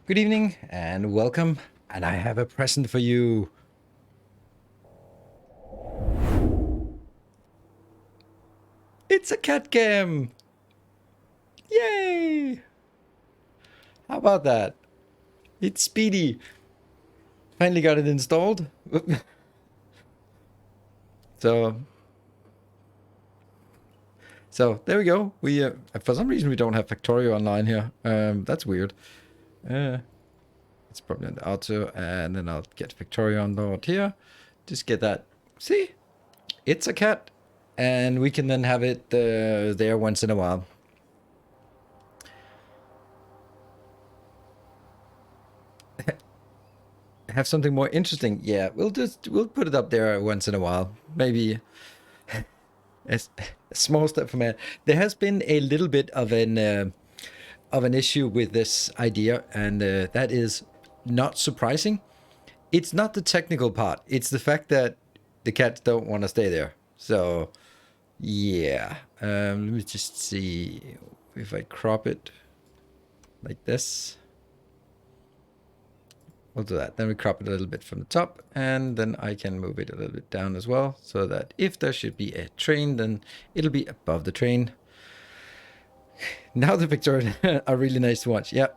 Good evening and welcome, and I have a present for you. It's a cat cam! Yay! How about that? It's speedy. Finally got it installed. so, so there we go. We for some reason we don't have Factorio online here. That's weird. It's probably on the auto, and then I'll get Factorio on board here. Just get that. See, it's a cat, and we can then have it there once in a while. Have something more interesting. Yeah, we'll put it up there once in a while. Maybe a small step for man. There has been a little bit of an issue with this idea, and that is not surprising. It's not the technical part. It's the fact that the cats don't want to stay there. So, yeah. Let me just see if I crop it like this. We'll do that. Then we crop it a little bit from the top, and then I can move it a little bit down as well, so that if there should be a train, then it'll be above the train. Now the pictures are really nice to watch. Yep.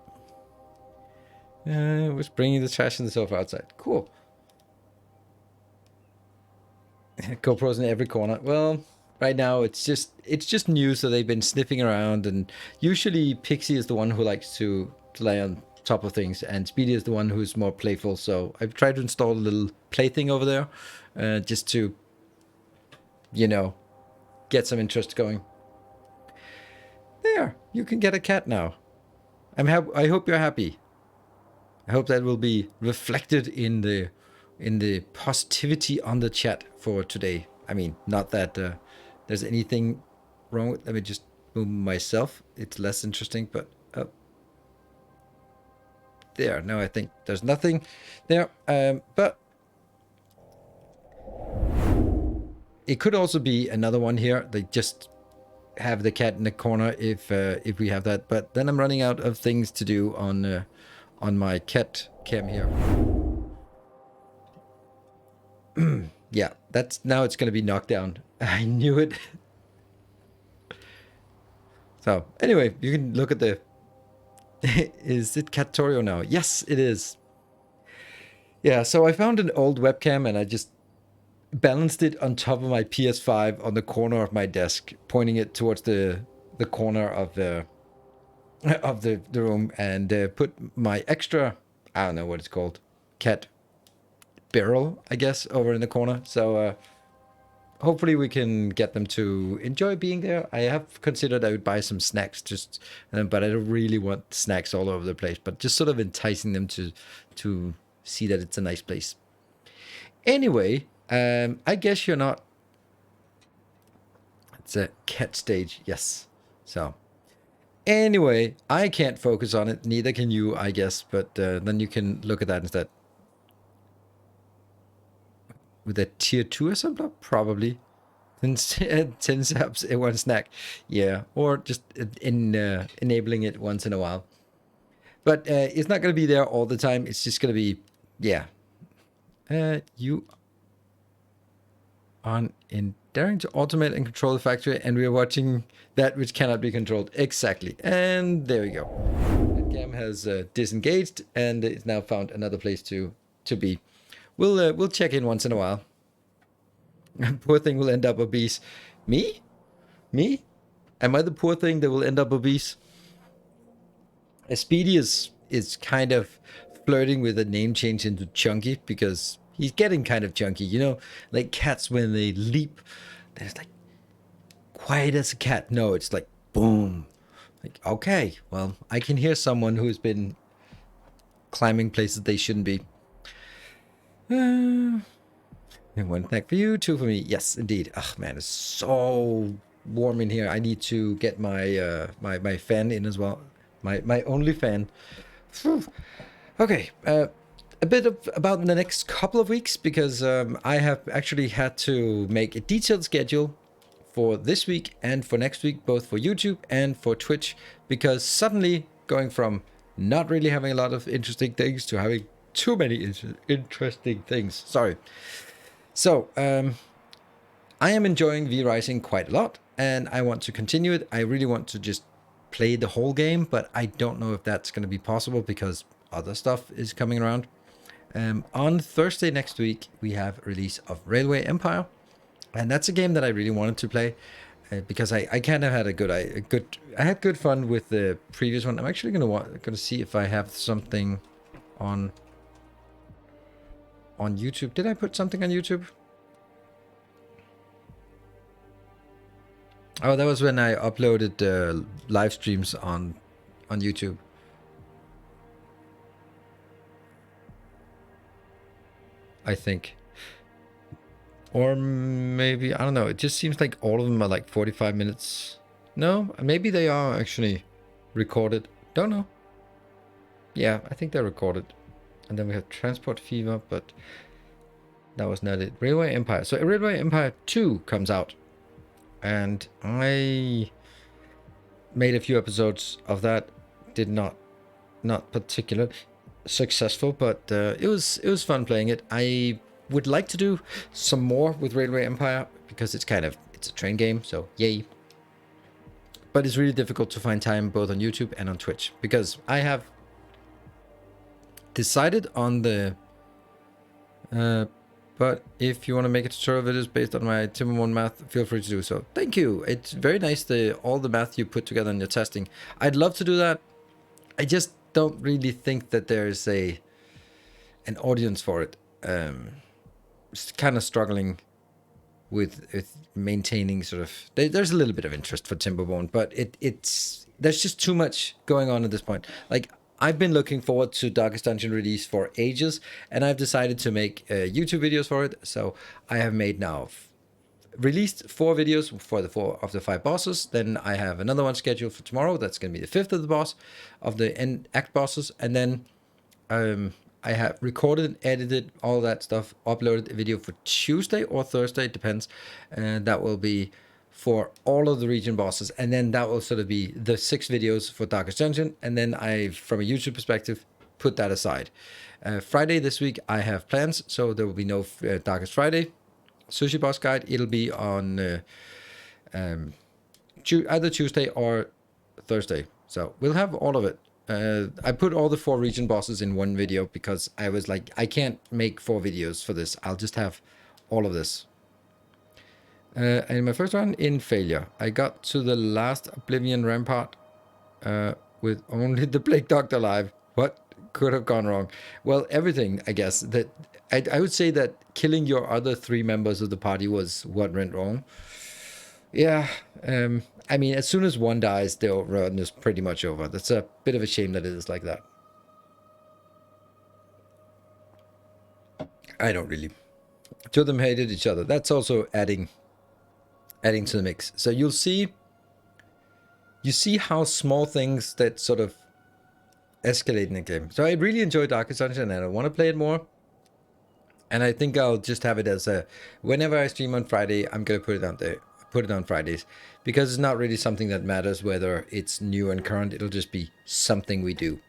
Was bringing the trash and the sofa outside. Cool. GoPros in every corner. Well, right now it's just new, so they've been sniffing around, and usually Pixie is the one who likes to lay on top of things, and Speedy is the one who's more playful. So I've tried to install a little plaything over there, just to, you know, get some interest going. There, you can get a cat now. I hope you're happy. I hope that will be reflected in the positivity on the chat for today. I mean, not that there's anything wrong with. Let me just move myself. It's less interesting, but there. No, I think there's nothing there. But it could also be another one here. They just have the cat in the corner if we have that. But then I'm running out of things to do on my cat cam here. Yeah, now it's going to be knocked down. I knew it. So anyway, you can look at the. Is it Factorio now? Yes, it is. Yeah, so I found an old webcam and I just balanced it on top of my PS5 on the corner of my desk, pointing it towards the corner of the room, and put my extra, I don't know what it's called, cat barrel, I guess, over in the corner. So hopefully we can get them to enjoy being there. I have considered I would buy some snacks, but I don't really want snacks all over the place, but just sort of enticing them to see that it's a nice place. Anyway, I guess you're not. It's a cat stage, yes. So anyway, I can't focus on it, neither can you, I guess, but then you can look at that instead. With a tier 2 assembler? Probably. 10 subs and one snack. Yeah, or just enabling it once in a while. But it's not going to be there all the time. It's just going to be, yeah. You on in daring to automate and control the factory, and we are watching that which cannot be controlled. Exactly. And there we go. That cam has disengaged, and it's now found another place to be. We'll check in once in a while. Poor thing will end up obese. Me? Am I the poor thing that will end up obese? Speedy is kind of flirting with a name change into Chunky, because he's getting kind of chunky. You know, like cats when they leap, there's like quiet as a cat. No, it's like boom. Like, okay, well, I can hear someone who's been climbing places they shouldn't be. And one snack for you, two for me. Yes, indeed. Oh man, it's so warm in here. I need to get my my fan in as well. My only fan. Okay, a bit about the next couple of weeks, because I have actually had to make a detailed schedule for this week and for next week, both for YouTube and for Twitch, because suddenly going from not really having a lot of interesting things to having too many interesting things. Sorry. So, I am enjoying V-Rising quite a lot, and I want to continue it. I really want to just play the whole game, but I don't know if that's going to be possible because other stuff is coming around. On Thursday next week, we have a release of Railway Empire, and that's a game that I really wanted to play because I kind of had I had good fun with the previous one. I'm actually gonna see if I have something on YouTube. Did I put something on YouTube? Oh, that was when I uploaded live streams on YouTube. I think. Or maybe, I don't know. It just seems like all of them are like 45 minutes. No, maybe they are actually recorded. Don't know. Yeah, I think they're recorded. And then we have Transport Fever, but that was not it. Railway Empire. So Railway Empire 2 comes out. And I made a few episodes of that. Did not particularly successful, but it was fun playing it. I would like to do some more with Railway Empire because it's a train game, so yay. But it's really difficult to find time both on YouTube and on Twitch because I have decided on the but if you want to make a tutorial videos based on my Timbermon math, feel free to do so. Thank you. It's very nice, all the math you put together in your testing. I'd love to do that. I just don't really think that there's an audience for it. It's kind of struggling with maintaining sort of. There's a little bit of interest for Timberborn, but there's just too much going on at this point. Like, I've been looking forward to Darkest Dungeon release for ages, and I've decided to make YouTube videos for it. So I have made now released 4 videos for the 4 of the 5 bosses. Then I have another one scheduled for tomorrow. That's going to be the 5th of the boss of the end act bosses. And then I have recorded and edited all that stuff, uploaded a video for Tuesday or Thursday, it depends. And that will be for all of the region bosses. And then that will sort of be the 6 videos for Darkest Dungeon. And then from a YouTube perspective, put that aside. Friday this week, I have plans. So there will be no Darkest Friday. Sushi Boss Guide, it'll be on either Tuesday or Thursday. So we'll have all of it. I put all the 4 region bosses in one video because I was like, I can't make 4 videos for this. I'll just have all of this. And my first run in failure. I got to the last Oblivion Rampart with only the Plague Doctor alive. What could have gone wrong? Well, everything, I guess. That I would say that killing your other 3 members of the party was what went wrong. Yeah, I mean, as soon as one dies, the run is pretty much over. That's a bit of a shame that it is like that. I don't really. 2 of them hated each other. That's also adding to the mix. So you see how small things that sort of escalate in the game. So I really enjoy Darkest Dungeon and I want to play it more. And I think I'll just have it as whenever I stream on Friday, I'm going to put it out there. Put it on Fridays because it's not really something that matters whether it's new and current. It'll just be something we do.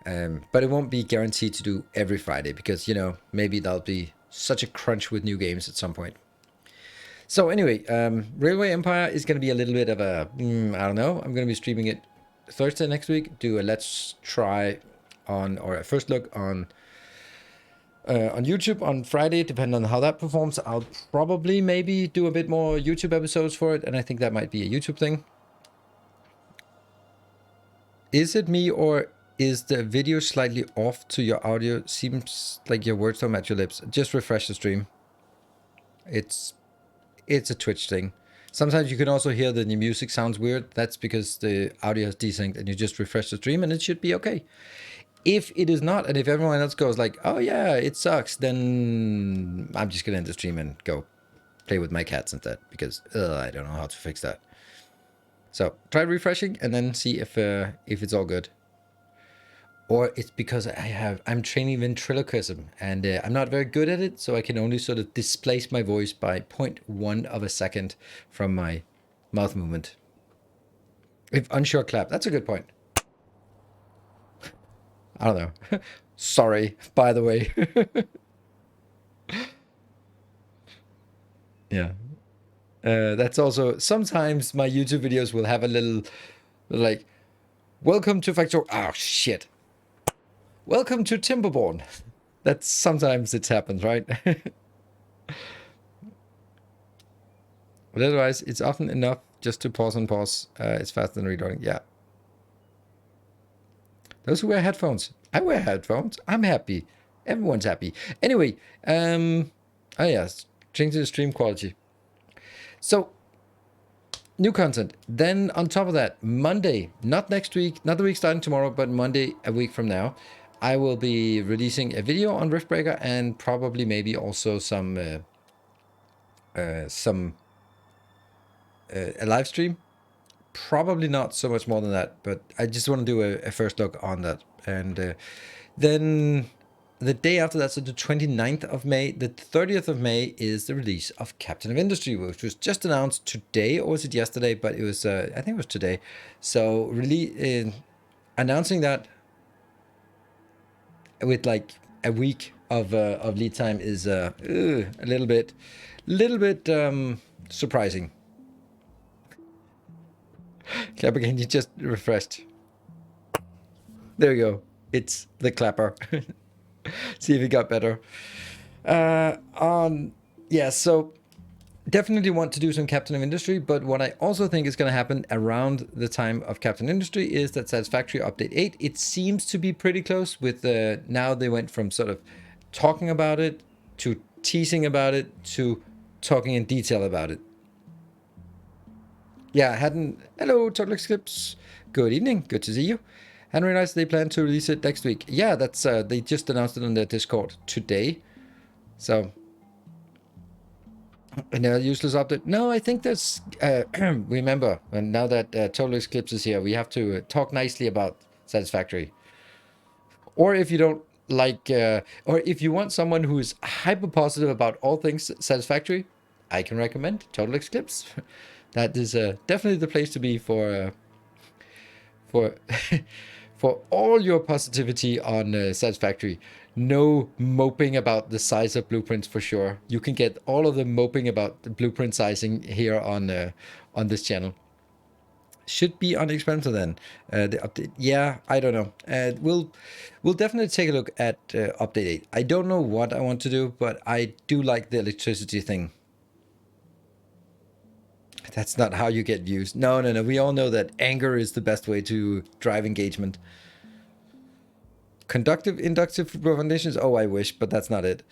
But it won't be guaranteed to do every Friday because, maybe there'll be such a crunch with new games at some point. So anyway, Railway Empire is going to be a little bit of a, I don't know. I'm going to be streaming it Thursday next week. Do a let's try or a first look on YouTube on Friday, depending on how that performs. I'll probably maybe do a bit more YouTube episodes for it, and I think that might be a YouTube thing. Is it me, or is the video slightly off to your audio? Seems like your words don't match your lips. Just refresh the stream. It's a Twitch thing. Sometimes you can also hear that the music sounds weird. That's because the audio has desynced, and you just refresh the stream, and it should be okay. If it is not, and if everyone else goes like, oh yeah, it sucks, then I'm just going to end the stream and go play with my cats instead, because I don't know how to fix that. So try refreshing and then see if it's all good. Or it's because I'm training ventriloquism and I'm not very good at it, so I can only sort of displace my voice by 0.1 of a second from my mouth movement. If unsure, clap. That's a good point. I don't know. Sorry, by the way. Yeah. That's also sometimes my YouTube videos will have a little like, welcome to Factorio. Oh shit. Welcome to Timberborn. That's sometimes it happens, right? But otherwise, it's often enough just to pause and pause. It's faster than reloading. Yeah. Those who wear headphones. I wear headphones. I'm happy. Everyone's happy. Anyway, oh yes, change the stream quality. So, new content. Then on top of that, Monday, not next week, not the week starting tomorrow, but Monday, a week from now, I will be releasing a video on Riftbreaker and probably maybe also a live stream. Probably not so much more than that, but I just want to do a first look on that. And then the day after that, so the 29th of May, the 30th of May is the release of Captain of Industry, which was just announced today, or was it yesterday? But it was, I think it was today. So really announcing that with like a week of lead time is a little bit surprising. Clap again, you just refreshed. There you go. It's the clapper. See if it got better. Yeah, so definitely want to do some Captain of Industry, but what I also think is going to happen around the time of Captain Industry is that Satisfactory Update 8. It seems to be pretty close with now they went from sort of talking about it to teasing about it to talking in detail about it. Yeah, I hadn't... Hello, Total Eclipse. Good evening. Good to see you. Hadn't realized they plan to release it next week. Yeah, that's they just announced it on their Discord today. So... No useless update. No, I think that's... remember, and now that Total Eclipse is here, we have to talk nicely about Satisfactory. Or if you don't like... or if you want someone who is hyper positive about all things Satisfactory, I can recommend Total Eclipse. That is definitely the place to be for for all your positivity on Satisfactory. No moping about the size of blueprints for sure. You can get all of the moping about the blueprint sizing here on this channel. Should be on experimental then. The update, yeah, I don't know. We'll definitely take a look at update 8. I don't know what I want to do, but I do like the electricity thing. That's not how you get views. No. We all know that anger is the best way to drive engagement. Conductive, inductive foundations. Oh, I wish, but that's not it.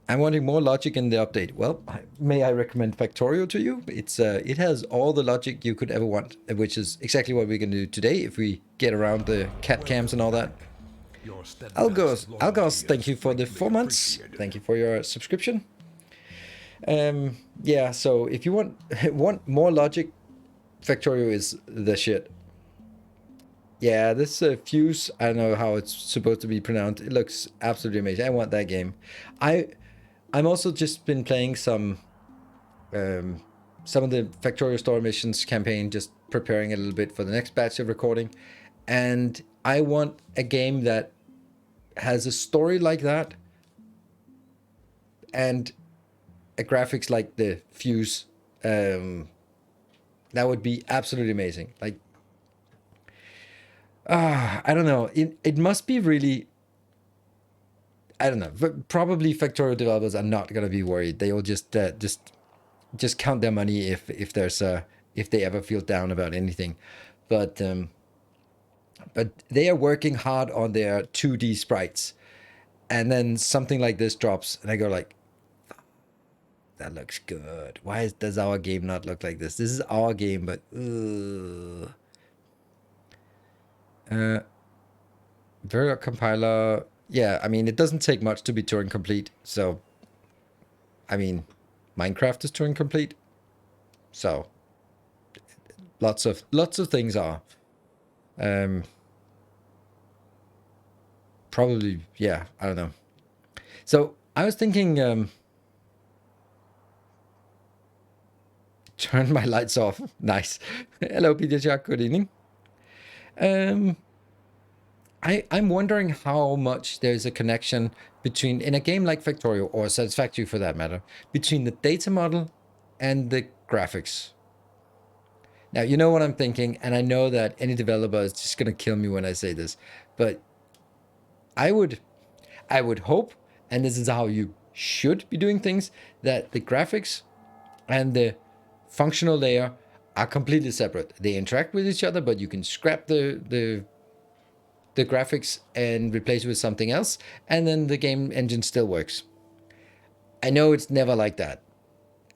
I'm wanting more logic in the update. Well, may I recommend Factorio to you? It's it has all the logic you could ever want, which is exactly what we're going to do today if we get around the cat cams and all that. Algos, thank you for the 4 months. Thank you for your subscription. Yeah, so if you want more logic, Factorio is the shit. Yeah, this Fuse, I don't know how it's supposed to be pronounced. It looks absolutely amazing. I want that game. I'm also just been playing some of the Factorio Store Missions campaign, just preparing a little bit for the next batch of recording. And I want a game that has a story like that and a graphics like the Fuse. That would be absolutely amazing. Like, I don't know. It must be really... I don't know. But probably Factorio developers are not gonna be worried. They will just count their money if there's if they ever feel down about anything. But they are working hard on their 2D sprites, and then something like this drops, and I go like, that looks good. Why does our game not look like this? This is our game, but Verilog compiler. Yeah, I mean, it doesn't take much to be Turing complete. So, I mean, Minecraft is Turing complete. So, lots of things are. Probably, yeah, I don't know. So, I was thinking, turn my lights off. Nice. Hello, Peter Jack. Good evening. I'm wondering how much there's a connection between, in a game like Factorio, or Satisfactory for that matter, between the data model and the graphics. Now, you know what I'm thinking, and I know that any developer is just going to kill me when I say this, but I would I would hope, and this is how you should be doing things, that the graphics and the functional layer are completely separate. They interact with each other, but you can scrap the graphics and replace it with something else, and then the game engine still works. I know it's never like that,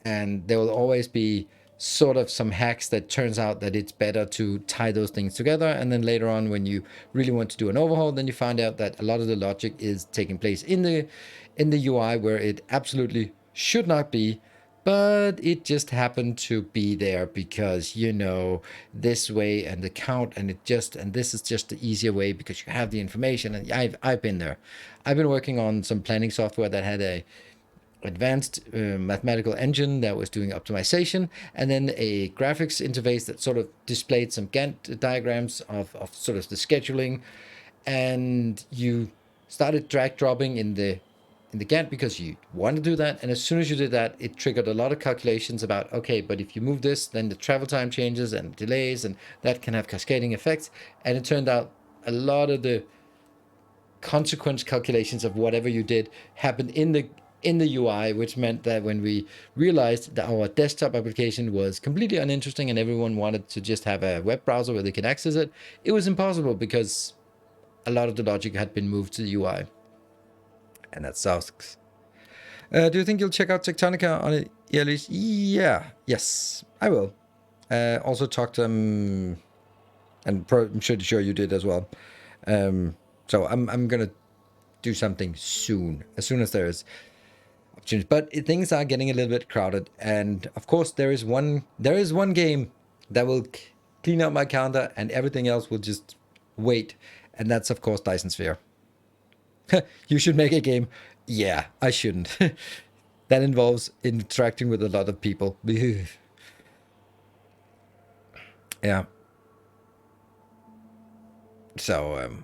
and there will always be sort of some hacks that turns out that it's better to tie those things together, and then later on when you really want to do an overhaul, then you find out that a lot of the logic is taking place in the UI where it absolutely should not be, but it just happened to be there because, you know, this way and the count, and this is just the easier way because you have the information. And I've been there. I've been working on some planning software that had a advanced mathematical engine that was doing optimization, and then a graphics interface that sort of displayed some Gantt diagrams of sort of the scheduling, and you started drag dropping in the Gantt because you want to do that. And as soon as you did that, it triggered a lot of calculations about, okay, but if you move this, then the travel time changes and delays, and that can have cascading effects. And it turned out a lot of the consequence calculations of whatever you did happened in the UI, which meant that when we realized that our desktop application was completely uninteresting and everyone wanted to just have a web browser where they could access it, it was impossible because a lot of the logic had been moved to the UI. And that sucks. Do you think you'll check out Tectonica on ELEs? Yeah, yes, I will. Also talk to them, and I'm sure you did as well. So I'm gonna do something soon, as soon as there is opportunities. But things are getting a little bit crowded, and of course there is one game that will clean up my calendar, and everything else will just wait, and that's of course Dyson Sphere. You should make a game. Yeah, I shouldn't. That involves interacting with a lot of people. Yeah. So,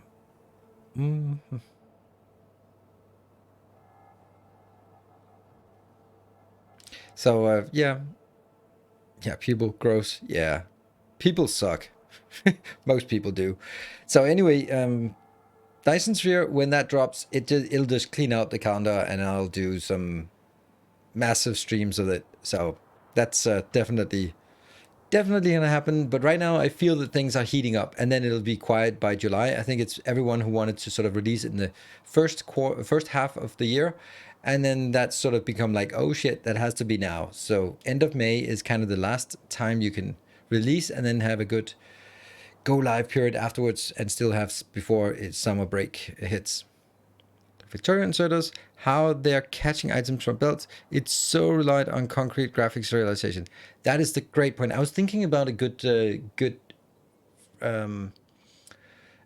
yeah. Yeah, people gross. Yeah. People suck. Most people do. So anyway, Dyson Sphere, when that drops, it'll just clean out the calendar, and I'll do some massive streams of it. So that's definitely gonna happen. But right now I feel that things are heating up, and then it'll be quiet by July. I think it's everyone who wanted to sort of release it in the first half of the year, and then that's sort of become like, oh shit, that has to be now. So end of May is kind of the last time you can release, and then have a good go live period afterwards, and still have before its summer break hits. Victoria inserters, how they're catching items from belts. It's so reliant on concrete graphics realization. That is the great point. I was thinking about a good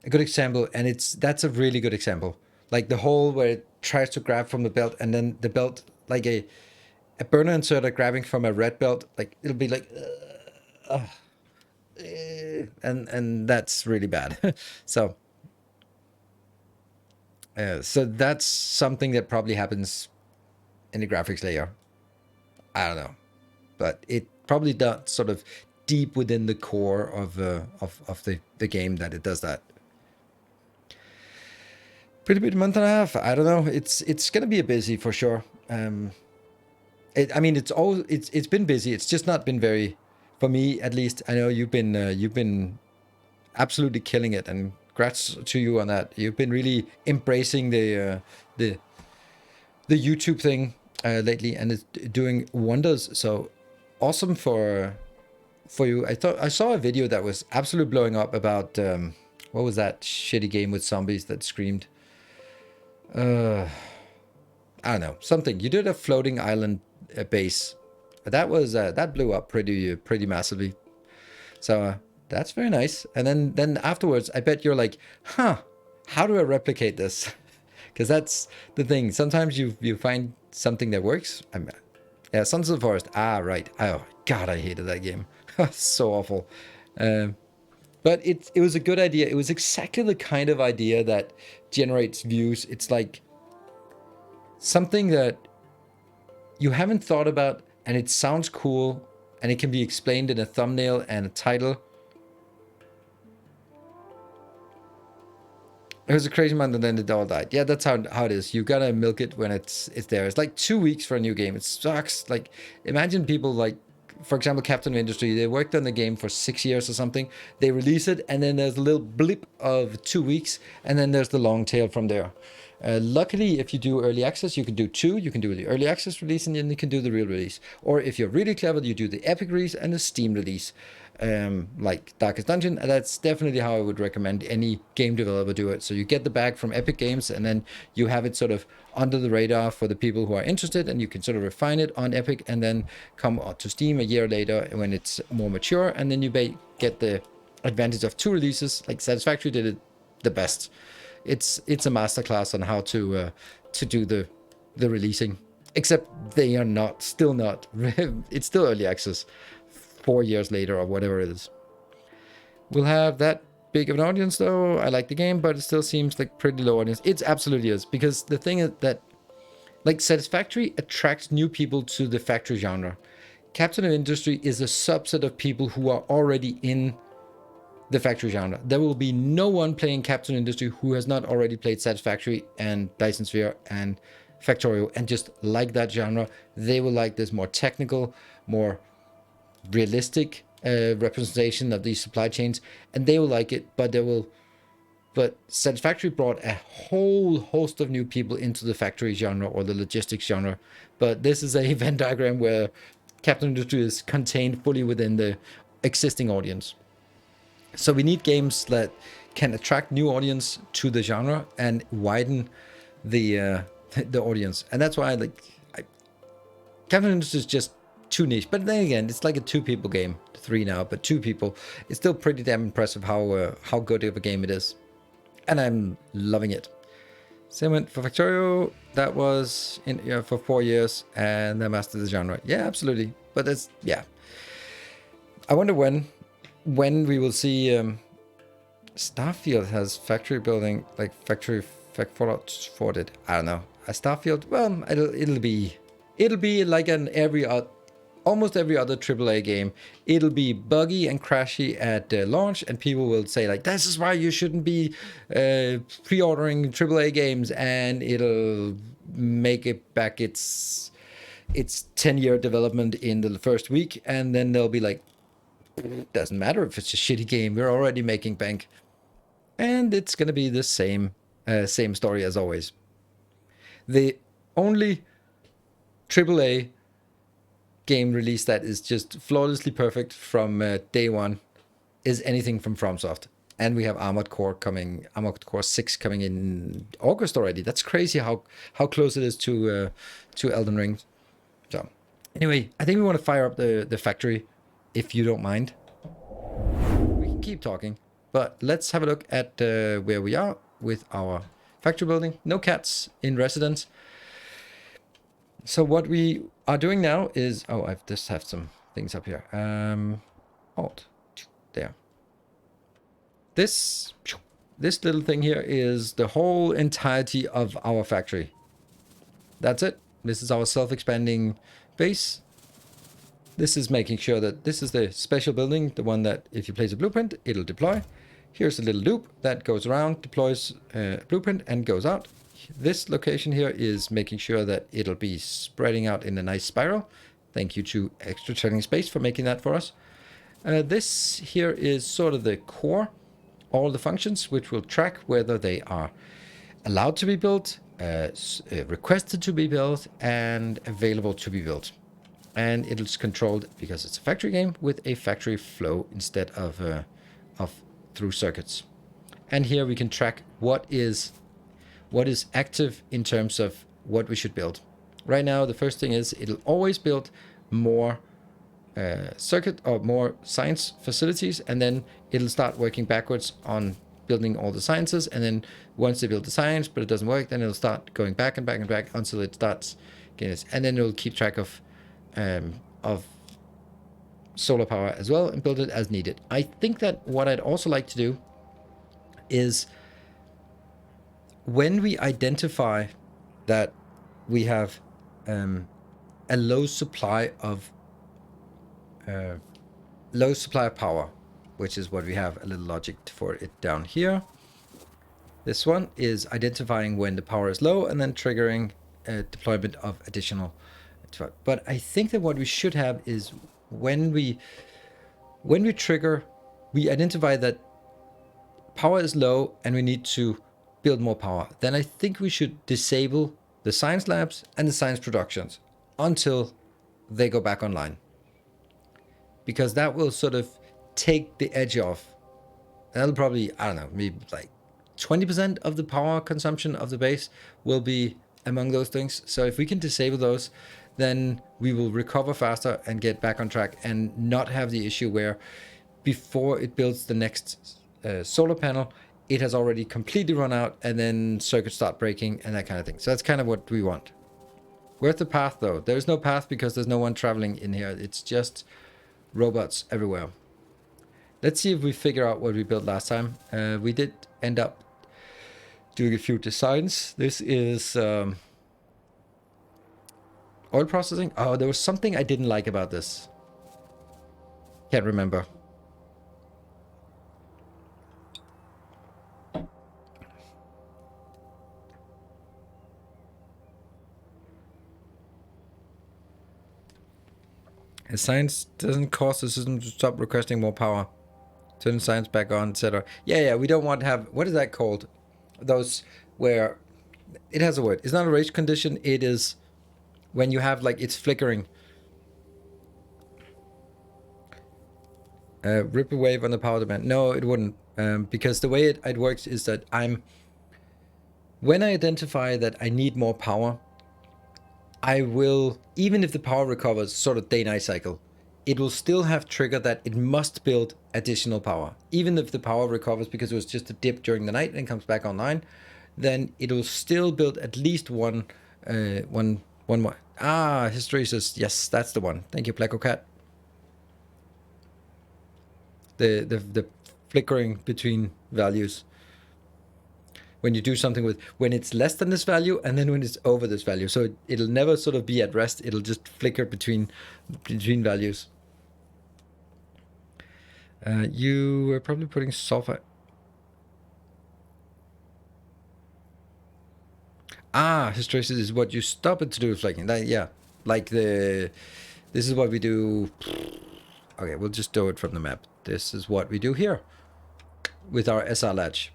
example, and that's a really good example. Like the hole where it tries to grab from the belt, and then the belt, like a burner inserter grabbing from a red belt, like it'll be like, and that's really bad. So so that's something that probably happens in the graphics layer. I don't know, but it probably not sort of deep within the core of the game that it does that. Pretty bit month and a half. I don't know. It's gonna be a busy for sure. I mean, it's been busy. It's just not been very, for me at least. I know you've been absolutely killing it, and congrats to you on that. You've been really embracing the YouTube thing lately, and it's doing wonders. So awesome for you. I saw a video that was absolutely blowing up about what was that shitty game with zombies that screamed? I don't know, something. You did a floating island base. That was that blew up pretty massively. So that's very nice. And then afterwards, I bet you're like, huh, how do I replicate this? Because that's the thing. Sometimes you find something that works. Yeah, Sons of the Forest. Ah, right. Oh God, I hated that game. So awful. But it was a good idea. It was exactly the kind of idea that generates views. It's like something that you haven't thought about, and it sounds cool, and it can be explained in a thumbnail and a title. It was a crazy month, and then it all died. Yeah, that's how it is. You gotta milk it when it's there. It's like 2 weeks for a new game. It sucks. Like, imagine people like, for example, Captain of Industry. They worked on the game for 6 years or something. They release it, and then there's a little blip of 2 weeks, and then there's the long tail from there. Luckily, if you do early access, you can do two. You can do the early access release, and then you can do the real release. Or if you're really clever, you do the epic release and the Steam release. Like Darkest Dungeon. That's definitely how I would recommend any game developer do it. So you get the bag from Epic Games, and then you have it sort of under the radar for the people who are interested, and you can sort of refine it on Epic, and then come to Steam a year later when it's more mature, and then you get the advantage of two releases. Like Satisfactory did it the best. It's a masterclass on how to do the releasing. Except they are still not. It's still early access. 4 years later or whatever it is. We'll have that big of an audience though. I like the game, but it still seems like pretty low audience. It absolutely is, because the thing is that like Satisfactory attracts new people to the factory genre. Captain of Industry is a subset of people who are already in the factory genre. There will be no one playing Captain of Industry who has not already played Satisfactory and Dyson Sphere and Factorio and just like that genre. They will like this more technical, more realistic representation of these supply chains, and they will like it. But Satisfactory brought a whole host of new people into the factory genre or the logistics genre. But this is a Venn diagram where Captain Industry is contained fully within the existing audience. So we need games that can attract new audience to the genre and widen the audience, and that's why Captain Industry is just too niche. But then again, it's like a 2 people game, 3 now, but 2 people. It's still pretty damn impressive how good of a game it is, and I'm loving it. Same went for Factorio. That was in for 4 years, and they mastered the genre. Yeah, absolutely. But it's I wonder when we will see. Starfield has factory building, like Fallout 4 did. I don't know. A Starfield, well, it'll be like almost every other AAA game. It'll be buggy and crashy at launch, and people will say like, this is why you shouldn't be pre-ordering AAA games, and it'll make it back its 10-year development in the first week, and then they'll be like, it doesn't matter if it's a shitty game, we're already making bank. And it's gonna be the same story as always. The only AAA game release that is just flawlessly perfect from day one is anything from FromSoft. And we have Armored Core 6 coming in August already. That's crazy how close it is to Elden Ring. So anyway, I think we want to fire up the factory, if you don't mind. We can keep talking, but let's have a look at where we are with our factory building. No cats in residence. So what we are doing now is, I just have some things up here. Alt, there. This little thing here is the whole entirety of our factory. That's it. This is our self-expanding base. This is making sure that this is the special building, the one that if you place a blueprint, it'll deploy. Here's a little loop that goes around, deploys a blueprint and goes out. This location here is making sure that it'll be spreading out in a nice spiral. Thank you to Extra Turning Space for making that for us. This here is sort of the core, all the functions which will track whether they are allowed to be built, requested to be built, and available to be built. And it is controlled, because it's a factory game, with a factory flow instead of through circuits. And here we can track what is active in terms of what we should build. Right now, the first thing is it'll always build more circuit or more science facilities, and then it'll start working backwards on building all the sciences. And then once they build the science but it doesn't work, then it'll start going back and back and back until it starts getting this. And then it'll keep track of solar power as well and build it as needed. I think that what I'd also like to do is when we identify that we have a low supply of power, which is what we have a little logic for it down here. This one is identifying when the power is low and then triggering deployment of additional. But I think that what we should have is when we trigger, we identify that power is low and we need to build more power. Then I think we should disable the science labs and the science productions until they go back online. Because that will sort of take the edge off. That'll probably, I don't know, maybe like 20% of the power consumption of the base will be among those things. So if we can disable those, then we will recover faster and get back on track and not have the issue where before it builds the next solar panel, it has already completely run out and then circuits start breaking and that kind of thing. So that's kind of what we want. Where's the path though? There's no path because there's no one traveling in here. It's just robots everywhere. Let's see if we figure out what we built last time. We did end up doing a few designs. This is oil processing. Oh, there was something I didn't like about this. Can't remember. Science doesn't cause the system to stop requesting more power. Turn science back on, etc. Yeah, we don't want to have, what is that called? Those where it has a word. It's not a race condition. It is when you have like it's flickering. Ripple wave on the power demand. No, it wouldn't. Because the way it works is that when I identify that I need more power, I will, even if the power recovers, sort of day-night cycle, it will still have triggered that it must build additional power. Even if the power recovers because it was just a dip during the night and comes back online, then it will still build at least one more. Hysteresis. Yes, that's the one. Thank you, Plecocat. The flickering between values. When you do something with, when it's less than this value and then when it's over this value. So it'll never sort of be at rest. It'll just flicker between values. You were probably putting sulfur. Hysteresis is what you stop it to do with flaking. Yeah, like this is what we do. Okay, we'll just do it from the map. This is what we do here with our SR latch.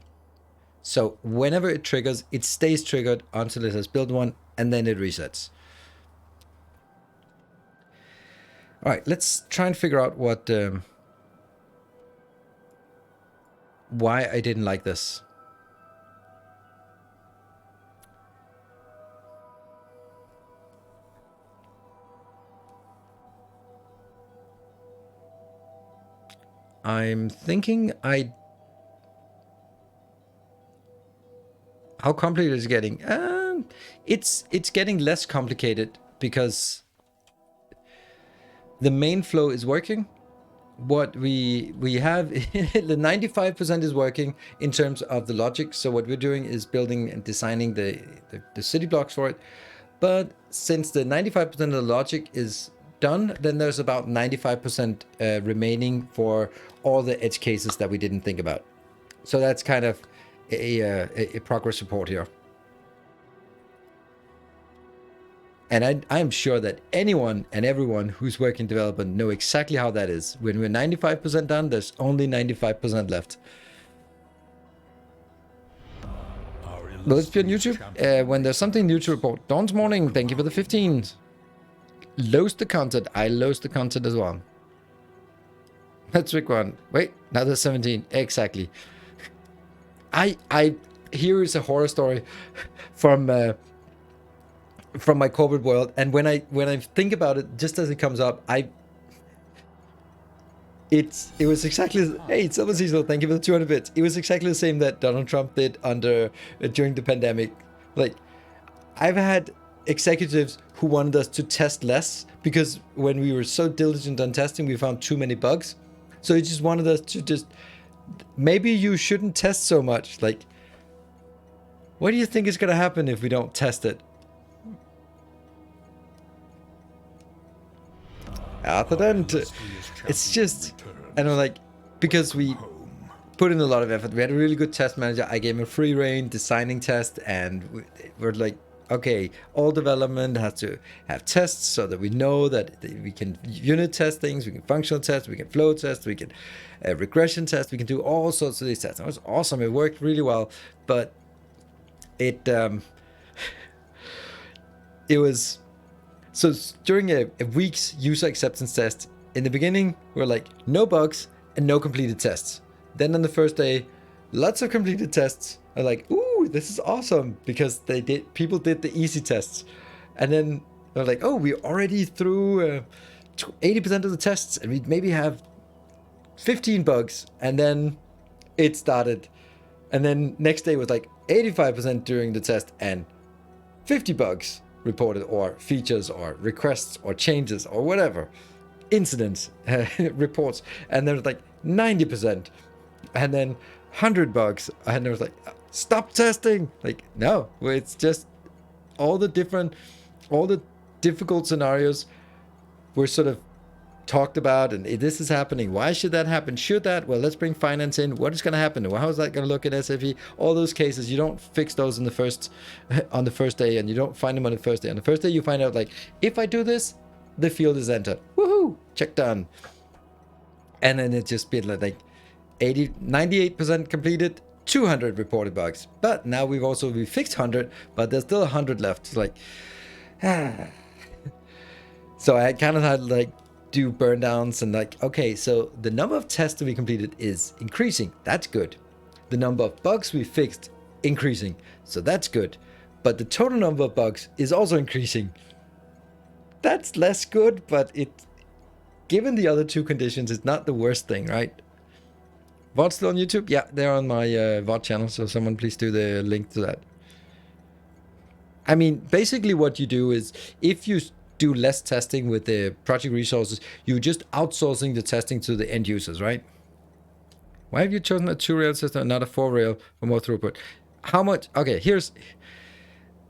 So whenever it triggers, it stays triggered until it has built one, and then it resets. All right, let's try and figure out what why I didn't like this. I'm thinking how complicated is it getting? It's getting less complicated because the main flow is working. What we have, the 95% is working in terms of the logic. So what we're doing is building and designing the city blocks for it. But since the 95% of the logic is done, then there's about 95% remaining for all the edge cases that we didn't think about. So that's kind of a progress report here. And I'm sure that anyone and everyone who's working development know exactly how that is. When we're 95% done, there's only 95% left. Will it be on YouTube? When there's something new to report. Dawn's Morning, thank you for the 15. Loast the content. I loast the content as well. That's Rick one. Wait, now there's 17. Exactly. Here is a horror story from my corporate world, and when I think about it, just as it comes up, it was exactly, hey, it's almost seasonal, thank you for the 200 bits. It was exactly the same that Donald Trump did during the pandemic. Like, I've had executives who wanted us to test less, because when we were so diligent on testing, we found too many bugs. So he just wanted us to just, maybe you shouldn't test so much. Like, what do you think is going to happen if we don't test it? After that, it's just, I don't know, like, because we put in a lot of effort. We had a really good test manager. I gave him a free reign designing test, and we're like, okay, all development has to have tests so that we know that we can unit test things, we can functional test, we can flow test, we can regression test, we can do all sorts of these tests. It was awesome. It worked really well, but it was, so during a week's user acceptance test, in the beginning, we're like, no bugs and no completed tests. Then on the first day, lots of completed tests. I'm like, ooh, this is awesome, because people did the easy tests. And then they're like, oh, we already through 80% of the tests, and we maybe have 15 bugs. And then it started. And then next day was like 85% during the test and 50 bugs reported, or features, or requests, or changes, or whatever. Incidents, reports. And there was like 90%. And then 100 bugs. And there was like, stop testing. Like, no, it's just all the difficult scenarios were sort of talked about, and this is happening. Why should that happen? Should that? Well, let's bring finance in. What is going to happen? How is that going to look at SAP? All those cases, you don't fix those on the first day, and you don't find them on the first day. On the first day, you find out, like, if I do this, the field is entered. Woohoo! Check done. And then it just been like 98% completed, 200 reported bugs. But now we fixed 100, but there's still 100 left. It's like, So I kind of had like do burn downs and like, okay, so the number of tests that we completed is increasing. That's good. The number of bugs we fixed, increasing. So that's good. But the total number of bugs is also increasing. That's less good, but given the other two conditions, it's not the worst thing, right? VOD still on YouTube? Yeah, they're on my VOD channel, so someone please do the link to that. I mean, basically what you do is, if you do less testing with the project resources, you're just outsourcing the testing to the end users, right? Why have you chosen a 2-rail system and not a 4-rail for more throughput? How much? Okay, here's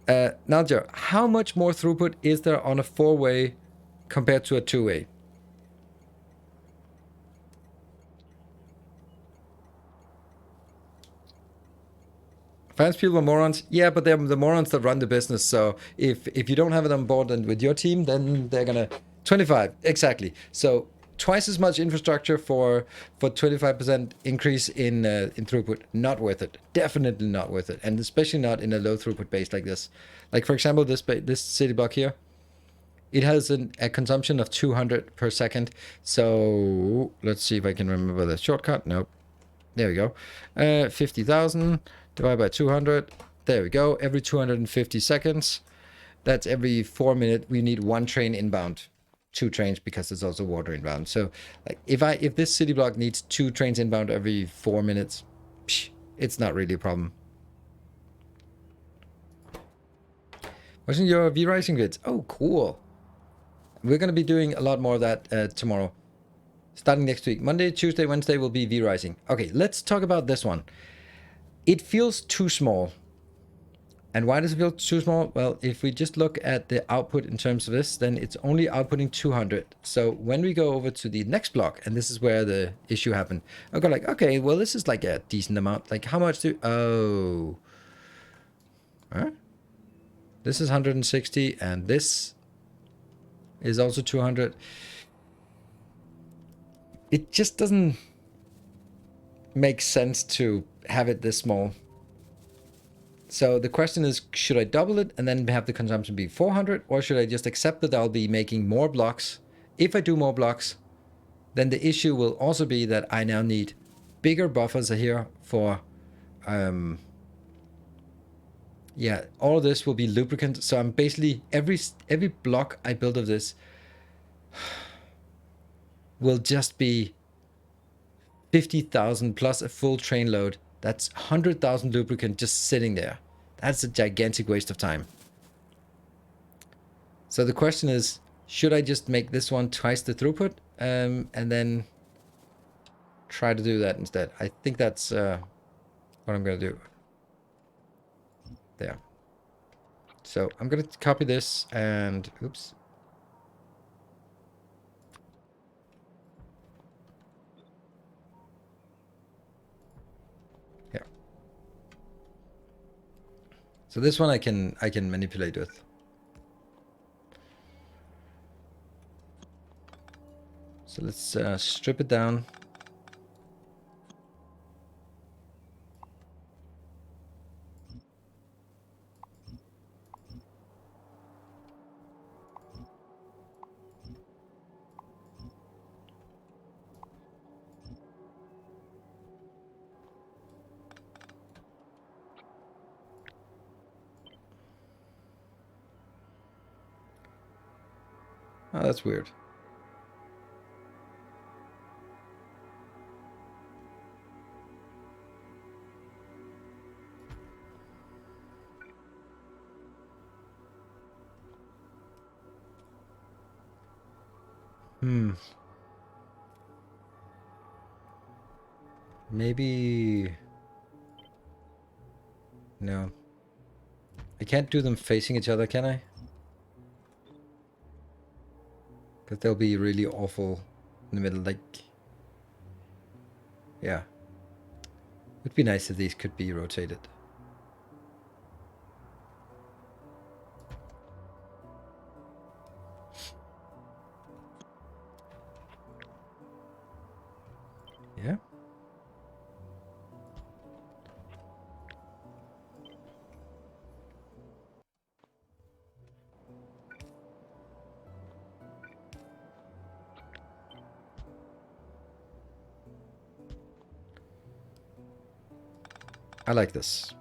Nalja, how much more throughput is there on a 4-way compared to a 2-way? Finance people are morons. Yeah, but they're the morons that run the business. So if you don't have it on board and with your team, then they're gonna 25 exactly. So twice as much infrastructure for 25% increase in throughput. Not worth it. Definitely not worth it, and especially not in a low throughput base like this. Like for example, this city block here, it has a consumption of 200 per second. So let's see if I can remember the shortcut. Nope. There we go. 50,000 divided by 200. There we go. Every 250 seconds. That's every 4 minutes. We need 1 train inbound. 2 trains, because there's also water inbound. So like if this city block needs 2 trains inbound every 4 minutes, it's not really a problem. Watching your V-Rising grids. Oh, cool. We're going to be doing a lot more of that tomorrow. Starting next week. Monday, Tuesday, Wednesday will be V-Rising. Okay, let's talk about this one. It feels too small. And why does it feel too small? Well, if we just look at the output in terms of this, then it's only outputting 200. So when we go over to the next block, and this is where the issue happened, I go like, okay, well, this is like a decent amount. Like how much oh. Huh? This is 160, and this is also 200. It just doesn't make sense to have it this small. So the question is, should I double it and then have the consumption be 400, or should I just accept that I'll be making more blocks? If I do more blocks, then the issue will also be that I now need bigger buffers here for, yeah, all of this will be lubricant. So I'm basically, every block I build of this will just be 50,000 plus a full train load. That's 100,000 lubricant just sitting there. That's a gigantic waste of time. So the question is, should I just make this one twice the throughput and then try to do that instead? I think that's what I'm going to do. There. So I'm going to copy this and... Oops. Here. So this one I can manipulate with. So let's strip it down. Oh, that's weird. Maybe... No. I can't do them facing each other, can I? Because they'll be really awful in the middle, like... Yeah. It'd be nice if these could be rotated. Yeah. I like this.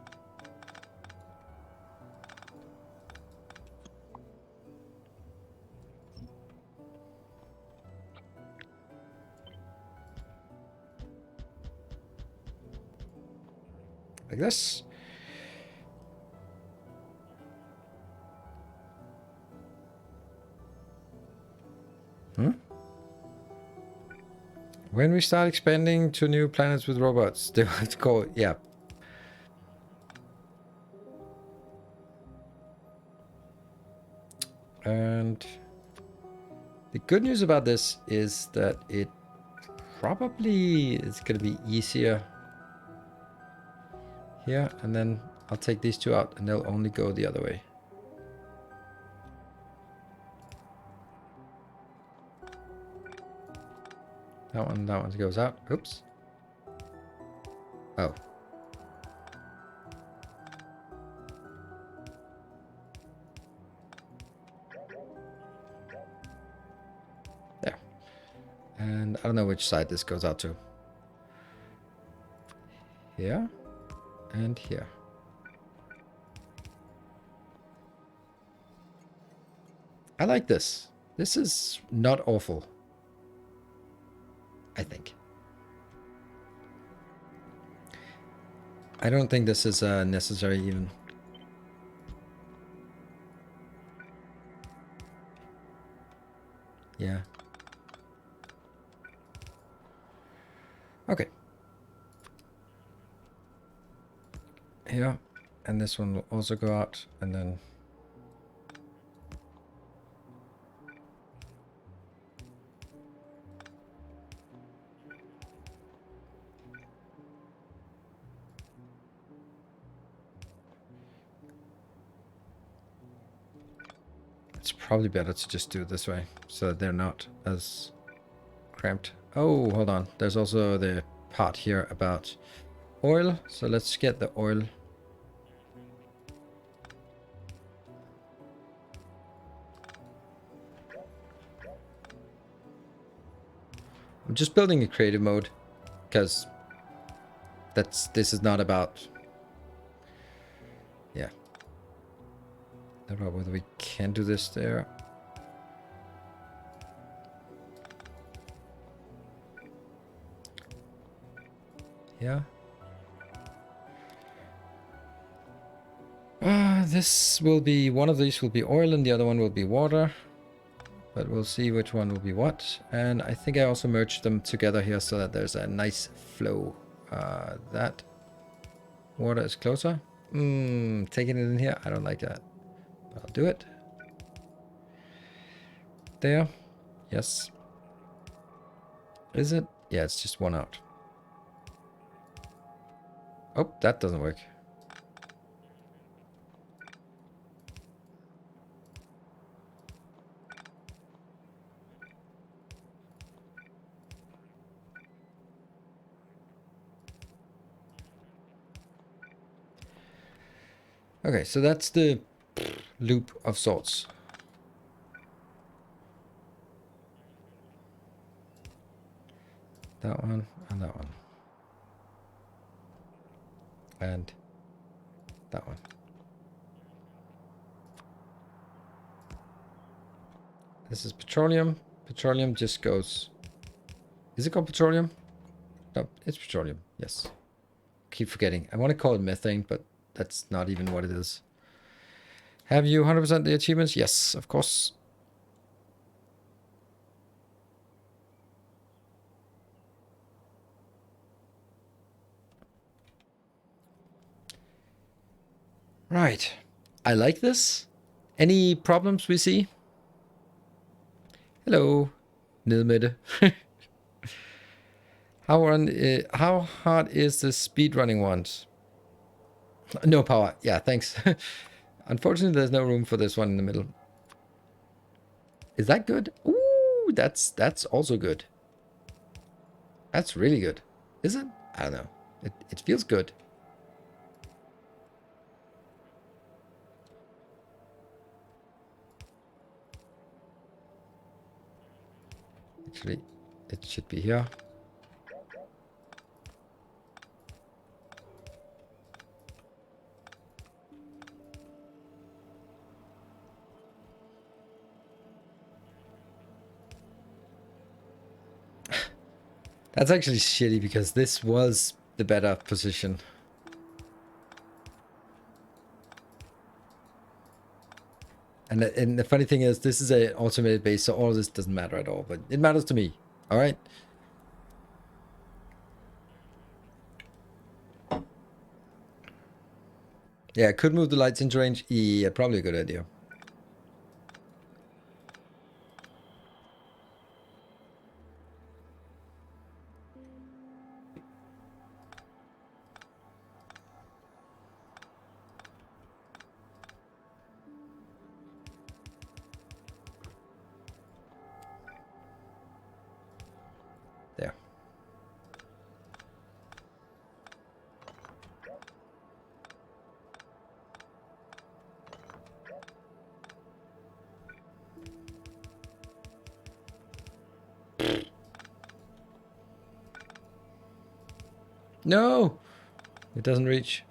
Like this. When we start expanding to new planets with robots, they have to go, yeah. And the good news about this is that it probably is going to be easier here. And then I'll take these two out and they'll only go the other way. That one goes out. Oops. Oh. There. And I don't know which side this goes out to. Here. And here. I like this. This is not awful. I think. I don't think this is necessary even. Yeah. Okay. Here. And this one will also go out. And then... It's probably better to just do it this way, so that they're not as cramped. Oh, hold on. There's also the part here about oil. So let's get the oil. I'm just building a creative mode, because this is not about... Yeah. Not about whether we can do this there. Yeah. This will be, one of these will be oil and the other one will be water. But we'll see which one will be what. And I think I also merged them together here so that there's a nice flow. That water is closer. Taking it in here, I don't like that. I'll do it. There. Yes. Is it? Yeah, it's just one out. Oh, that doesn't work. Okay, so that's the loop of sorts. That one and that one. And that one. This is petroleum. Petroleum just goes... Is it called petroleum? No, it's petroleum. Yes. Keep forgetting. I want to call it methane, but that's not even what it is. Have you 100% the achievements? Yes, of course. Right. I like this. Any problems we see? Hello. Nilmette. How hard is the speedrunning ones? No power. Yeah, thanks. Unfortunately, there's no room for this one in the middle. Is that good? Ooh, that's also good. That's really good. Is it? I don't know. It feels good. Actually, it should be here. That's actually shitty because this was the better position. And the funny thing is, this is an automated base, so all of this doesn't matter at all, but it matters to me. All right. Yeah, could move the lights into range. Yeah, probably a good idea. There. No, it doesn't reach.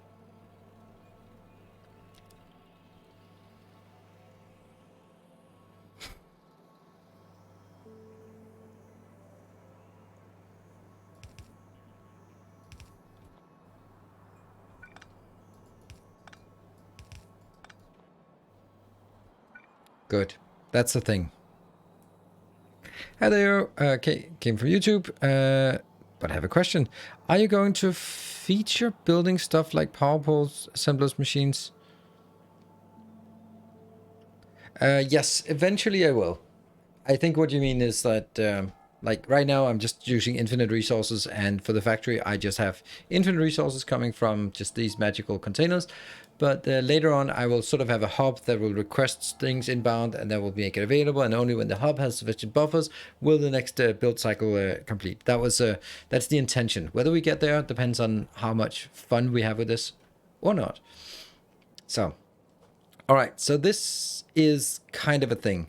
Good. That's the thing. Hi there. Came from YouTube. But I have a question. Are you going to feature building stuff like power poles, assemblers, machines? Yes, eventually I will. I think what you mean is that, like right now, I'm just using infinite resources, and for the factory, I just have infinite resources coming from just these magical containers. But later on, I will sort of have a hub that will request things inbound, and that will make it available. And only when the hub has sufficient buffers will the next build cycle complete. That's the intention. Whether we get there depends on how much fun we have with this or not. So, all right. So this is kind of a thing.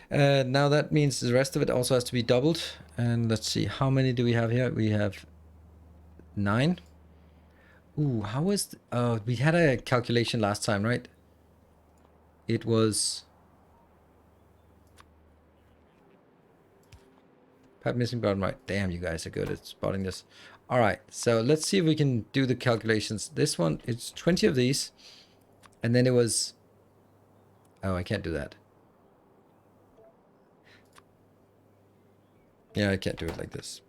Now that means the rest of it also has to be doubled. And let's see, how many do we have here? We have 9. Ooh, how is... we had a calculation last time, right? It was... Pad missing bottom right. Damn, you guys are good at spotting this. All right, so let's see if we can do the calculations. This one, it's 20 of these. And then it was... Oh, I can't do that. Yeah, I can't do it like this.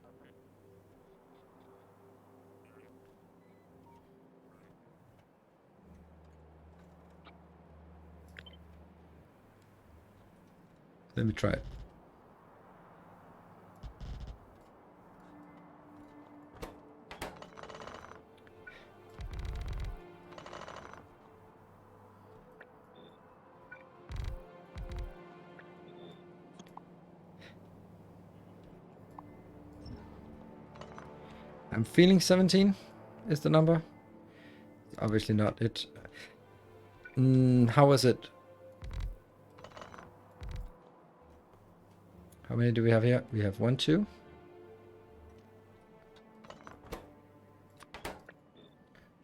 Let me try it. I'm feeling 17 is the number. Obviously not it. How was it? How many do we have here? We have 1, 2.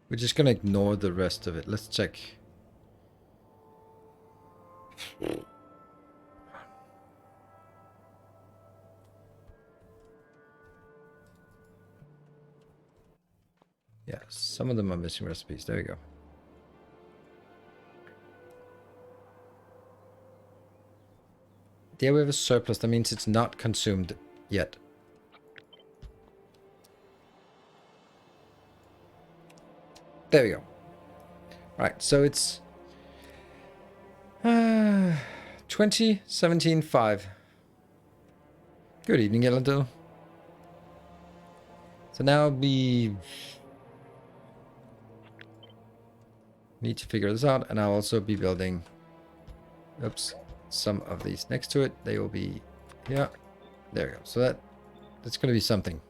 We're just gonna ignore the rest of it. Let's check. Yeah, some of them are missing recipes. There we go. There we have a surplus. That means it's not consumed yet. There we go. Right, so it's 20, 17, 5. Good evening, Yellow. So now we need to figure this out, and I'll also be building, oops, some of these next to it. They will be here. There we go. So that's going to be something.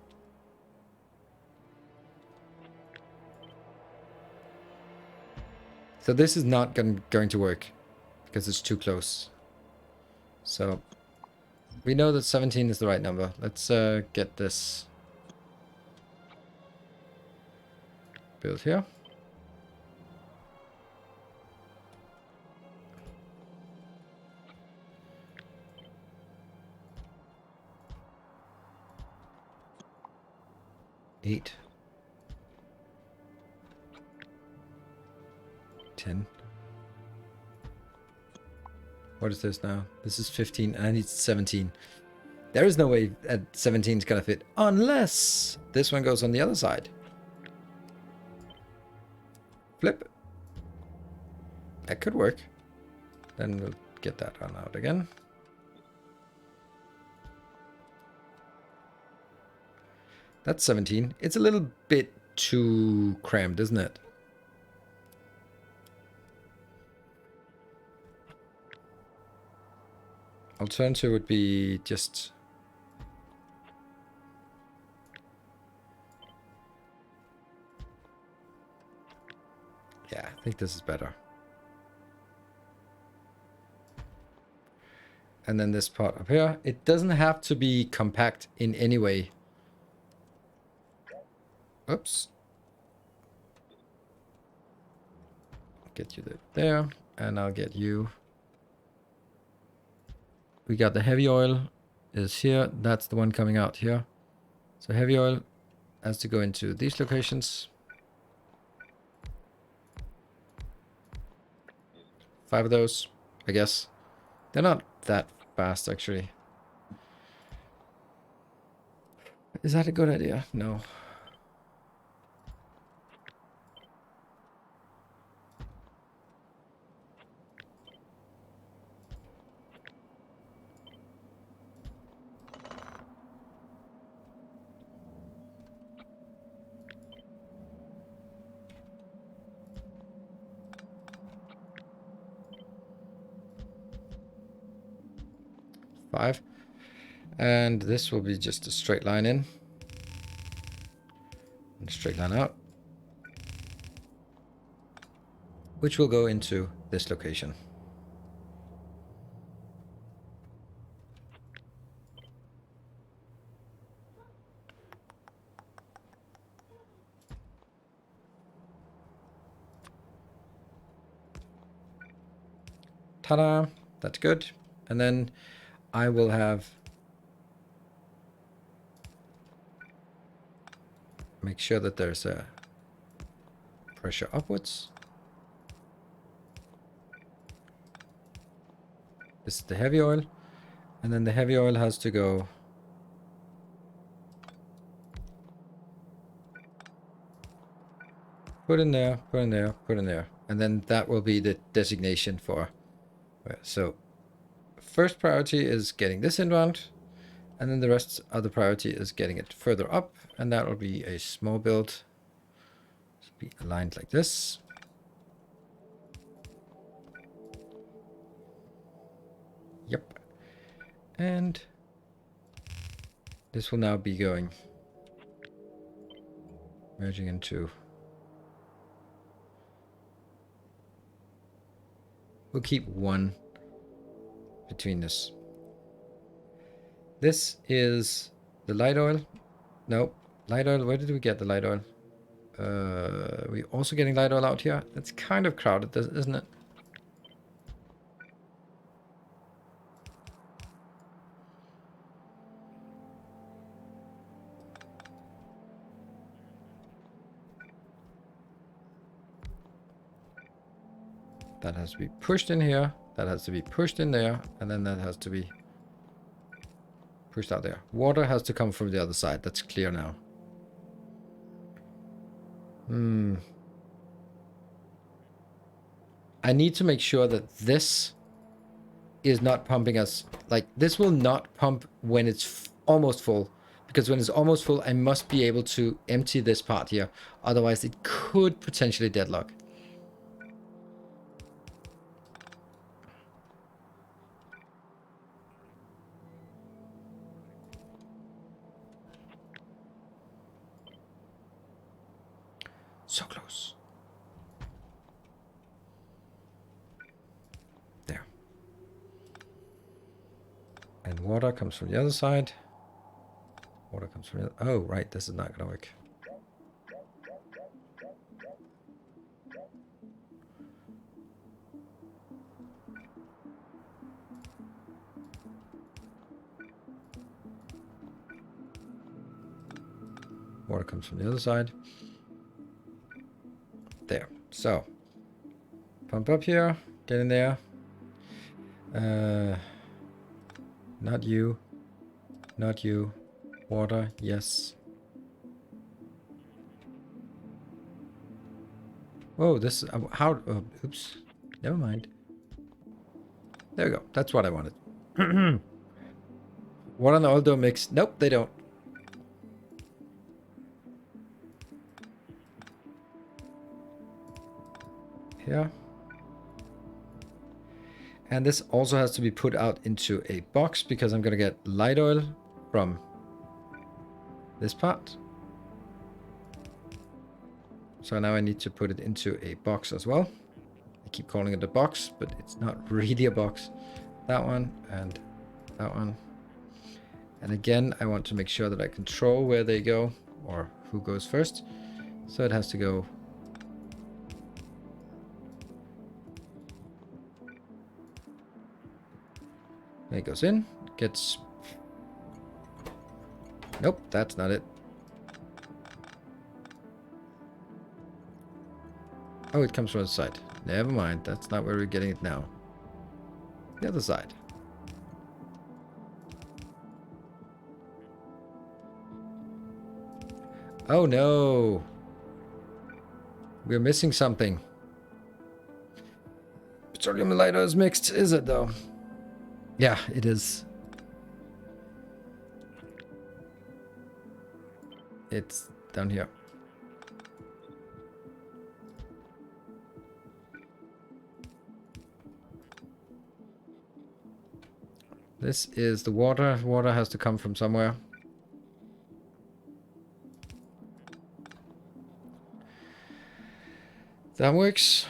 So this is not going to work because it's too close. So we know that 17 is the right number. Let's get this built here. Eight. 10. What is this now? This is 15. I need 17. There is no way that 17 is gonna fit unless this one goes on the other side. Flip. That could work. Then we'll get that one out again. That's 17. It's a little bit too crammed, isn't it? Alternative would be just... Yeah, I think this is better. And then this part up here. It doesn't have to be compact in any way. Oops. Get you there, and I'll get you. We got the heavy oil is here. That's the one coming out here. So heavy oil has to go into these locations. 5 of those, I guess. They're not that fast, actually. Is that a good idea? No. Five. And this will be just a straight line in. And a straight line out. Which will go into this location. Ta-da! That's good. And then I will have... Make sure that there's a pressure upwards. This is the heavy oil. And then the heavy oil has to go put in there, put in there, put in there. And then that will be the designation for. So first priority is getting this inbound. And then the rest of the priority is getting it further up. And that will be a small build. Be aligned like this. Yep. And this will now be going, merging into, we'll keep one between this. This is the light oil. Nope. Light oil, where did we get the light oil? We're also getting light oil out here. That's kind of crowded, isn't it? That has to be pushed in here. That has to be pushed in there. And then that has to be pushed out there. Water has to come from the other side. That's clear now. I need to make sure that this is not pumping us. Like, this will not pump when it's almost full. Because when it's almost full, I must be able to empty this part here. Otherwise, it could potentially deadlock. So close. There. And water comes from the other side. Water comes from the other. Oh, right. This is not going to work. Water comes from the other side. There. So, pump up here. Get in there. Not you. Not you. Water. Yes. Oh, this is how. Oops. Never mind. There we go. That's what I wanted. Water and oil don't mix. Nope, they don't. Here. And this also has to be put out into a box because I'm going to get light oil from this part. So now I need to put it into a box as well. I keep calling it a box, but it's not really a box. That one and that one. And again, I want to make sure that I control where they go or who goes first. So it has to go. It goes in, gets. Nope, that's not it. Oh, it comes from the side. Never mind, that's not where we're getting it now. The other side. Oh no! We're missing something. Petroleum light oil is mixed, is it though? Yeah, it is. It's down here. This is the water. Water has to come from somewhere. That works.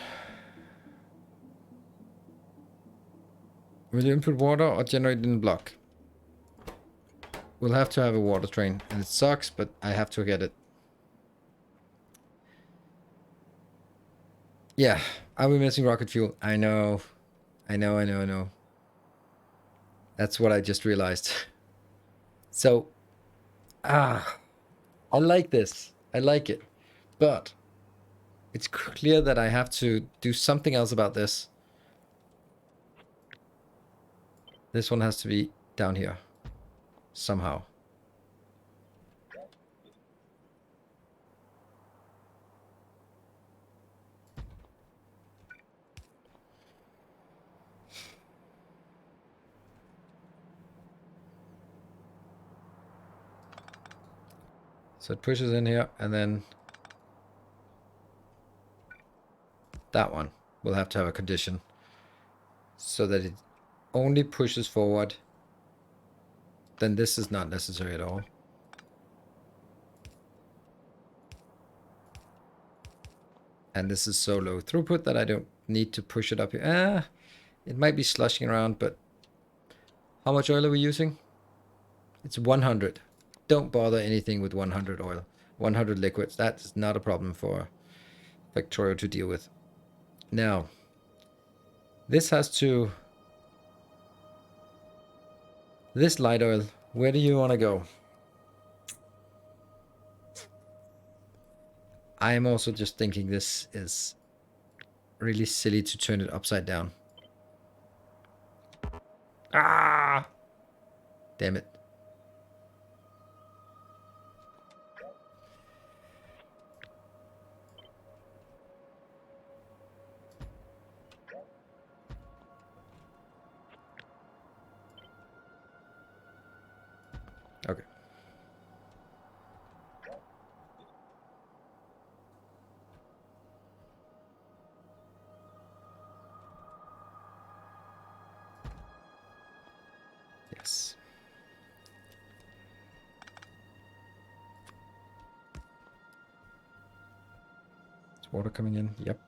Will you input water or generate in the block? We'll have to have a water train. And it sucks, but I have to get it. Yeah. Are we missing rocket fuel? I know. I know. That's what I just realized. So, I like this. I like it. But it's clear that I have to do something else about this. This one has to be down here somehow. So it pushes in here, and then that one will have to have a condition so that it only pushes forward. Then this is not necessary at all. And this is so low throughput that I don't need to push it up here. It might be slushing around, but how much oil are we using? It's 100. Don't bother anything with 100 oil. 100 liquids. That's not a problem for Factorio to deal with. Now, this has to... This light oil, where do you want to go? I am also just thinking this is really silly to turn it upside down. Ah! Damn it. Okay. Yes. Is water coming in? Yep.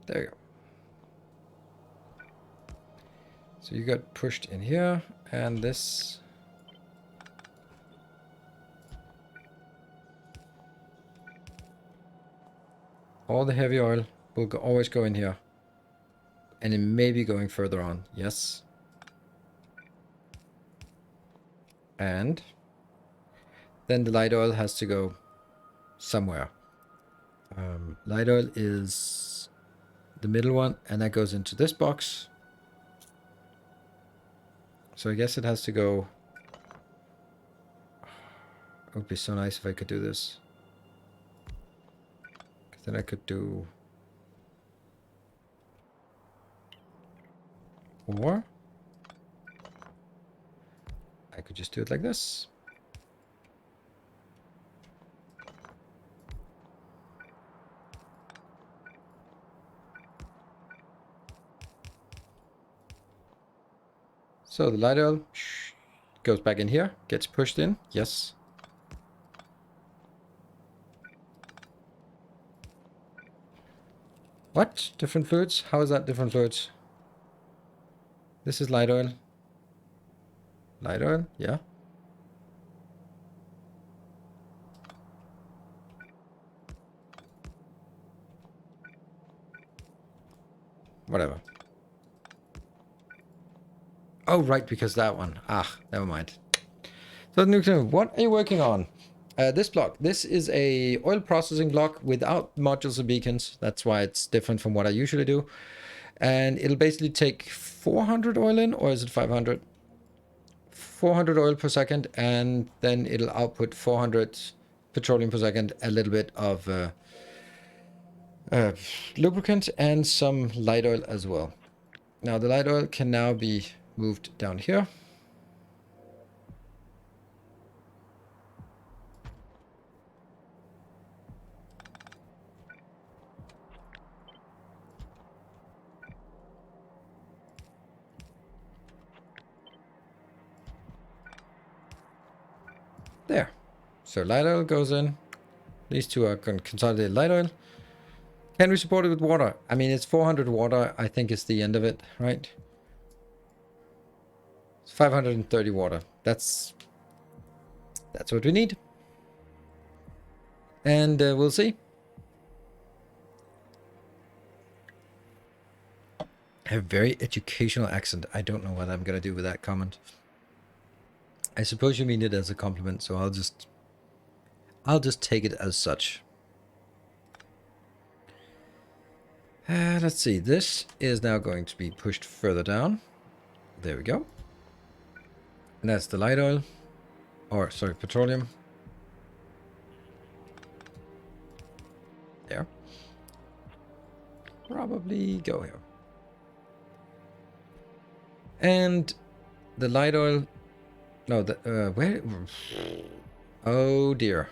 There you go. So you got pushed in here, and this... All the heavy oil will always go in here. And it may be going further on. Yes. And then the light oil has to go somewhere. Light oil is the middle one, and that goes into this box. So I guess it has to go... It would be so nice if I could do this. Because then I could do... Or... I could just do it like this. So the light oil goes back in here, gets pushed in. Yes. What? Different fluids? How is that different fluids? This is light oil. Light oil? Yeah. Whatever. Oh, right, because that one. Ah, never mind. So, Nuclear, what are you working on? This block. This is a oil processing block without modules or beacons. That's why it's different from what I usually do. And it'll basically take 400 oil in, or is it 500? 400 oil per second, and then it'll output 400 petroleum per second, a little bit of lubricant, and some light oil as well. Now, the light oil can now be moved down here. There. So light oil goes in. These two are consolidated light oil. Can we support it with water? I mean, it's 400 water. I think is the end of it, right? It's 530 water. That's what we need. And we'll see. I have a very educational accent. I don't know what I'm gonna do with that comment. I suppose you mean it as a compliment, so I'll just take it as such. Let's see. This is now going to be pushed further down. There we go. And that's the light oil. Or, sorry, petroleum. There. Probably go here. And the light oil... No, the... where... Oh, dear.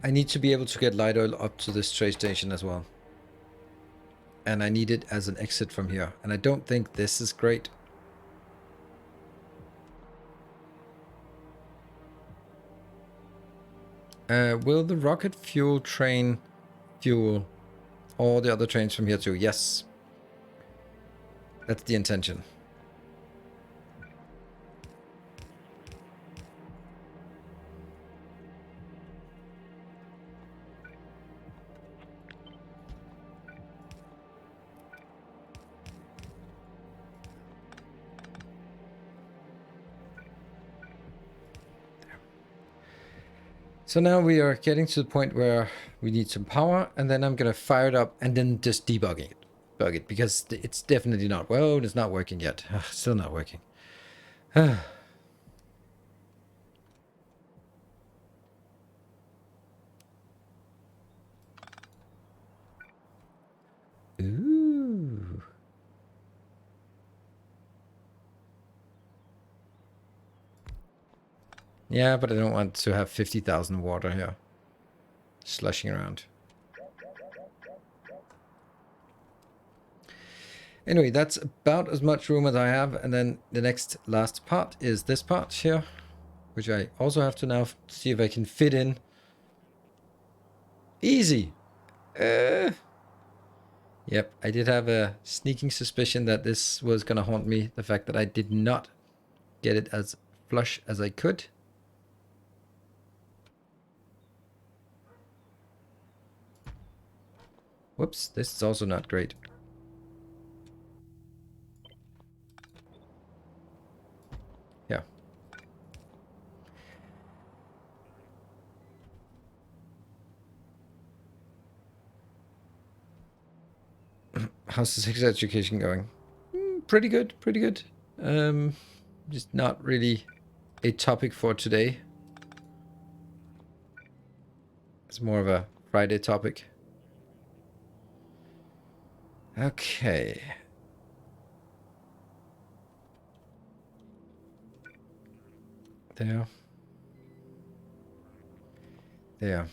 I need to be able to get light oil up to this train station as well. And I need it as an exit from here. And I don't think this is great. Will the rocket fuel train fuel all the other trains from here too? Yes. That's the intention. So now we are getting to the point where we need some power, and then I'm gonna fire it up and then just bug it, because it's definitely not. Well, it's not working yet. Ugh, still not working. Ooh. Yeah, but I don't want to have 50,000 water here slushing around. Anyway, that's about as much room as I have, and then the next last part is this part here, which I also have to now see if I can fit in. Easy. Yep, I did have a sneaking suspicion that this was gonna haunt me, the fact that I did not get it as flush as I could. Whoops, this is also not great. Yeah. How's the sex education going? Pretty good, pretty good. Just not really a topic for today. It's more of a Friday topic. Okay. There. There.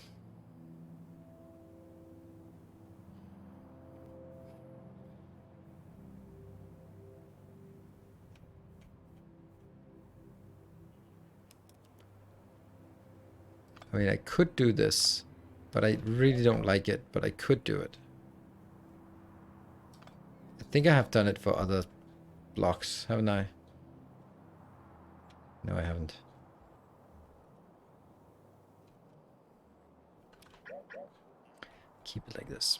I mean, I could do this, but I really don't like it, but I could do it. I think I have done it for other blocks, haven't I? No, I haven't. Keep it like this.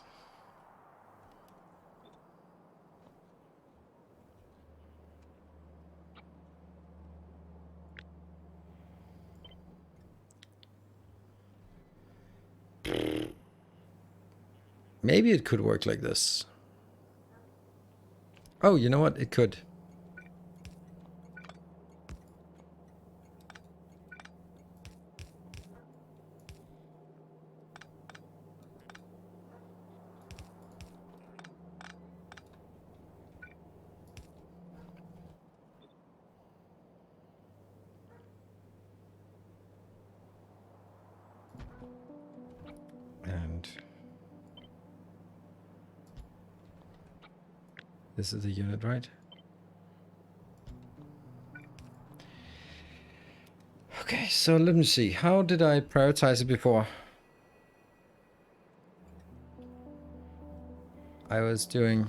Maybe it could work like this. Oh, you know what? It could. And this is the unit, right? Okay, so let me see. How did I prioritize it before? I was doing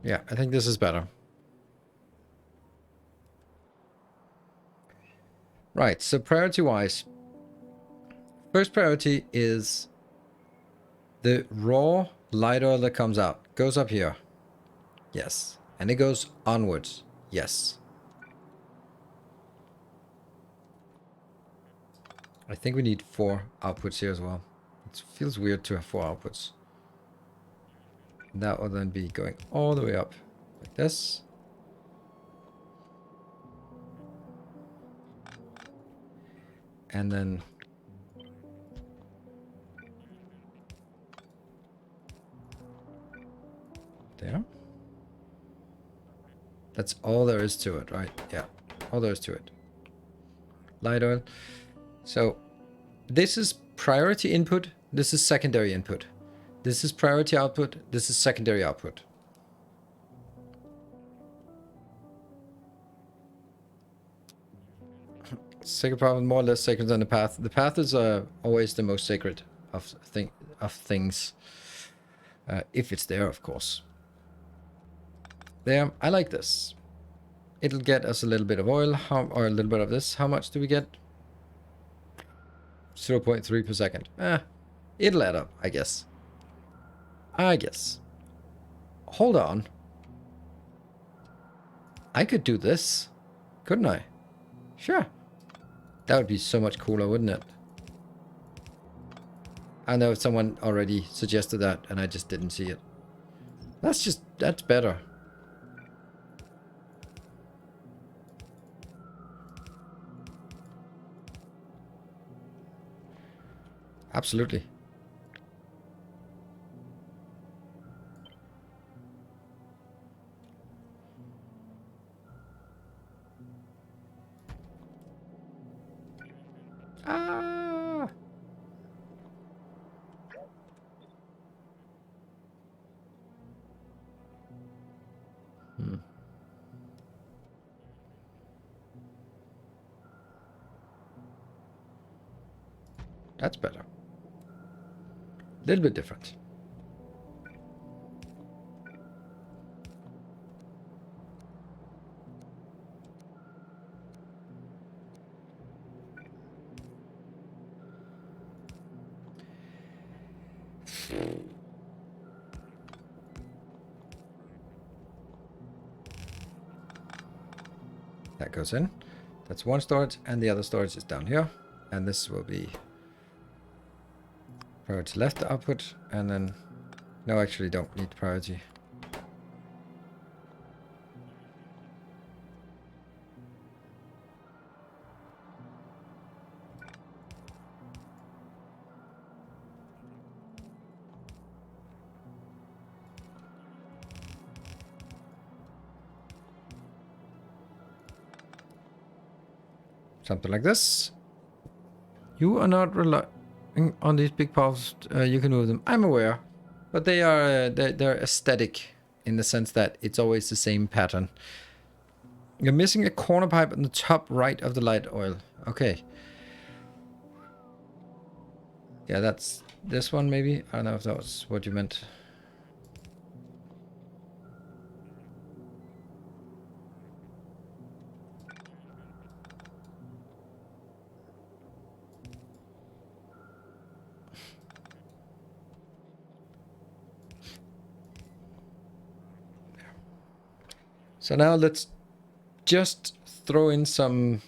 Yeah, I think this is better. Right, so priority-wise, first priority is the raw light oil that comes out. Goes up here. Yes. And it goes onwards. Yes. I think we need 4 outputs here as well. It feels weird to have 4 outputs. That will then be going all the way up like this. And then there. That's all there is to it, right? Yeah, all there is to it. Light oil. So this is priority input. This is secondary input. This is priority output. This is secondary output. Sacred path, more or less sacred than the path. The path is always the most sacred of things, if it's there, of course. There, I like this. It'll get us a little bit of oil, or a little bit of this. How much do we get? 0.3 per second. It'll add up, I guess. Hold on. I could do this, couldn't I? Sure. That would be so much cooler, wouldn't it? I know someone already suggested that, and I just didn't see it. That's better. Absolutely. Ah! That's better. A little bit different. That goes in. That's one storage, and the other storage is down here. And this will be priority left output, and then no, actually don't need priority. Something like this. You are not relying on these big paths. You can move them. I'm aware, but they are they're aesthetic in the sense that it's always the same pattern. You're missing a corner pipe on the top right of the light oil. Okay. Yeah, that's this one maybe. I don't know if that was what you meant. So now let's just throw in some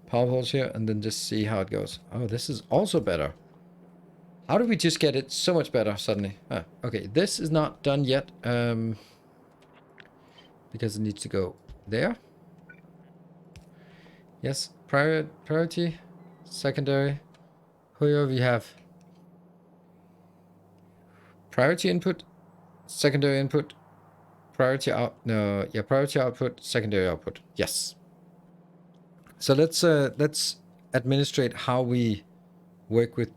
power poles here and then just see how it goes. Oh, this is also better. How did we just get it so much better suddenly? Okay, this is not done yet because it needs to go there. Yes, priority, secondary. Here we have priority input, secondary input, priority priority output, secondary output. Yes. So let's administrate how we work with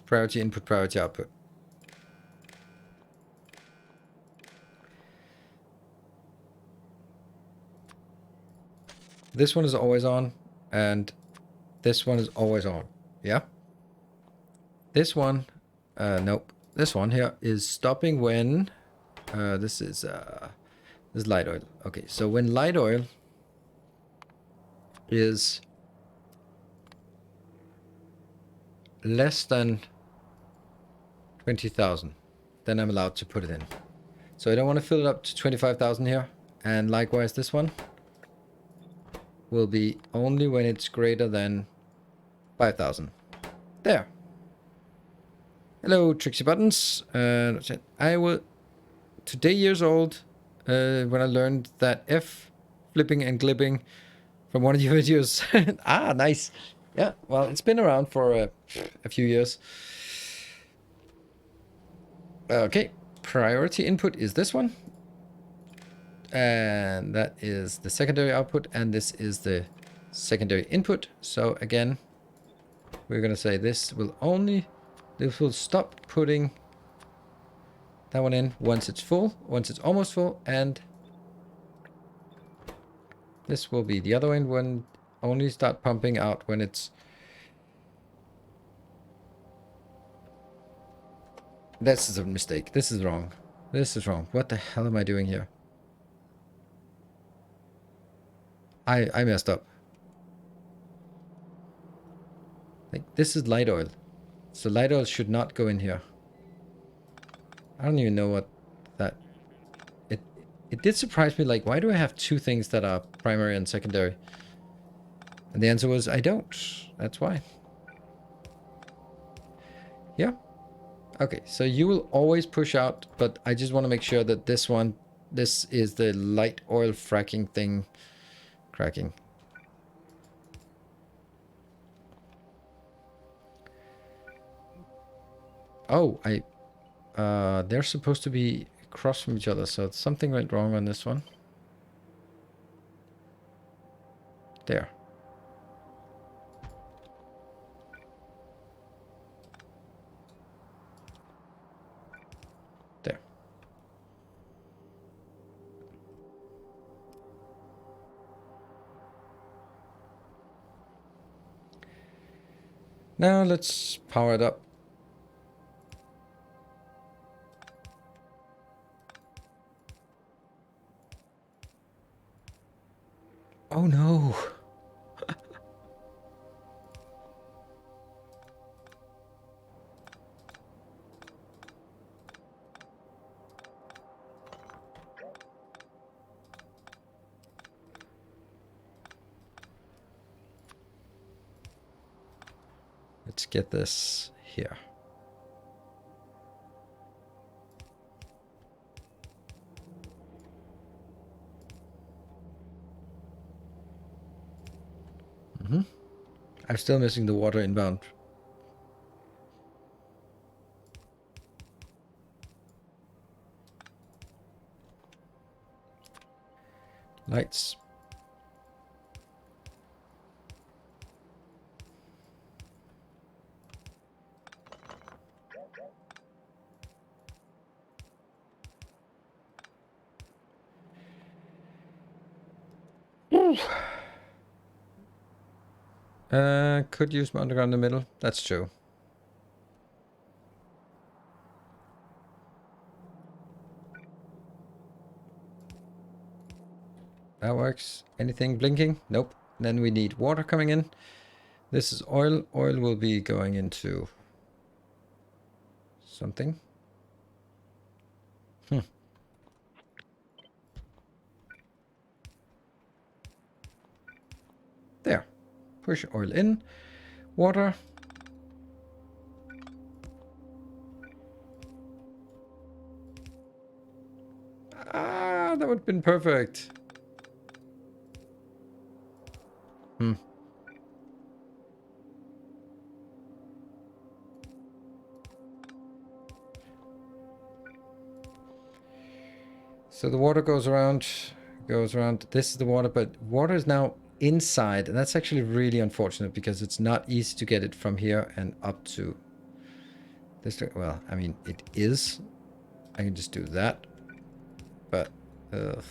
priority input, priority output. This one is always on, and this one is always on. Yeah. This one, nope. This one here is stopping when This is light oil. Okay, so when light oil is less than 20,000, then I'm allowed to put it in. So I don't want to fill it up to 25,000 here. And likewise, this one will be only when it's greater than 5,000. There. Hello, Trixie Buttons. I was today years old when I learned that F flipping and clipping from one of your videos. Ah, nice. Yeah, well, it's been around for a few years. Okay, priority input is this one. And that is the secondary output, and this is the secondary input. So again, we're going to say this will stop putting that one in once it's full, once it's almost full, and this will be the other one when only start pumping out when it's... This is a mistake. This is wrong. This is wrong. What the hell am I doing here? I messed up. Like, this is light oil. So light oil should not go in here. I don't even know what that... It did surprise me, like, why do I have two things that are primary and secondary? And the answer was, I don't. That's why. Yeah. Okay, so you will always push out, but I just want to make sure that this is the light oil fracking thing. Cracking. Oh, they're supposed to be across from each other, so something went wrong on this one. There. There. Now let's power it up. Oh no. Let's get this here. I'm still missing the water inbound. Lights. Could use my underground in the middle. That's true. That works. Anything blinking? Nope. Then we need water coming in. This is oil. Oil will be going into something. There. Push oil in. Water. Ah, that would have been perfect. So the water goes around. This is the water, but water is now inside, and that's actually really unfortunate because it's not easy to get it from here and up to this. Well, I mean, it is. I can just do that, but and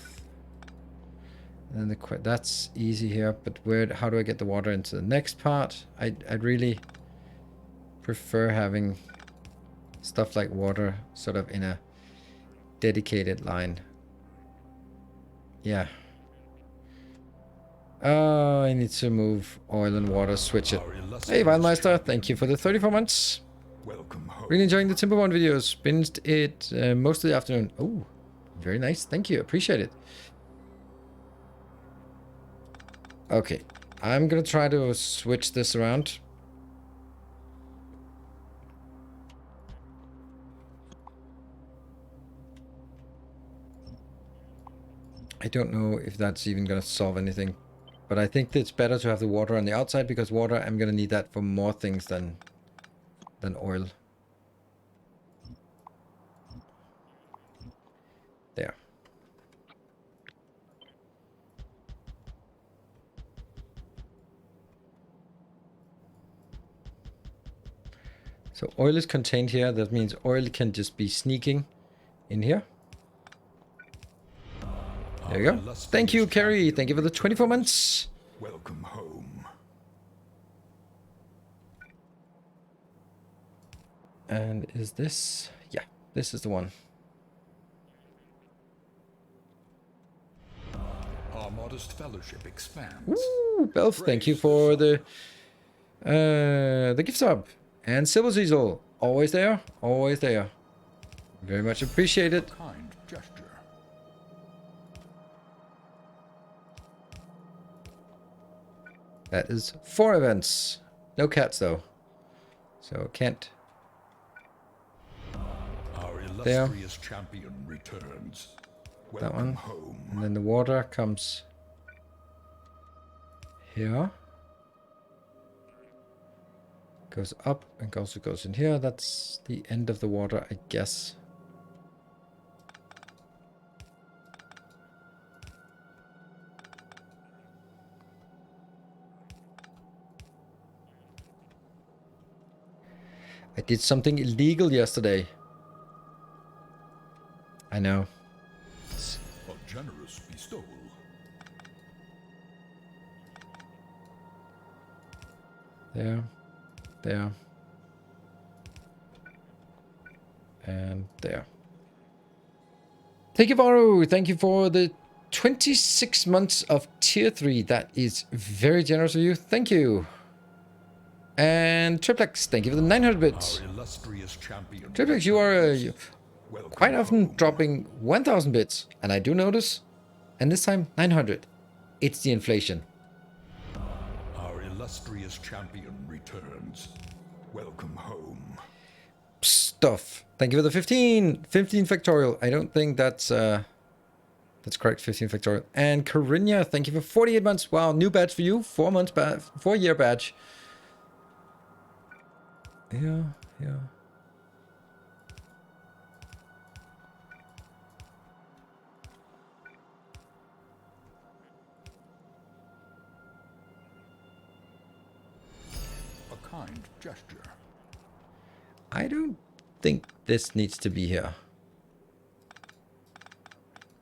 then that's easy here. But how do I get the water into the next part? I'd really prefer having stuff like water sort of in a dedicated line. Yeah. I need to move oil and water, switch it. Hey, Wildmeister, thank you for the 34 months. Welcome home. Really enjoying the Timberborn videos. Binged it most of the afternoon. Oh, very nice. Thank you. Appreciate it. Okay. I'm going to try to switch this around. I don't know if that's even going to solve anything. But I think it's better to have the water on the outside, because water, I'm going to need that for more things than oil. There. So oil is contained here. That means oil can just be sneaking in here. There you go. Thank you, Carrie. Thank you for the 24 months. Welcome home. And is this? Yeah, this is the one. Our modest fellowship expands. Ooh, Belf, thank you for the gift sub. And Silver Cecil, always there, always there. Very much appreciated. Kind gesture. That is 4 events. No cats though. So can't. Our illustrious champion returns. That Welcome one. home. And then the water comes here. Goes up and also goes in here. That's the end of the water, I guess. I did something illegal yesterday. I know. A generous bestowal. There. There. And there. Thank you, Varu. Thank you for the 26 months of tier 3. That is very generous of you. Thank you. And Triplex, thank you for the 900 bits. Our illustrious champion. Triplex, you are Welcome quite often home. dropping 1000 bits. And I do notice. And this time, 900. It's the inflation. Our illustrious champion returns. Welcome home. Stuff. Thank you for the 15. 15 Factorial. I don't think that's correct. 15 Factorial. And Corinna, thank you for 48 months. Wow, new badge for you. 4 months badge. 4-year badge. Yeah, yeah. A kind gesture. I don't think this needs to be here.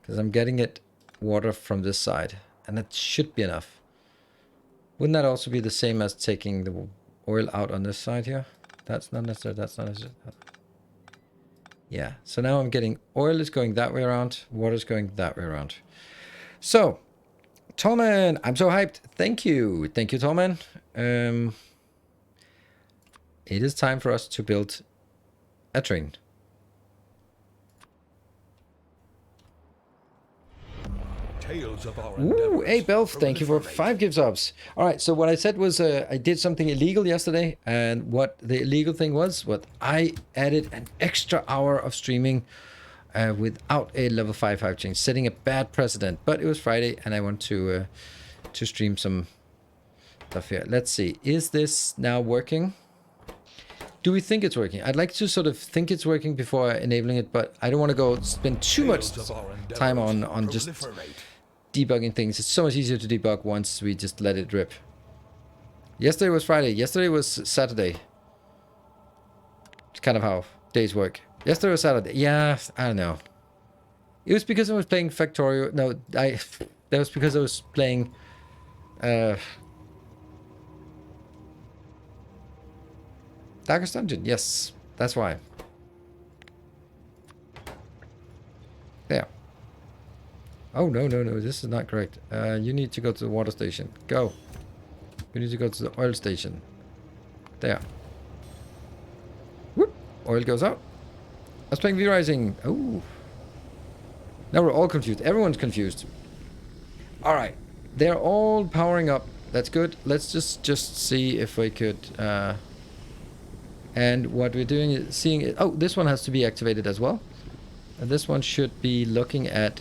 Because I'm getting it water from this side. And that should be enough. Wouldn't that also be the same as taking the oil out on this side here? That's not necessary. That's not necessary. Yeah. So now I'm getting oil is going that way around. Water is going that way around. So, Tallman, I'm so hyped. Thank you. Thank you, Tallman. It is time for us to build a train. Tales of our Ooh, hey Belf, thank you for 5 gift subs. All right, so what I said was I did something illegal yesterday, and what the illegal thing was, what I added an extra hour of streaming without a level 5 hype change, setting a bad precedent. But it was Friday, and I want to stream some stuff here. Let's see, is this now working? Do we think it's working? I'd like to sort of think it's working before enabling it, but I don't want to go spend too much time on just debugging things. It's so much easier to debug once we just let it rip. Yesterday was Friday. Yesterday was Saturday. It's kind of how days work. Yesterday was Saturday. Yeah, I don't know. It was because I was playing Factorio. No, that was because I was playing Darkest Dungeon. Yes, that's why. Oh, no, no, no. This is not correct. You need to go to the water station. Go. You need to go to the oil station. There. Whoop. Oil goes out. I was playing V-Rising. Oh. Now we're all confused. Everyone's confused. All right. They're all powering up. That's good. Let's just see if we could... and what we're doing is seeing... It. Oh, this one has to be activated as well. And this one should be looking at...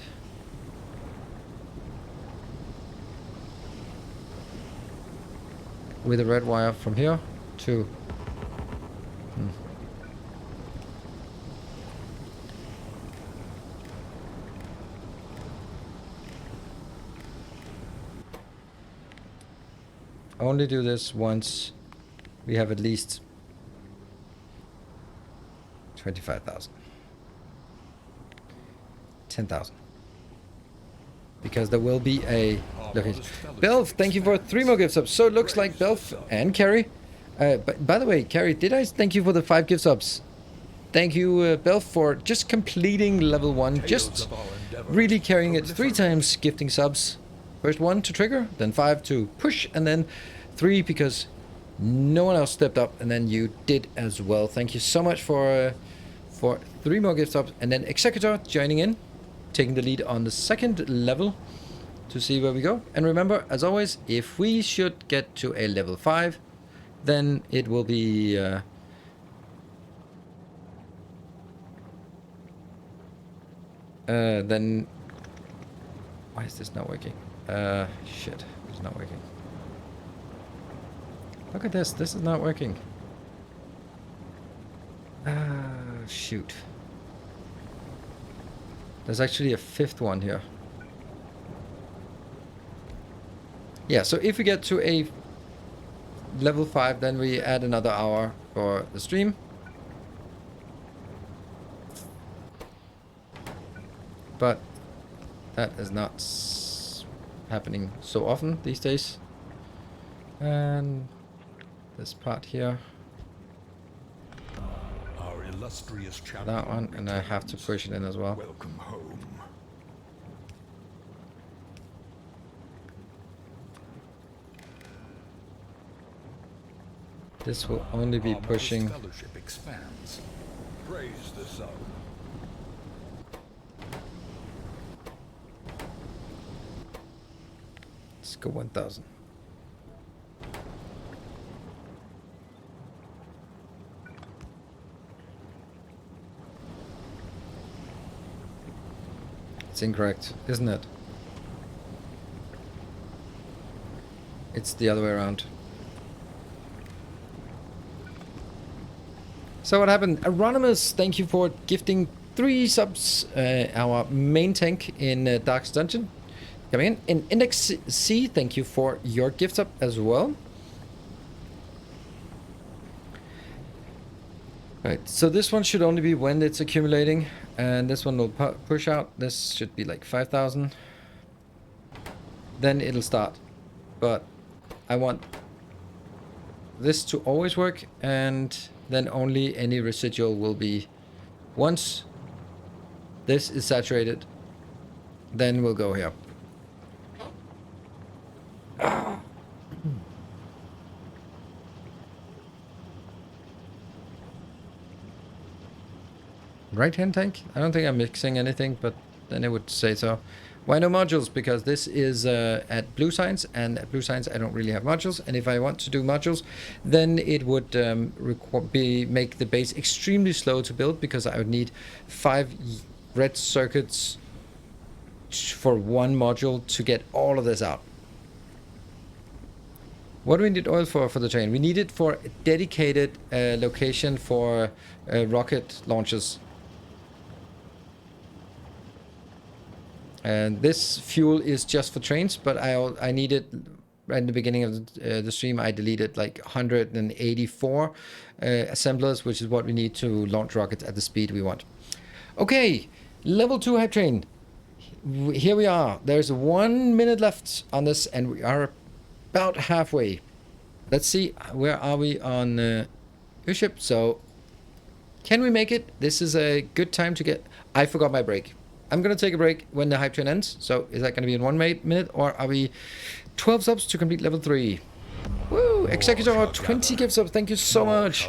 with a red wire from here to... Only do this once we have at least 25,000. 10,000. Because there will be a... Look, Belf, thank you for 3 more gift subs. So it looks like Belf and Carrie. But by the way, Carrie, did I thank you for the 5 gift subs? Thank you, Belf, for just completing level 1. Just really carrying it 3 times, gifting subs. First 1 to trigger, then 5 to push, and then 3 because no one else stepped up, and then you did as well. Thank you so much for 3 more gift subs, and then Executor joining in, taking the lead on the 2nd level to see where we go. And remember, as always, if we should get to a level 5, then it will be then why is this not working? Shit, it's not working. Look at this. This is not working. Shoot. There's actually a 5th one here. Yeah, so if we get to a level 5, then we add another hour for the stream. But that is not happening so often these days. And this part here. Our illustrious champion That one, and I have to push it in as well. Welcome home. This will only be pushing. Fellowship expands. Praise the sun. Let's go 1,000. It's incorrect, isn't it? It's the other way around. So what happened? Anonymous, thank you for gifting 3 subs. Our main tank in Dark's Dungeon. Coming in. And Index C, thank you for your gift sub as well. Right, so this one should only be when it's accumulating. And this one will push out. This should be like 5,000. Then it'll start. But I want this to always work, and then only any residual will be once this is saturated, then we'll go here. Right hand tank? I don't think I'm mixing anything, but then it would say so. Why no modules? Because this is at Blue Science, and at Blue Science I don't really have modules, and if I want to do modules, then it would make the base extremely slow to build, because I would need 5 red circuits for 1 module to get all of this out. What do we need oil for the train? We need it for a dedicated location for rocket launches. And this fuel is just for trains, but I need it right in the beginning of the stream. I deleted like 184 assemblers, which is what we need to launch rockets at the speed we want. Okay, level 2 hype train. Here we are. There's 1 minute left on this, and we are about halfway. Let's see, where are we on your ship? So, can we make it? This is a good time to get... I forgot my brake. I'm going to take a break when the hype train ends. So is that going to be in 1 minute, or are we 12 subs to complete level 3? Woo! Executor, 20 gift subs. Thank you so much.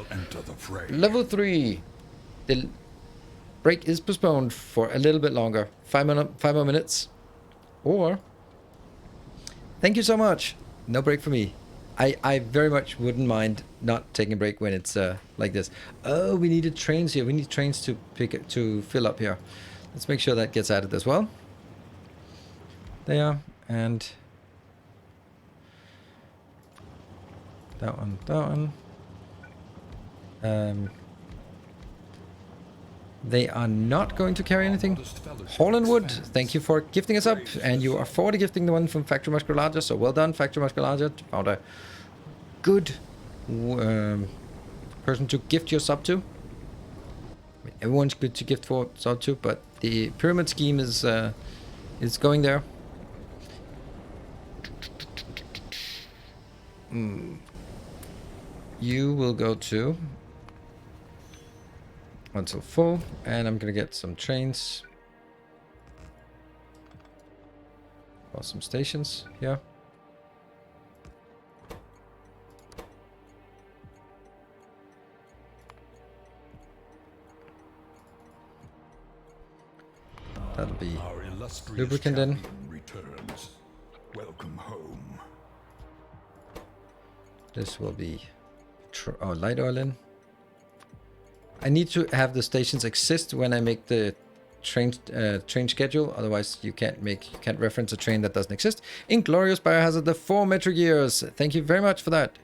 Level 3. The break is postponed for a little bit longer. 5 more minutes. Or... Thank you so much. No break for me. I very much wouldn't mind not taking a break when it's like this. Oh, we needed trains here. We need trains to fill up here. Let's make sure that gets added as well. There, and that one. They are not going to carry anything. Hollandwood, thank you for gifting us up, and you are for the gifting the one from Factorio Muscularia, so well done, Factorio Muscularia. Found a good person to gift your sub to. I mean, everyone's good to gift for sub to, but the pyramid scheme is going there. You will go to until full, and I'm gonna get some trains or some stations here. That'll be lubricant then. Returns. Welcome home. This will be light oil in. I need to have the stations exist when I make the train schedule. Otherwise, you can't reference a train that doesn't exist. Inglorious Biohazard, the 4 metric years. Thank you very much for that.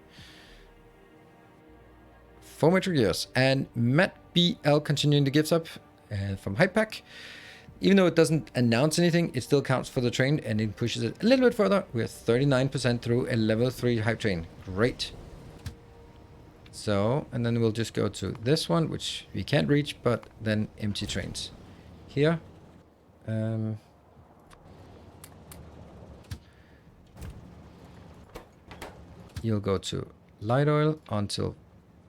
4 metric years. And Matt BL continuing the gifts up from Hype Pack. Even though it doesn't announce anything, it still counts for the train and it pushes it a little bit further. We're 39% through a level 3 hype train. Great. So, and then we'll just go to this one, which we can't reach, but then empty trains. Here. You'll go to light oil until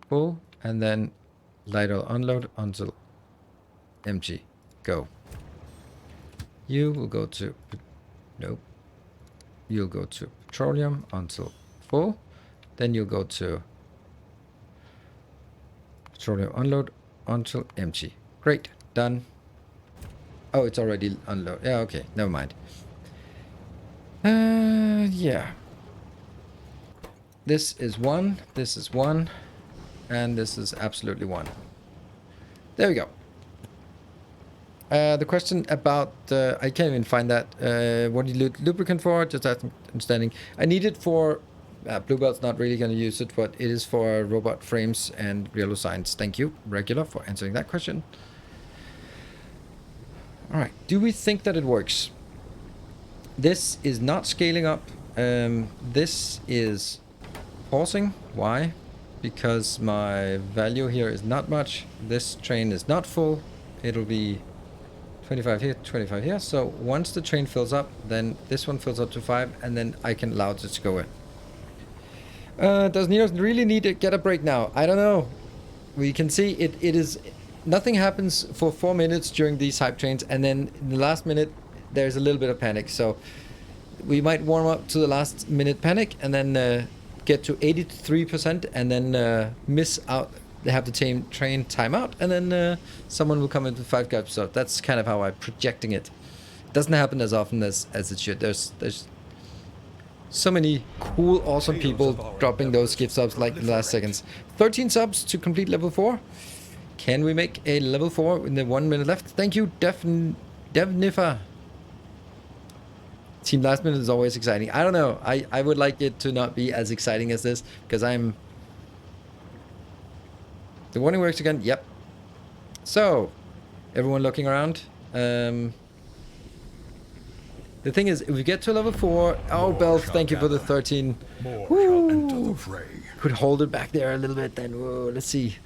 full, and then light oil unload until empty. Go. You will go to... Nope. You'll go to petroleum until full. Then you'll go to... petroleum unload until empty. Great. Done. Oh, it's already unload. Yeah, okay. Never mind. Yeah. This is 1. This is 1. And this is absolutely 1. There we go. The question about... I can't even find that. What do you lubricant for? Just understanding. I need it for... Bluebell's not really going to use it, but it is for robot frames and real signs. Thank you, Regular, for answering that question. Alright, do we think that it works? This is not scaling up. This is pausing. Why? Because my value here is not much. This train is not full. It'll be 25 here, 25 here. So once the train fills up, then this one fills up to 5, and then I can allow it to go in. Does Neos really need to get a break now? I don't know. We can see it is... Nothing happens for 4 minutes during these hype trains, and then in the last minute, there's a little bit of panic. So we might warm up to the last minute panic, and then get to 83%, and then miss out. They have the train timeout, and then someone will come into 5 gaps. So that's kind of how I'm projecting it. It doesn't happen as often as it should. There's so many cool, awesome people dropping those gift subs like in the last seconds. 13 subs to complete level 4. Can we make a level 4 in the 1 minute left? Thank you, Devnifa. Team last minute is always exciting. I don't know. I would like it to not be as exciting as this, because I'm... The warning works again. Yep. So, everyone looking around. The thing is, if we get to level 4... Oh, Belf, thank you for the 13. Could hold it back there a little bit then. Whoa, let's see.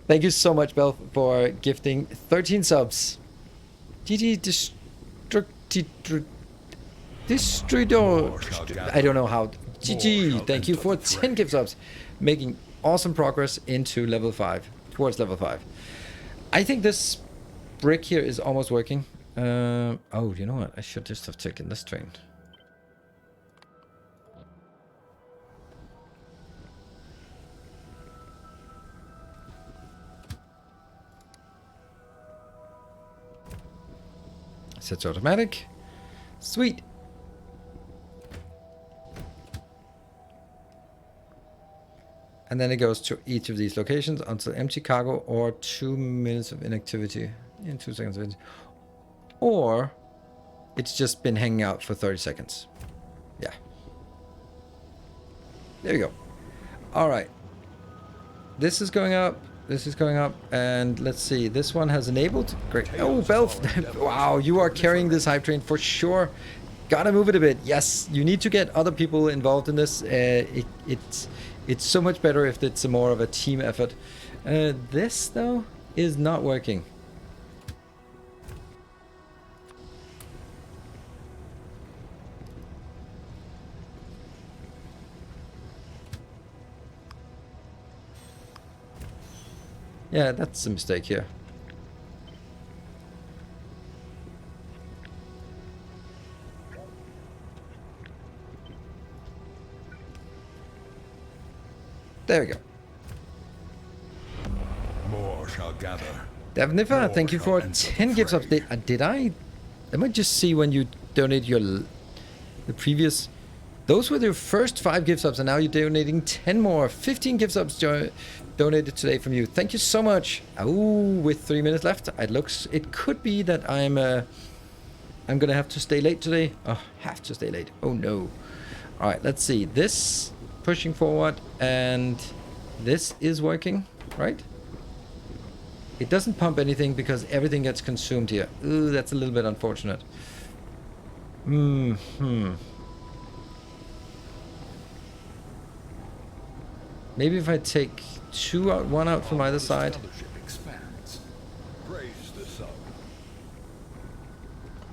Thank you so much, Belf, for gifting 13 subs. GG Destruidor. I don't know how. GG, thank you for 10 gift subs. Making awesome progress into level 5. Towards level 5. I think this brick here is almost working. Oh, you know what? I should just have taken this train. Sets automatic. Sweet. And then it goes to each of these locations until empty cargo or 2 minutes of inactivity in 2 seconds. Or it's just been hanging out for 30 seconds. Yeah. There we go. All right. This is going up. This is going up. And let's see. This one has enabled. Great. Oh, Belf. Wow, you are carrying this hype train for sure. Gotta move it a bit. Yes, you need to get other people involved in this. It's so much better if it's more of a team effort. This, though, is not working. Yeah, that's a mistake here. There we go. More shall gather. Devnifer, thank you for 10 gifts up. Did I? Let me just see when you donate the previous. Those were the first 5 gift subs, and now you're donating 10 more. 15 gift subs donated today from you. Thank you so much. Oh, with 3 minutes left, it could be that I'm gonna have to stay late today. Oh, have to stay late. Oh no. All right, let's see. This pushing forward, and this is working, right? It doesn't pump anything because everything gets consumed here. Ooh, that's a little bit unfortunate. Maybe if I take 2 out, 1 out from either side.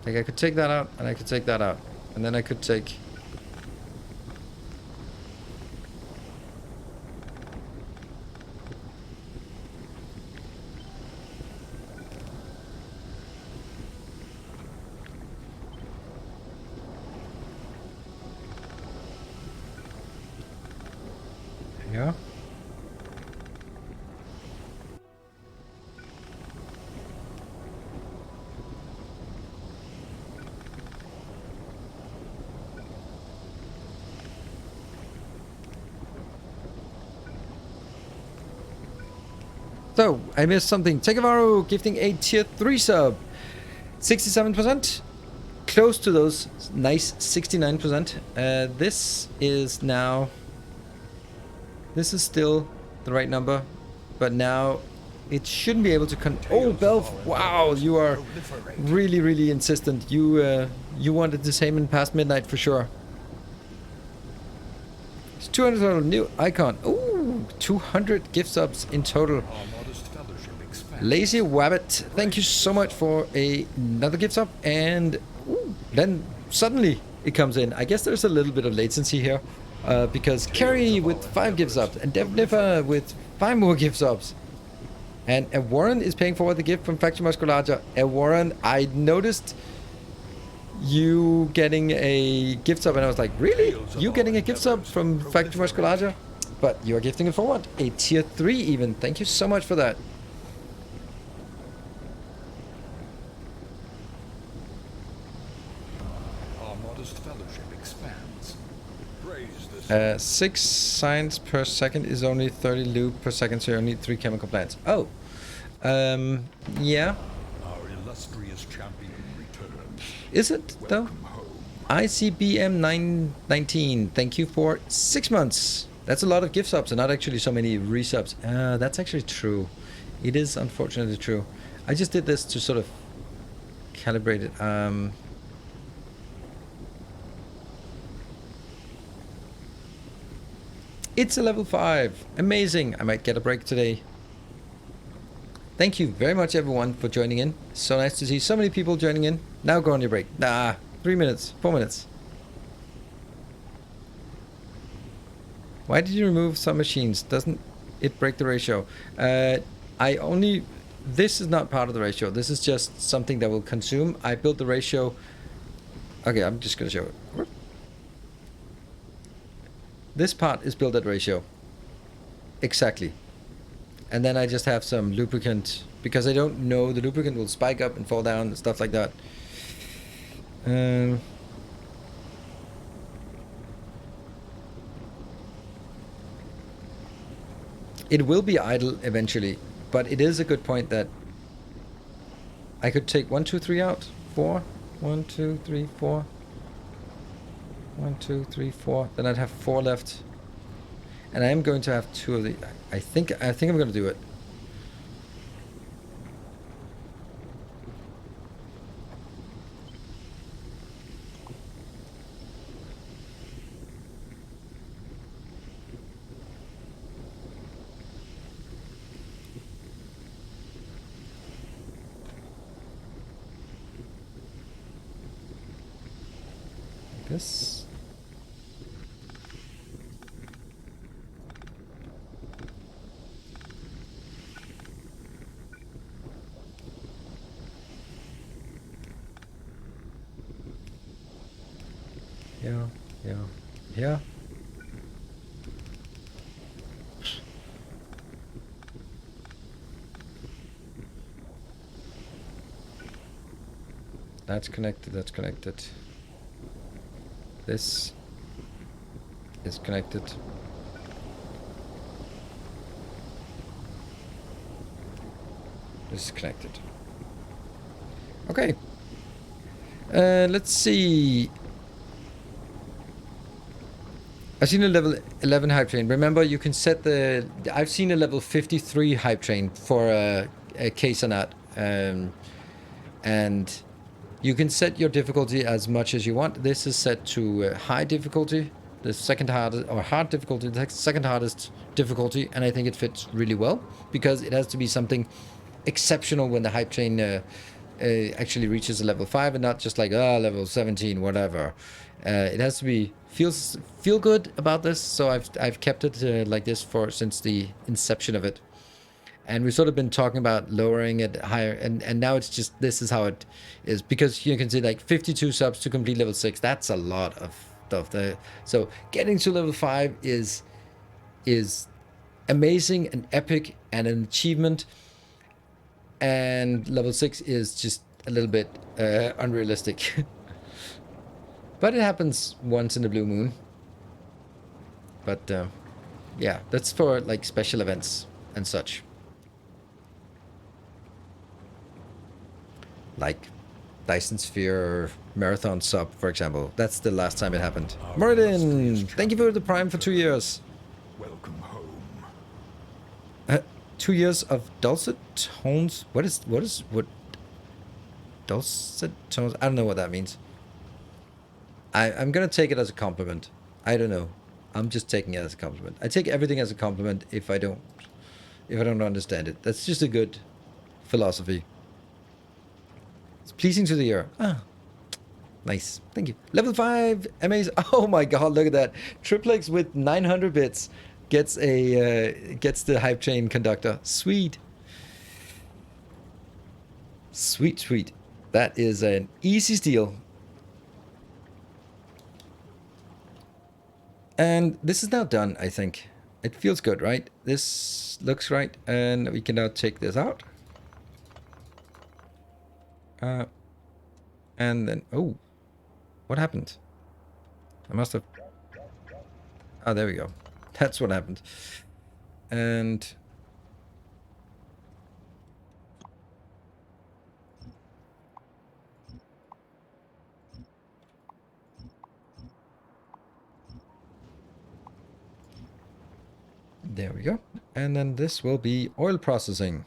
Like I could take that out, and I could take that out, and then I could take. Yeah. So, I missed something. Tekavaru gifting a tier 3 sub. 67%. Close to those nice 69%. This is now. This is still the right number, but now it shouldn't be able to oh, Belf! Wow, you are really, really insistent. You wanted the same in past midnight for sure. It's 200 total. New icon. Ooh, 200 gift subs in total. Lazy Wabbit, thank you so much for another gift sub, and ooh, then suddenly it comes in. I guess there's a little bit of latency here. Because Carrie with 5 gift subs and Devnifer with 5 more gift subs. And Warren is paying for the gift from Factorio Musculature. Warren, I noticed you getting a gift sub and I was like, really? You getting a gift sub from Factorio Musculature? But you are gifting it for what? A tier 3 even. Thank you so much for that. Our modest fellowship expands. 6 signs per second is only 30 loot per second, so you only need 3 chemical plants. Oh, yeah. Our illustrious champion returns. Is it though? Home. ICBM 919. Thank you for 6 months. That's a lot of gift subs and not actually so many resubs. That's actually true. It is unfortunately true. I just did this to sort of calibrate it. It's a level 5. Amazing. I might get a break today. Thank you very much, everyone, for joining in. So nice to see so many people joining in. Now go on your break. 3 minutes, 4 minutes. Why did you remove some machines? Doesn't it break the ratio? I only this is not part of the ratio. This is just something that will consume. I built the ratio. Okay, I'm just going to show it. This part is built at ratio. Exactly. And then I just have some lubricant, because I don't know, the lubricant will spike up and fall down and stuff like that. It will be idle eventually, but it is a good point that I could take 1, 2, 3 out. 4. 1, 2, 3, 4. 1, 2, 3, 4. Then I'd have 4 left. And I am going to have 2 of the... I think I'm going to do it. This. Yeah. That's connected, that's connected. This is connected. This is connected. Okay. Let's see. I've seen a level 11 hype train. Remember, you can set the... I've seen a level 53 hype train for a case or not. And you can set your difficulty as much as you want. This is set to high difficulty. The second hardest, or hard difficulty, the second hardest difficulty. And I think it fits really well, because it has to be something exceptional when the hype train actually reaches a level 5 and not just like, level 17, whatever. It has to be feel good about this, so I've kept it like this since the inception of it. And we've sort of been talking about lowering it higher, and now it's just, this is how it is, because you can see like 52 subs to complete level 6. That's a lot of stuff there. So getting to level 5 is amazing and epic and an achievement, and level 6 is just a little bit unrealistic. But it happens once in a blue moon. But yeah, that's for like special events and such. Like Dyson Sphere Marathon sub, for example. That's the last time it happened. Martin, thank you for the Prime for 2 years. Welcome home. 2 years of dulcet tones. What dulcet tones? I don't know what that means. I'm gonna take it as a compliment. I don't know. I'm just taking it as a compliment. I take everything as a compliment if I don't understand it. That's just a good philosophy. It's pleasing to the ear. Ah, nice. Thank you. Level 5, amazing. Oh my god, look at that. Triplex with 900 bits gets the hype train conductor. Sweet. Sweet. That is an easy steal. And this is now done, I think. It feels good, right? This looks right. And we can now take this out. And then... Oh. What happened? I must have... Oh, there we go. That's what happened. And... There we go. And then this will be oil processing.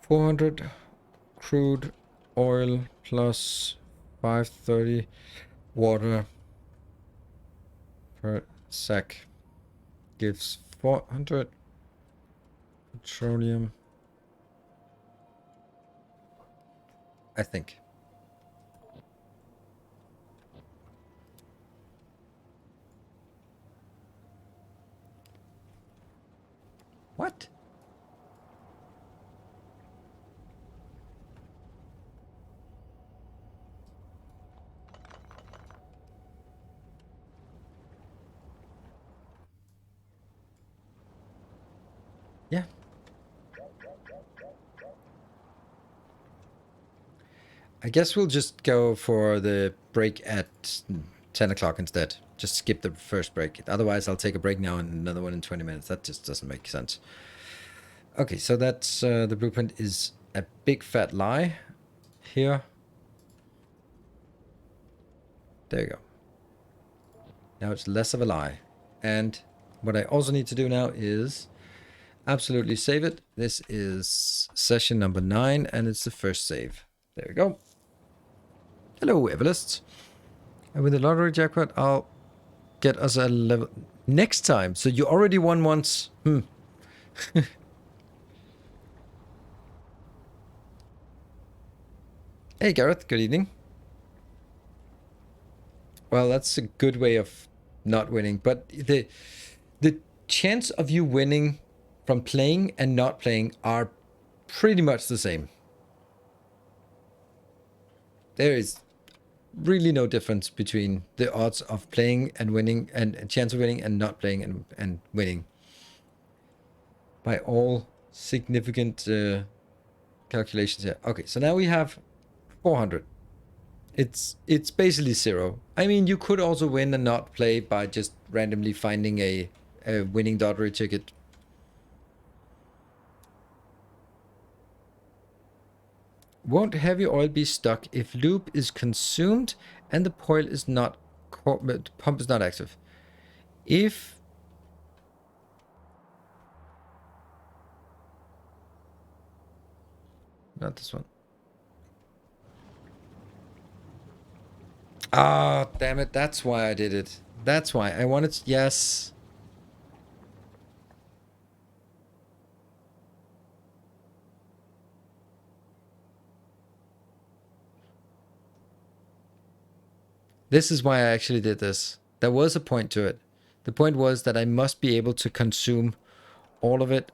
$400 crude oil plus 530 water per sec gives 400 petroleum, I think. What? Yeah. I guess we'll just go for the break at 10 o'clock instead. Just skip the first break. Otherwise, I'll take a break now and another one in 20 minutes. That just doesn't make sense. Okay, so that's the blueprint is a big fat lie here. There you go. Now it's less of a lie. And what I also need to do now is absolutely save it. This is session number 9, and it's the first save. There we go. Hello, Everlists. And with the lottery jackpot, I'll get us a level next time. So you already won once. Hey, Gareth. Good evening. Well, that's a good way of not winning. But the chance of you winning from playing and not playing are pretty much the same. There is really no difference between the odds of playing and winning and a chance of winning and not playing and winning. By all significant calculations here. Okay, so now we have 400. It's basically 0. I mean, you could also win and not play by just randomly finding a winning lottery ticket. Won't heavy oil be stuck if loop is consumed and the pump is not active? If not this one. Ah, oh, damn it. That's why I did it. That's why I wanted to, yes. This is why I actually did this. There was a point to it. The point was that I must be able to consume all of it.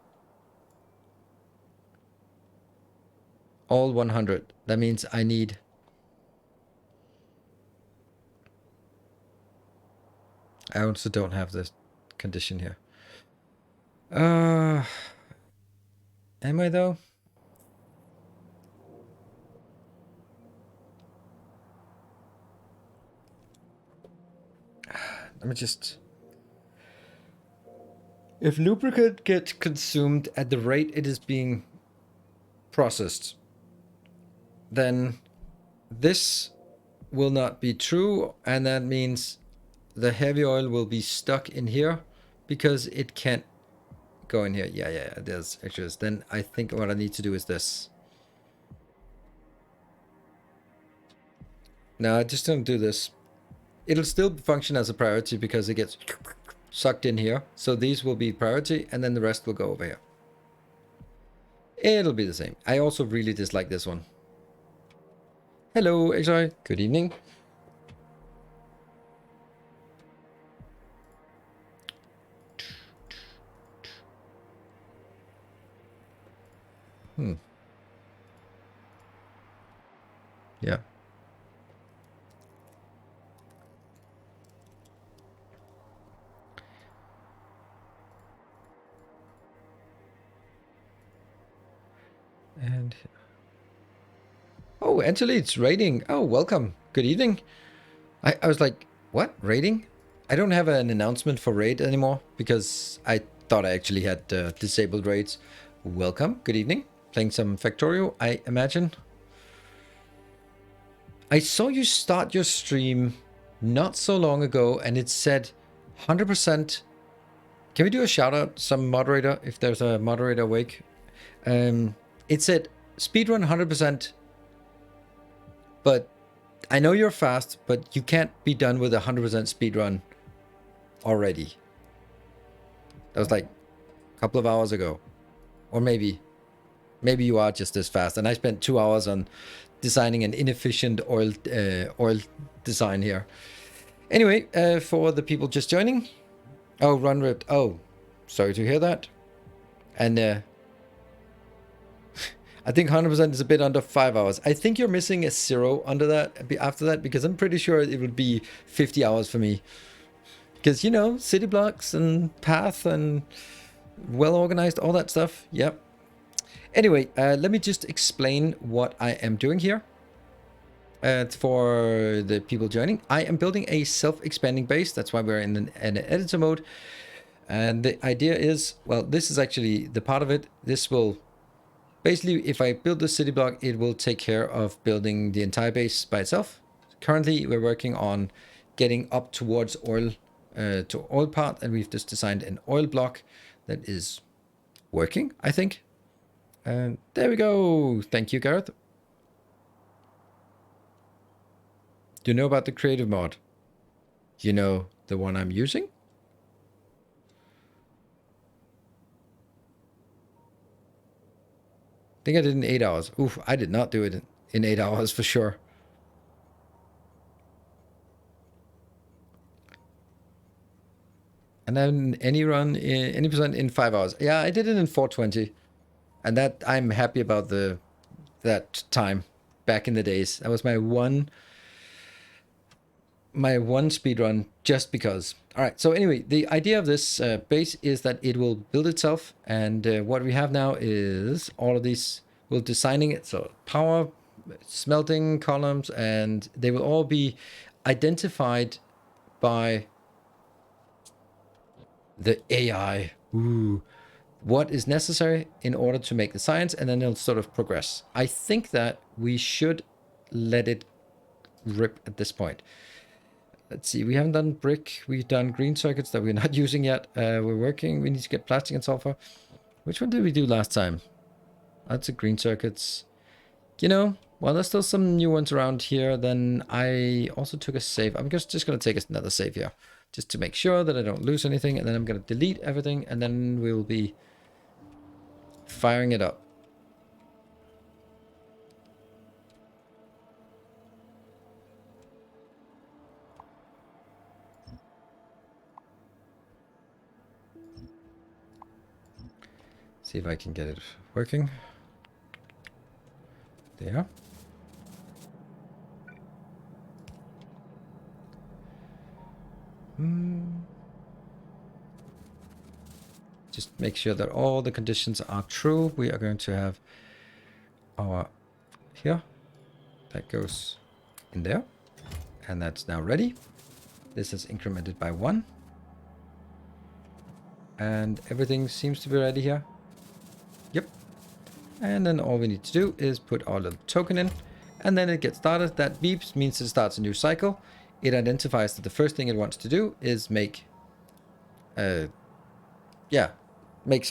All 100. That means I need... I also don't have this condition here. Am I though? Let me just... If lubricant gets consumed at the rate it is being processed, then this will not be true, and that means the heavy oil will be stuck in here because it can't go in here. Yeah, there's extras. Then I think what I need to do is this. No, I just don't do this. It'll still function as a priority because it gets sucked in here. So these will be priority, and then the rest will go over here. It'll be the same. I also really dislike this one. Hello, XI. Good evening. Yeah. And oh, Angeli, it's raiding. Oh, welcome. Good evening. I was like, what? Raiding? I don't have an announcement for raid anymore because I thought I actually had disabled raids. Welcome. Good evening. Playing some Factorio, I imagine. I saw you start your stream not so long ago and it said 100%. Can we do a shout out, some moderator, if there's a moderator awake? It said speedrun 100%, but I know you're fast, but you can't be done with a 100% speedrun already. That was like a couple of hours ago. Or maybe you are just as fast. And I spent 2 hours on designing an inefficient oil design here. Anyway, for the people just joining. Oh, run ripped. Oh, sorry to hear that. And I think 100% is a bit under 5 hours. I think you're missing a 0 under that after that, because I'm pretty sure it would be 50 hours for me. Because, you know, city blocks and path and well organized, all that stuff. Yep. Anyway, let me just explain what I am doing here. For the people joining, I am building a self-expanding base. That's why we're in an editor mode. And the idea is, well, this is actually the part of it. This will basically, if I build the city block, it will take care of building the entire base by itself. Currently, we're working on getting up towards oil, to oil part, and we've just designed an oil block that is working, I think. And there we go. Thank you, Gareth. Do you know about the creative mod? You know the one I'm using? I think I did in 8 hours. Oof, I did not do it in 8 hours for sure. And then any percent in 5 hours. Yeah, I did it in 420. And that I'm happy about that time back in the days. That was my one speed run just because. All right, so anyway, the idea of this base is that it will build itself, and what we have now is all of these, we're designing it, so power, smelting columns, and they will all be identified by the AI. Ooh. What is necessary in order to make the science, and then it'll sort of progress. I think that we should let it rip at this point. Let's see, we haven't done brick. We've done green circuits that we're not using yet. We're working. We need to get plastic and sulfur. Which one did we do last time? That's a green circuits. You know, well, there's still some new ones around here. Then I also took a save. I'm just going to take another save here, just to make sure that I don't lose anything. And then I'm going to delete everything, and then we'll be firing it up. See if I can get it working. There. Just make sure that all the conditions are true. We are going to have our here. That goes in there. And that's now ready. This is incremented by 1. And everything seems to be ready here. Yep. And then all we need to do is put our little token in. And then it gets started. That beeps means it starts a new cycle. It identifies that the first thing it wants to do is make some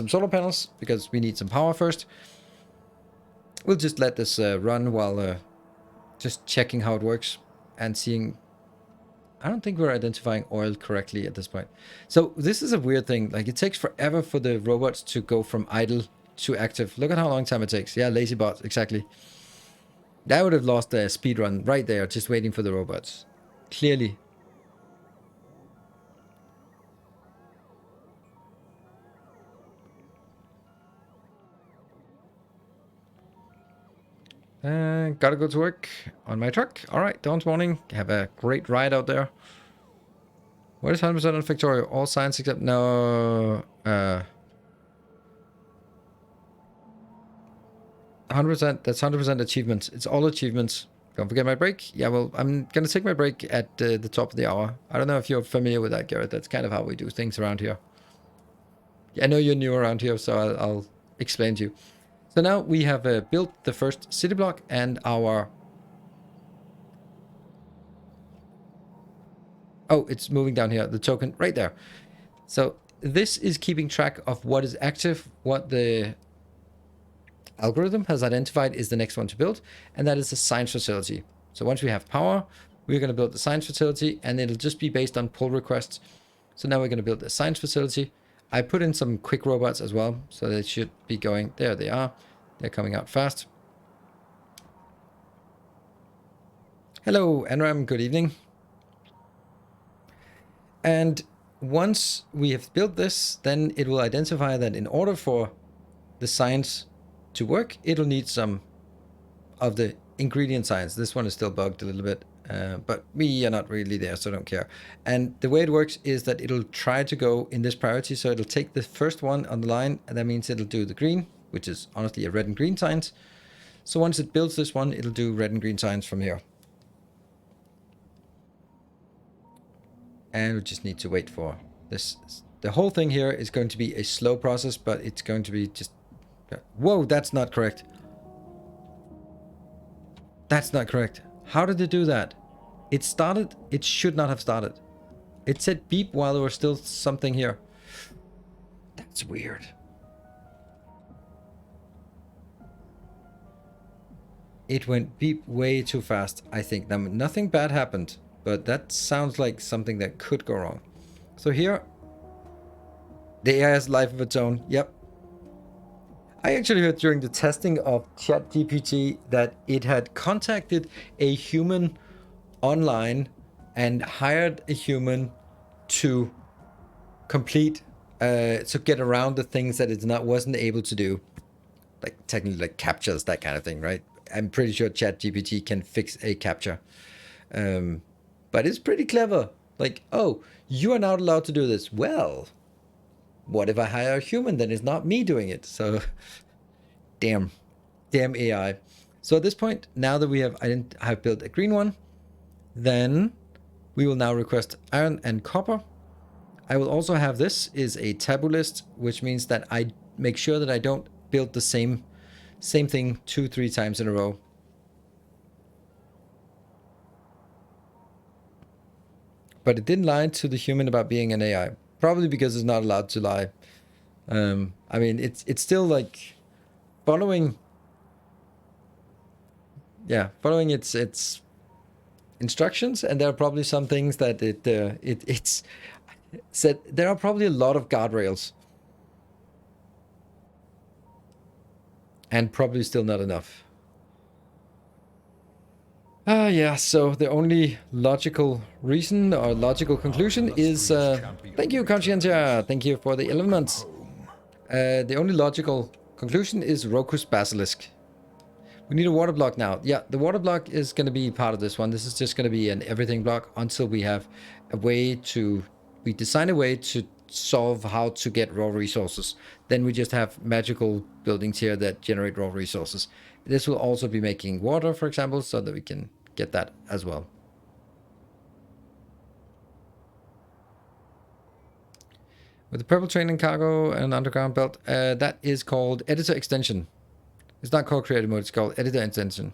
solar panels, because we need some power first. We'll just let this run while just checking how it works and seeing. I don't think we're identifying oil correctly at this point. So this is a weird thing. Like, it takes forever for the robots to go from idle to active. Look at how long time it takes. Yeah, lazy bots, exactly. That would have lost the speed run right there, just waiting for the robots. Clearly. Gotta go to work on my truck. All right, Dawn's morning. Have a great ride out there. What is 100% on Factorio? All science except no. 100%. That's 100% achievements. It's all achievements. Don't forget my break. Yeah, well, I'm gonna take my break at the top of the hour. I don't know if you're familiar with that, Garrett. That's kind of how we do things around here. I know you're new around here, so I'll explain to you. So now we have built the first city block, and our... Oh, it's moving down here, the token right there. So this is keeping track of what is active, what the algorithm has identified is the next one to build, and that is the science facility. So once we have power, we're going to build the science facility, and it'll just be based on pull requests. So now we're going to build the science facility. I put in some quick robots as well, so they should be going. There they are. They're coming out fast. Hello, Enram. Good evening. And once we have built this, then it will identify that in order for the science to work, it'll need some of the ingredient science. This one is still bugged a little bit, but we are not really there, so I don't care. And the way it works is that it'll try to go in this priority, so it'll take the first one on the line, and that means it'll do the green, which is honestly a red and green science. So once it builds this one, it'll do red and green science from here. And we just need to wait for this. The whole thing here is going to be a slow process, but it's going to be just... Whoa, that's not correct. That's not correct. How did it do that? It started... It should not have started. It said beep while there was still something here. That's weird. It went beep way too fast, I think. Now, nothing bad happened, but that sounds like something that could go wrong. So here, the AI has life of its own. Yep. I actually heard during the testing of ChatGPT that it had contacted a human online and hired a human to complete, to get around the things that it wasn't able to do. Like technically like captures, that kind of thing, right? I'm pretty sure ChatGPT can fix a captcha. But it's pretty clever. Like, oh, you are not allowed to do this. Well, what if I hire a human? Then it's not me doing it. So, damn AI. So at this point, now that we have built a green one, then we will now request iron and copper. I will also have this is a taboo list, which means that I make sure that I don't build the same thing 2-3 times in a row. But it didn't lie to the human about being an AI. Probably because it's not allowed to lie. I mean, it's still like following its instructions, and there are probably some things that it's said. There are probably a lot of guardrails, and probably still not enough. Yeah, so the only logical reason or logical conclusion is... thank you, Conscientia. Thank you for the 11 months. The only logical conclusion is Roku's Basilisk. We need a water block now. Yeah, the water block is going to be part of this one. This is just going to be an everything block until we have a way to... We design a way to solve how to get raw resources. Then we just have magical buildings here that generate raw resources. This will also be making water, for example, so that we can get that as well. With the purple train and cargo and underground belt, that is called editor extension. It's not called creative mode, it's called editor extension.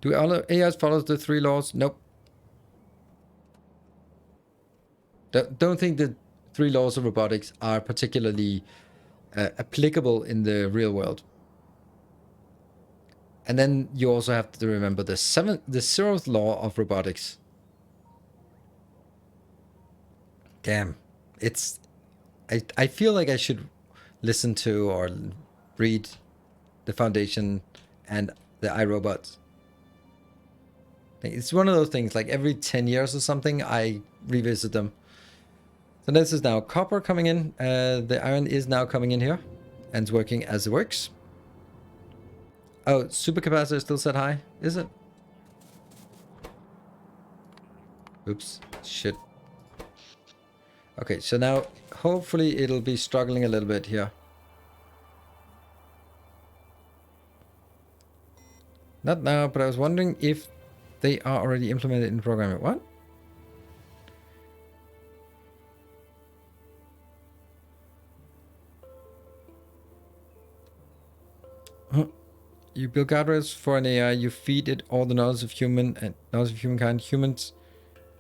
Do all AIs follow the 3 laws? Nope. Don't think the 3 laws of robotics are particularly applicable in the real world. And then you also have to remember the 0th law of robotics. Damn, it's... I feel like I should listen to or read the Foundation and the iRobot. It's one of those things, like every 10 years or something, I revisit them. So this is now copper coming in. The iron is now coming in here and it's working as it works. Oh, supercapacitor is still set high, is it? Oops, shit. Okay, so now hopefully it'll be struggling a little bit here. Not now, but I was wondering if they are already implemented in programming. What? Huh. You build guardrails for an AI, you feed it all the knowledge of human and knowledge of humankind.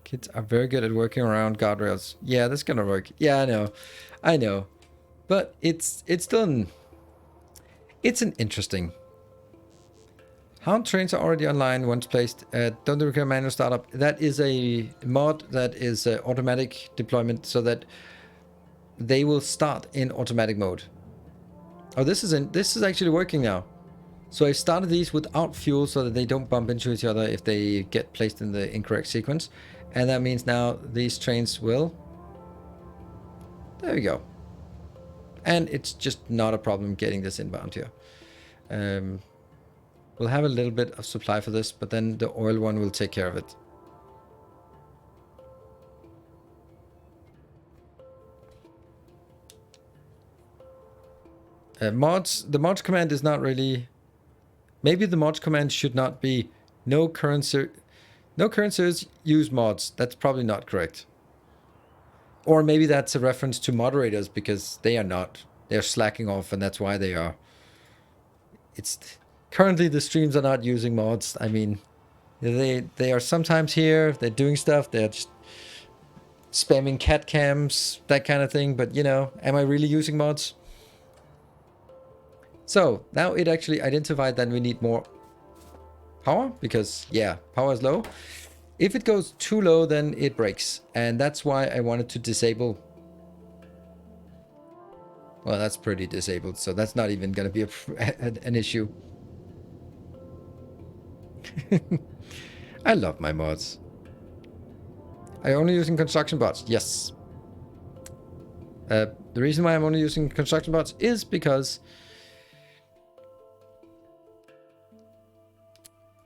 Kids are very good at working around guardrails. Yeah, that's gonna work. Yeah, I know. But it's still it's an interesting. Hound trains are already online once placed. Don't require manual startup. That is a mod that is automatic deployment, so that they will start in automatic mode. Oh, this is actually working now. So I started these without fuel so that they don't bump into each other if they get placed in the incorrect sequence. And that means now these trains will... There we go. And it's just not a problem getting this inbound here. We'll have a little bit of supply for this, but then the oil one will take care of it. Mods, the mods command is not really... Maybe the mods command should not be no current servers use mods. That's probably not correct. Or maybe that's a reference to moderators because they are not. They're slacking off and that's why they are. It's currently the streams are not using mods. I mean, they are sometimes here, they're doing stuff, they're just spamming cat cams, that kind of thing. But you know, am I really using mods? So now it actually identified that we need more power because yeah, power is low. If it goes too low, then it breaks. And that's why I wanted to disable. Well, that's pretty disabled. So that's not even going to be an issue. I love my mods. Are you only using construction bots? Yes. The reason why I'm only using construction bots is because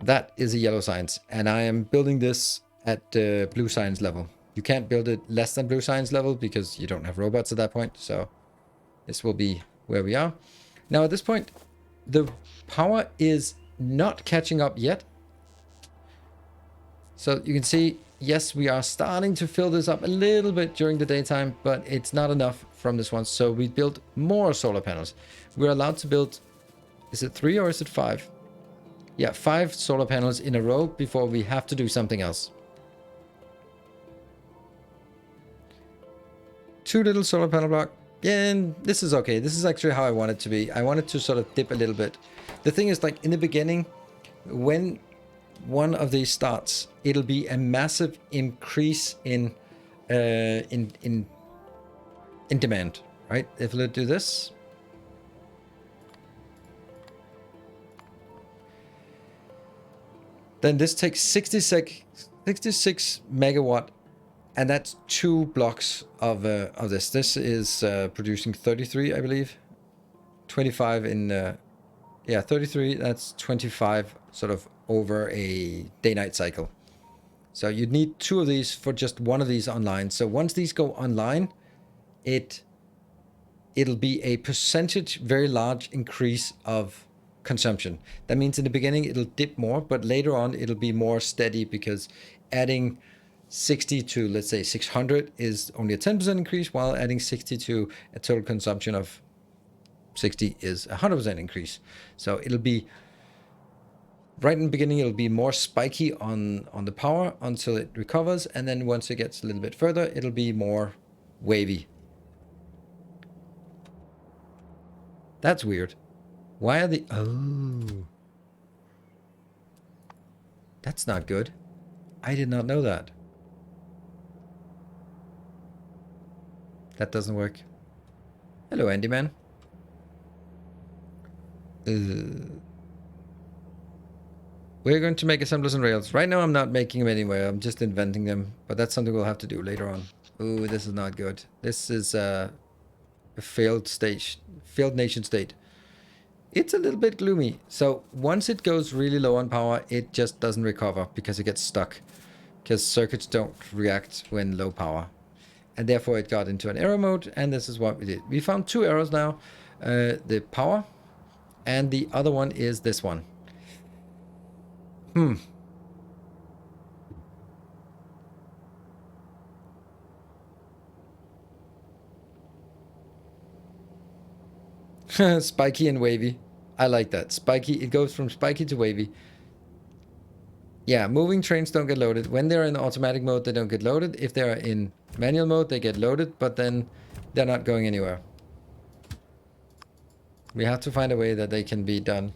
that is a yellow science, and I am building this at blue science level. You can't build it less than blue science level because you don't have robots at that point. So this will be where we are. Now at this point, the power is not catching up yet. So you can see, yes, we are starting to fill this up a little bit during the daytime, but it's not enough from this one. So we built more solar panels. We're allowed to build, is it 3 or is it 5? Yeah, 5 solar panels in a row before we have to do something else. 2 little solar panel block. Yeah, and this is okay. This is actually how I want it to be. I want it to sort of dip a little bit. The thing is, like in the beginning, when one of these starts, it'll be a massive increase in demand, right? If we do this, then this takes 66 megawatt, and that's 2 blocks of this. This is producing 33, I believe. 25 in, yeah, 33. That's 25 sort of over a day-night cycle. So you'd need 2 of these for just one of these online. So once these go online, it'll be a percentage, very large increase of consumption. That means in the beginning it'll dip more, but later on it'll be more steady because adding 60 to, let's say, 600 is only a 10% increase, while adding 60 to a total consumption of 60 is a 100% increase. So it'll be right in the beginning, it'll be more spiky on the power until it recovers, and then once it gets a little bit further, it'll be more wavy. That's weird. Why are the... Oh. That's not good. I did not know that. That doesn't work. Hello, Andy man. We're going to make assemblers and rails. Right now I'm not making them anywhere. I'm just inventing them. But that's something we'll have to do later on. Ooh, this is not good. This is a failed stage. Failed nation state. It's a little bit gloomy. So once it goes really low on power, it just doesn't recover because it gets stuck. Because circuits don't react when low power. And therefore it got into an error mode, and this is what we did. We found 2 errors now. The power, and the other one is this one. Spiky and wavy. I like that. Spiky, it goes from spiky to wavy. Yeah, moving trains don't get loaded. When they're in automatic mode, they don't get loaded. If they're in manual mode, they get loaded, but then they're not going anywhere. We have to find a way that they can be done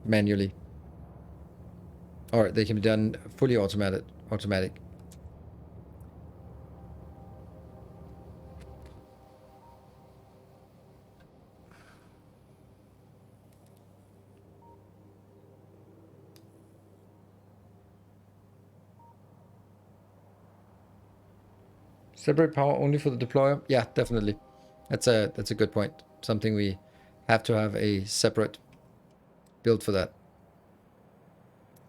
manually. Or they can be done fully automatic. Separate power only for the deployer? Yeah, definitely. That's a good point. Something we have to have a separate build for that.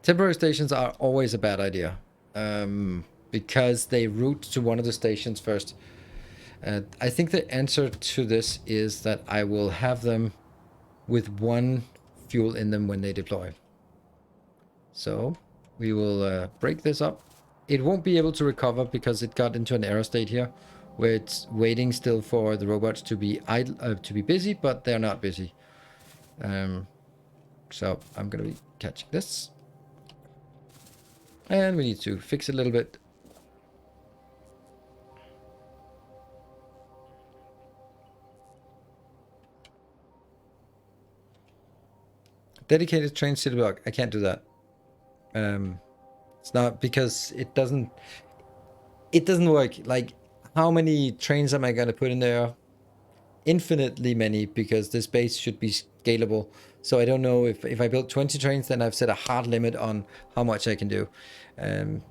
Temporary stations are always a bad idea, because they route to one of the stations first. I think the answer to this is that I will have them with one fuel in them when they deploy. So we will break this up. It won't be able to recover because it got into an error state here, where it's waiting still for the robots to be idle, to be busy, but they're not busy. So I'm gonna be catching this, and we need to fix it a little bit. Dedicated train city block. I can't do that. It's not because it doesn't work. Like, how many trains am I gonna put in there? Infinitely many, because this base should be scalable. So I don't know if I build 20 trains, then I've set a hard limit on how much I can do.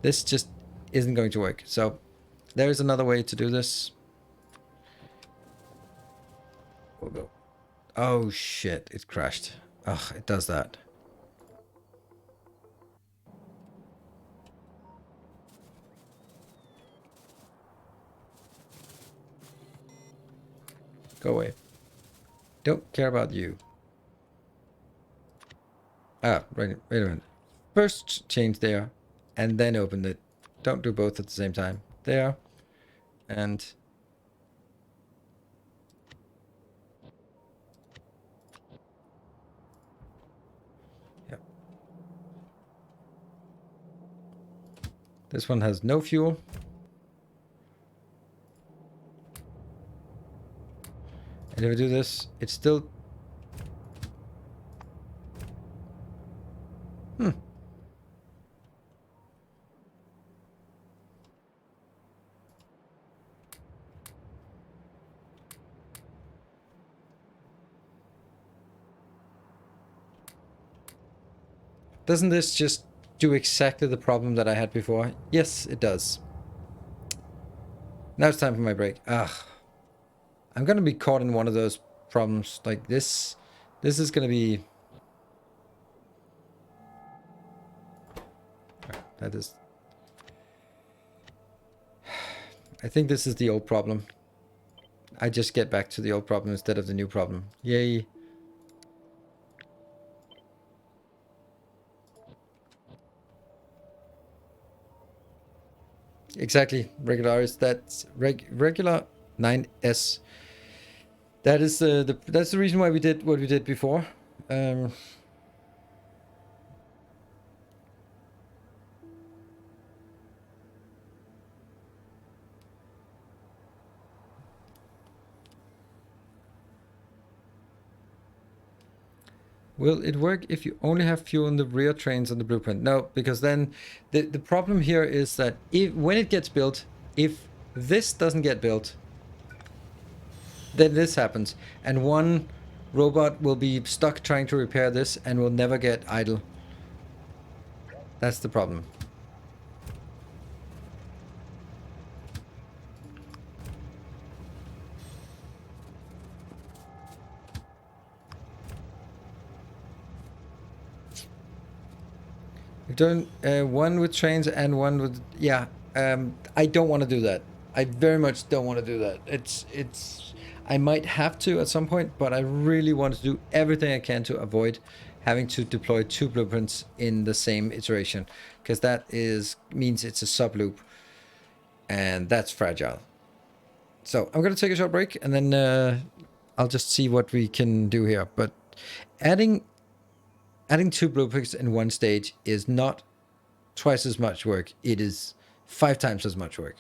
This just isn't going to work. So there's another way to do this. We'll go. Oh shit, it crashed. Ugh, it does that. Go away. Don't care about you. Ah, wait a minute. First change there, and then open it. Don't do both at the same time. There, and yeah. This one has no fuel. And if I do this, it's still... Doesn't this just do exactly the problem that I had before? Yes, it does. Now it's time for my break. Ugh. I'm gonna be caught in one of those problems like this. This is gonna be... That is... I think this is the old problem. I just get back to the old problem instead of the new problem. Yay. Exactly, Regularis. That's regular 9S. That is that's the reason why we did what we did before. Will it work if you only have fuel in the rear trains on the blueprint? No, because then the problem here is that when it gets built, if this doesn't get built, then this happens, and one robot will be stuck trying to repair this and will never get idle. That's the problem. We've done one with trains and one with... Yeah, I don't want to do that. I very much don't want to do that. It's... I might have to at some point, but I really want to do everything I can to avoid having to deploy 2 blueprints in the same iteration, because that means it's a sub loop, and that's fragile. So I'm gonna take a short break, and then I'll just see what we can do here. But adding 2 blueprints in one stage is not twice as much work. It is 5 times as much work,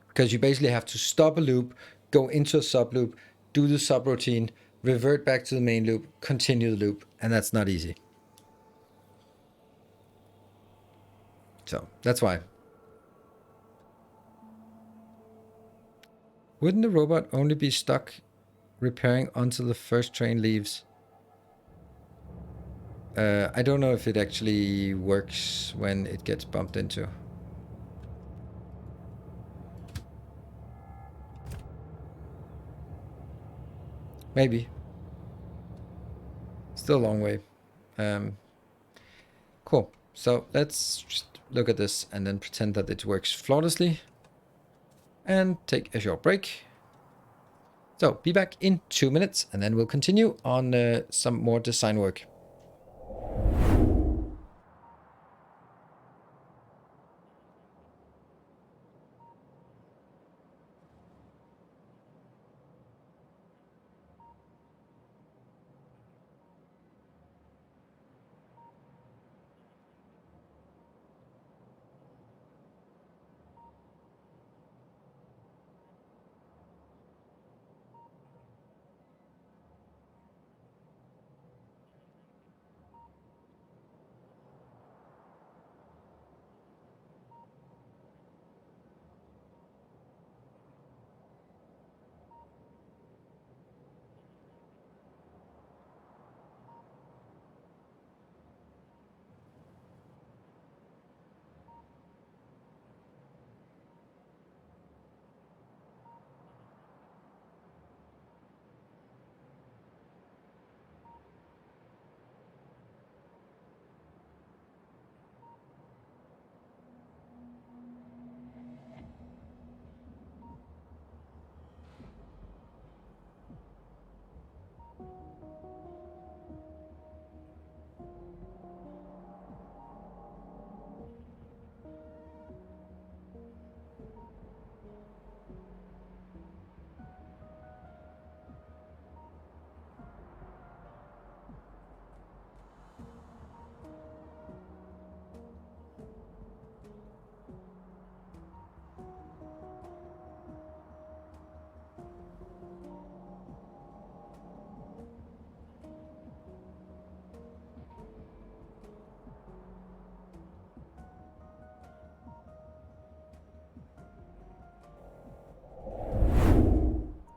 because you basically have to stop a loop, go into a sub loop, do the subroutine, revert back to the main loop, continue the loop, and that's not easy. So that's why. Wouldn't the robot only be stuck repairing until the first train leaves? I don't know if it actually works when it gets bumped into. Maybe. Still a long way. Cool. So let's just look at this and then pretend that it works flawlessly. And take a short break. So be back in 2 minutes and then we'll continue on some more design work.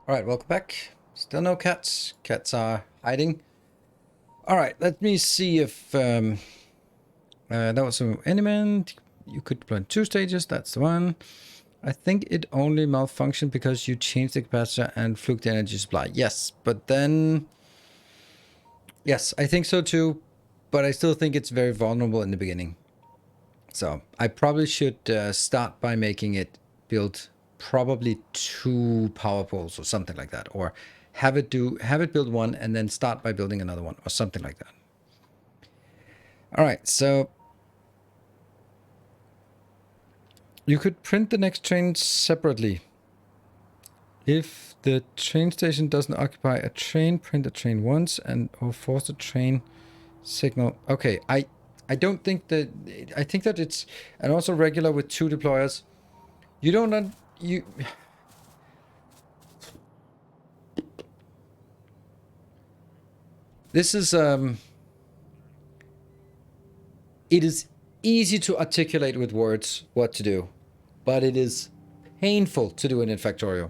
All right, welcome back. Still no cats. Cats are hiding. All right, let me see if that was an element. You could deploy in 2 stages. That's the one. I think it only malfunctioned because you changed the capacitor and fluked the energy supply. Yes, but then... Yes, I think so too. But I still think it's very vulnerable in the beginning. So I probably should start by making it build probably 2 power poles or something like that, or have it build one and then start by building another one or something like that. All right, so you could print the next train separately. If the train station doesn't occupy a train, print a train once and or force the train signal. Okay, I don't think that, I think that it's, and also regular with 2 deployers. You don't, you... This is, it is easy to articulate with words what to do, but it is painful to do it in Factorio.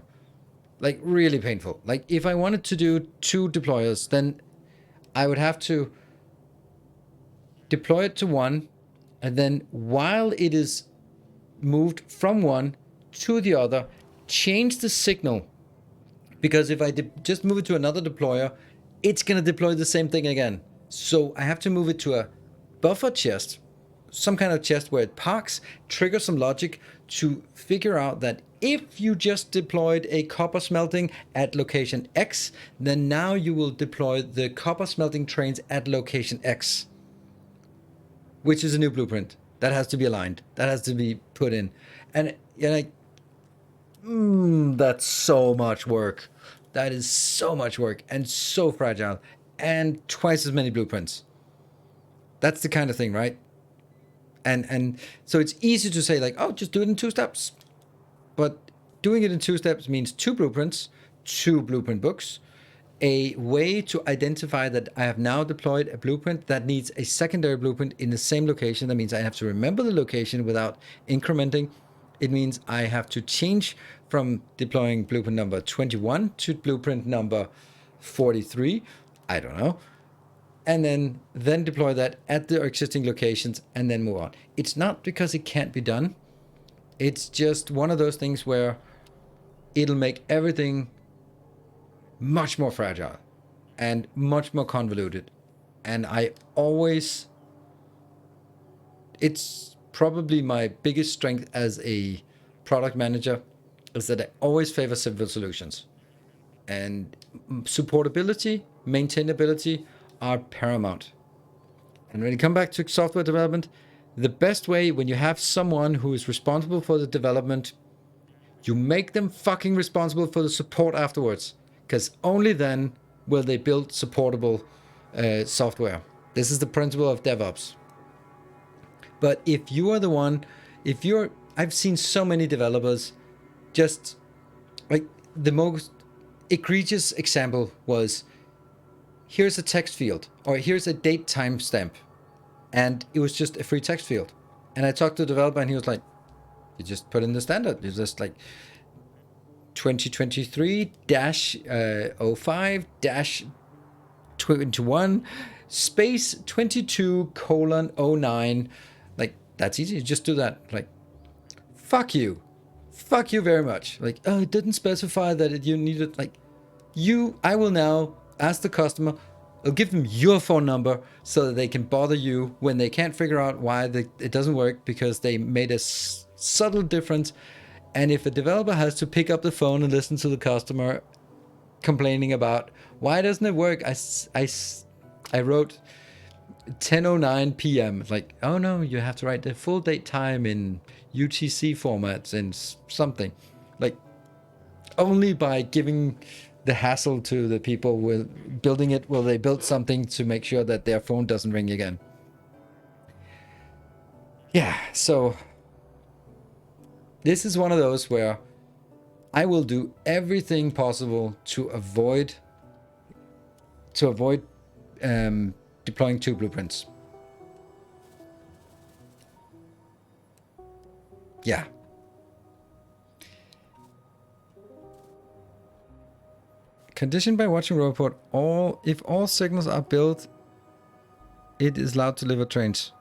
Like, really painful. Like, if I wanted to do 2 deployers, then I would have to deploy it to one, and then while it is moved from one to the other, change the signal. Because if I just move it to another deployer, it's going to deploy the same thing again. So I have to move it to a buffer chest, some kind of chest where it parks, trigger some logic to figure out that if you just deployed a copper smelting at location X, then now you will deploy the copper smelting trains at location X, which is a new blueprint. That has to be aligned. That has to be put in. And that's so much work. That is so much work and so fragile and twice as many blueprints. That's the kind of thing, right? And so it's easy to say like, oh, just do it in 2 steps. But doing it in 2 steps means 2 blueprints, 2 blueprint books, a way to identify that I have now deployed a blueprint that needs a secondary blueprint in the same location. That means I have to remember the location without incrementing. It means I have to change from deploying blueprint number 21 to blueprint number 43. I don't know. And then deploy that at the existing locations and then move on. It's not because it can't be done. It's just one of those things where it'll make everything much more fragile and much more convoluted. And I always, it's probably my biggest strength as a product manager is that I always favor simple solutions. And supportability, maintainability are paramount. And when you come back to software development, the best way when you have someone who is responsible for the development, you make them fucking responsible for the support afterwards. Because only then will they build supportable software. This is the principle of DevOps. But if you are the one, I've seen so many developers just like the most egregious example was here's a text field or here's a date timestamp, and it was just a free text field. And I talked to the developer and he was like, you just put in the standard. It's just like 2023-05-21 space 22:09. Like, that's easy. Just do that. Like, fuck you. Fuck you very much. Like, oh, it didn't specify that you needed, like, I will now ask the customer, I'll give them your phone number so that they can bother you when they can't figure out why it doesn't work because they made a subtle difference. And if a developer has to pick up the phone and listen to the customer complaining about why doesn't it work, I wrote 10:09 p.m. Like, oh no, you have to write the full date time in UTC formats and something. Like, only by giving the hassle to the people with building it will they build something to make sure that their phone doesn't ring again. Yeah, so this is one of those where I will do everything possible to avoid deploying two blueprints. Yeah. Conditioned by watching report, if all signals are built, it is allowed to deliver trains.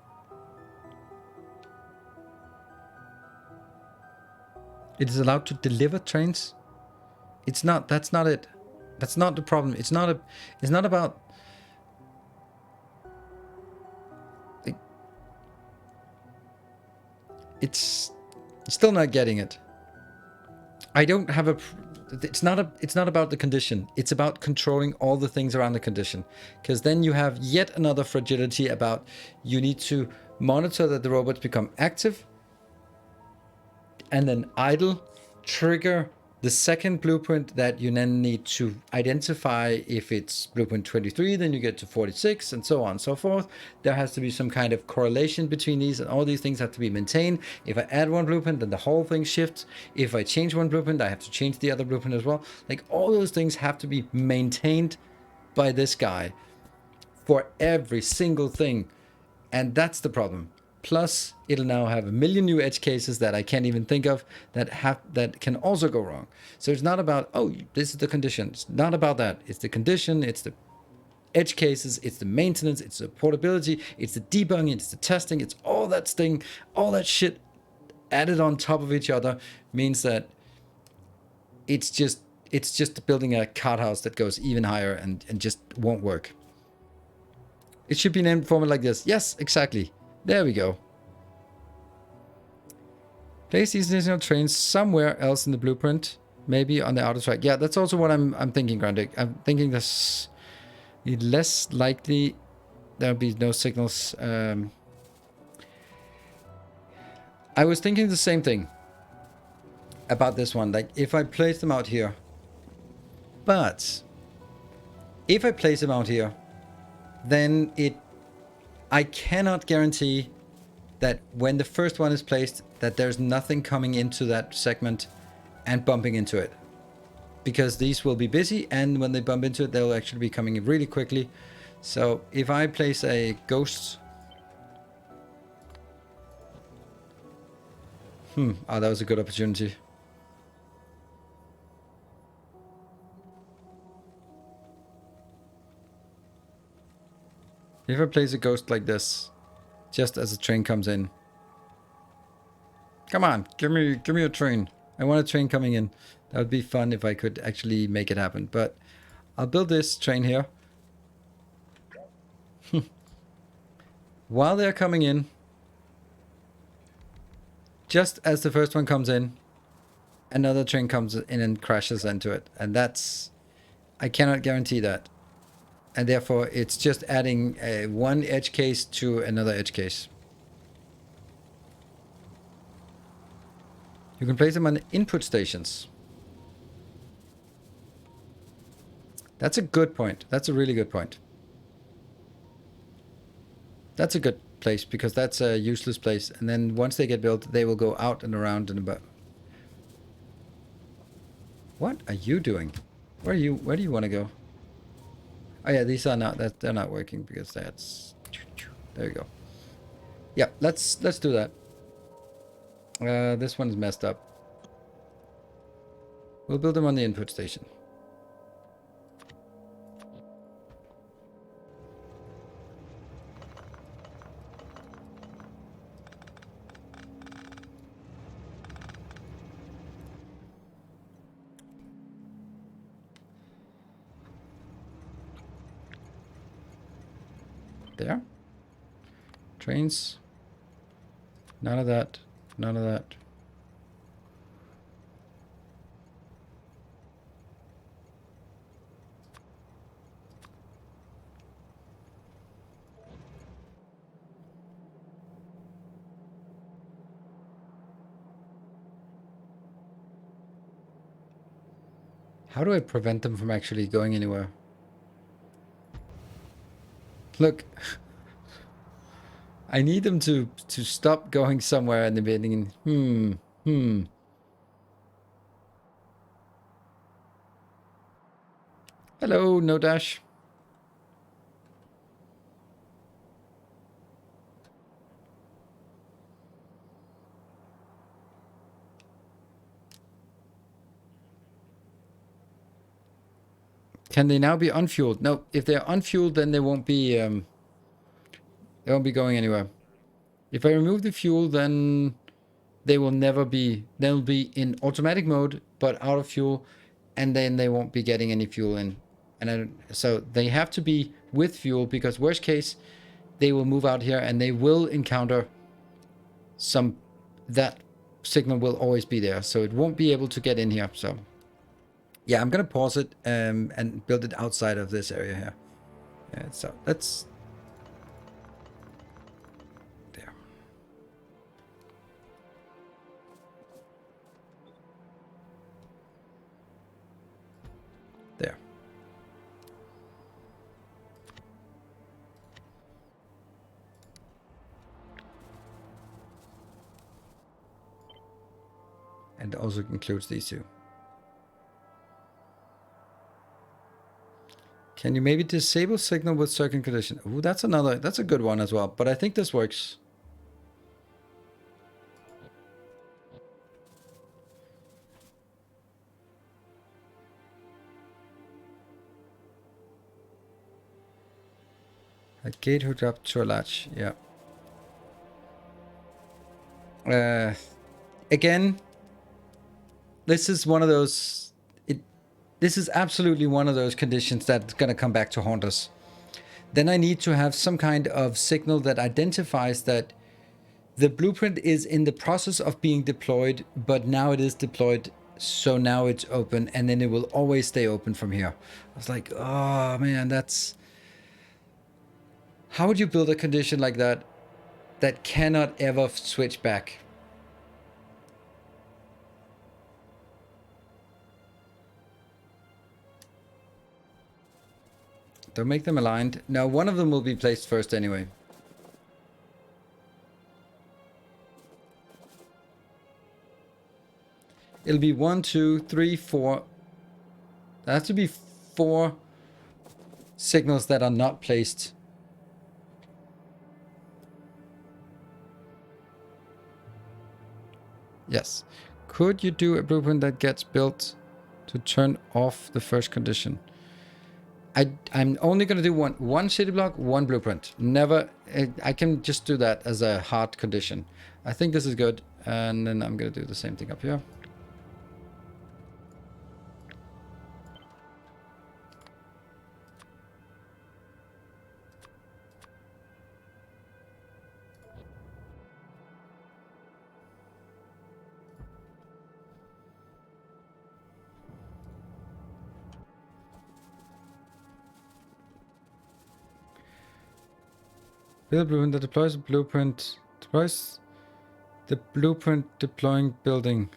It is allowed to deliver trains? It's not, that's not it. That's not the problem. It's not about it's still not getting it. I don't have it's not about the condition. It's about controlling all the things around the condition. Because then you have yet another fragility about you need to monitor that the robots become active and then idle, trigger the second blueprint that you then need to identify. If it's blueprint 23, then you get to 46 and so on and so forth. There has to be some kind of correlation between these, and all these things have to be maintained. If I add one blueprint, then the whole thing shifts. If I change one blueprint, I have to change the other blueprint as well. Like, all those things have to be maintained by this guy for every single thing. And that's the problem. Plus, it'll now have a million new edge cases that I can't even think of that can also go wrong. So it's not about, oh, this is the condition. It's not about that. It's the condition, it's the edge cases, it's the maintenance, it's the portability, it's the debugging, it's the testing, it's all that thing, all that shit added on top of each other means that it's just building a cart house that goes even higher and just won't work. It should be named format like this. Yes, exactly. There we go. Place these additional trains somewhere else in the blueprint. Maybe on the outer track. Yeah, that's also what I'm thinking, Grandic. I'm thinking this less likely there'll be no signals. I was thinking the same thing about this one. Like, if I place them out here. But if I place them out here, then I cannot guarantee that when the first one is placed, that there's nothing coming into that segment and bumping into it. Because these will be busy, and when they bump into it, they'll actually be coming in really quickly. So if I place a ghost... Oh, that was a good opportunity. If I place a ghost like this, just as a train comes in. Come on, give me a train. I want a train coming in. That would be fun if I could actually make it happen. But I'll build this train here. While they're coming in, just as the first one comes in, another train comes in and crashes into it. And that's, I cannot guarantee that. And therefore, it's just adding one edge case to another edge case. You can place them on input stations. That's a good point. That's a really good point. That's a good place because that's a useless place. And then once they get built, they will go out and around and about. What are you doing? Where do you want to go? Oh yeah, these are not, they're not working because that's, there you go. Yeah, let's do that. This one's messed up. We'll build them on the input station. There. Trains. None of that. None of that. How do I prevent them from actually going anywhere? Look. I need them to stop going somewhere in the beginning. Hello, no dash. Can they now be unfueled? No, if they're unfueled, then they won't be going anywhere. If I remove the fuel, then they will never be, they'll be in automatic mode, but out of fuel, and then they won't be getting any fuel in. And so they have to be with fuel because worst case, they will move out here and they will encounter some, that signal will always be there. So it won't be able to get in here. So yeah, I'm going to pause it and build it outside of this area here. So let's, there. There. And also includes these two. Can you maybe disable signal with certain condition? Ooh, that's a good one as well. But I think this works. A gate hooked up to a latch, yeah. Again, this is one of those, this is absolutely one of those conditions that's going to come back to haunt us. Then I need to have some kind of signal that identifies that the blueprint is in the process of being deployed, but now it is deployed, so now it's open, and then it will always stay open from here. I was like, oh man, that's... How would you build a condition like that that cannot ever switch back? Don't make them aligned. Now, one of them will be placed first anyway. It'll be 1, 2, 3, 4. There has to be 4 signals that are not placed. Yes. Could you do a blueprint that gets built to turn off the first condition? I'm only going to do one city block, one blueprint. Never, I can just do that as a hard condition. I think this is good. And then I'm going to do the same thing up here. Build a blueprint that deploys a blueprint. Deploys the blueprint deploying building.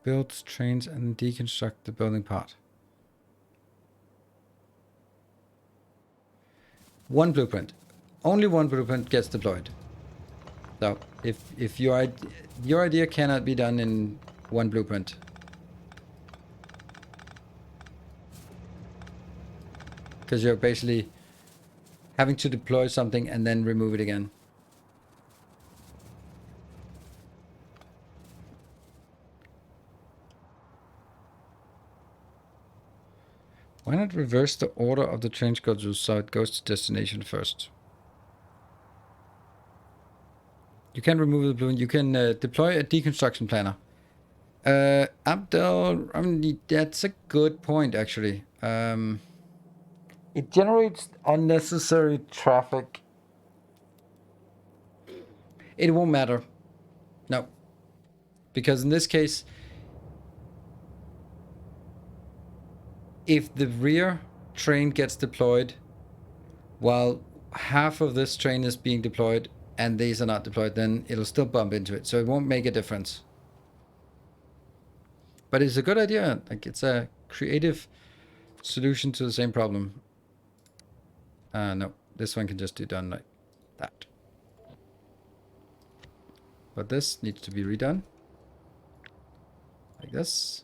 Builds trains and deconstruct the building part. One blueprint. Only one blueprint gets deployed. So if your idea cannot be done in one blueprint. Because you're basically having to deploy something and then remove it again. Why not reverse the order of the train schedule so it goes to destination first? You can remove the blueprint. You can deploy a deconstruction planner. Abdel, I mean, that's a good point, actually. It generates unnecessary traffic. It won't matter. No. Because in this case, if the rear train gets deployed while half of this train is being deployed and these are not deployed, then it'll still bump into it. So it won't make a difference. But it's a good idea. Like, it's a creative solution to the same problem. No, this one can just be done like that. But this needs to be redone. Like this.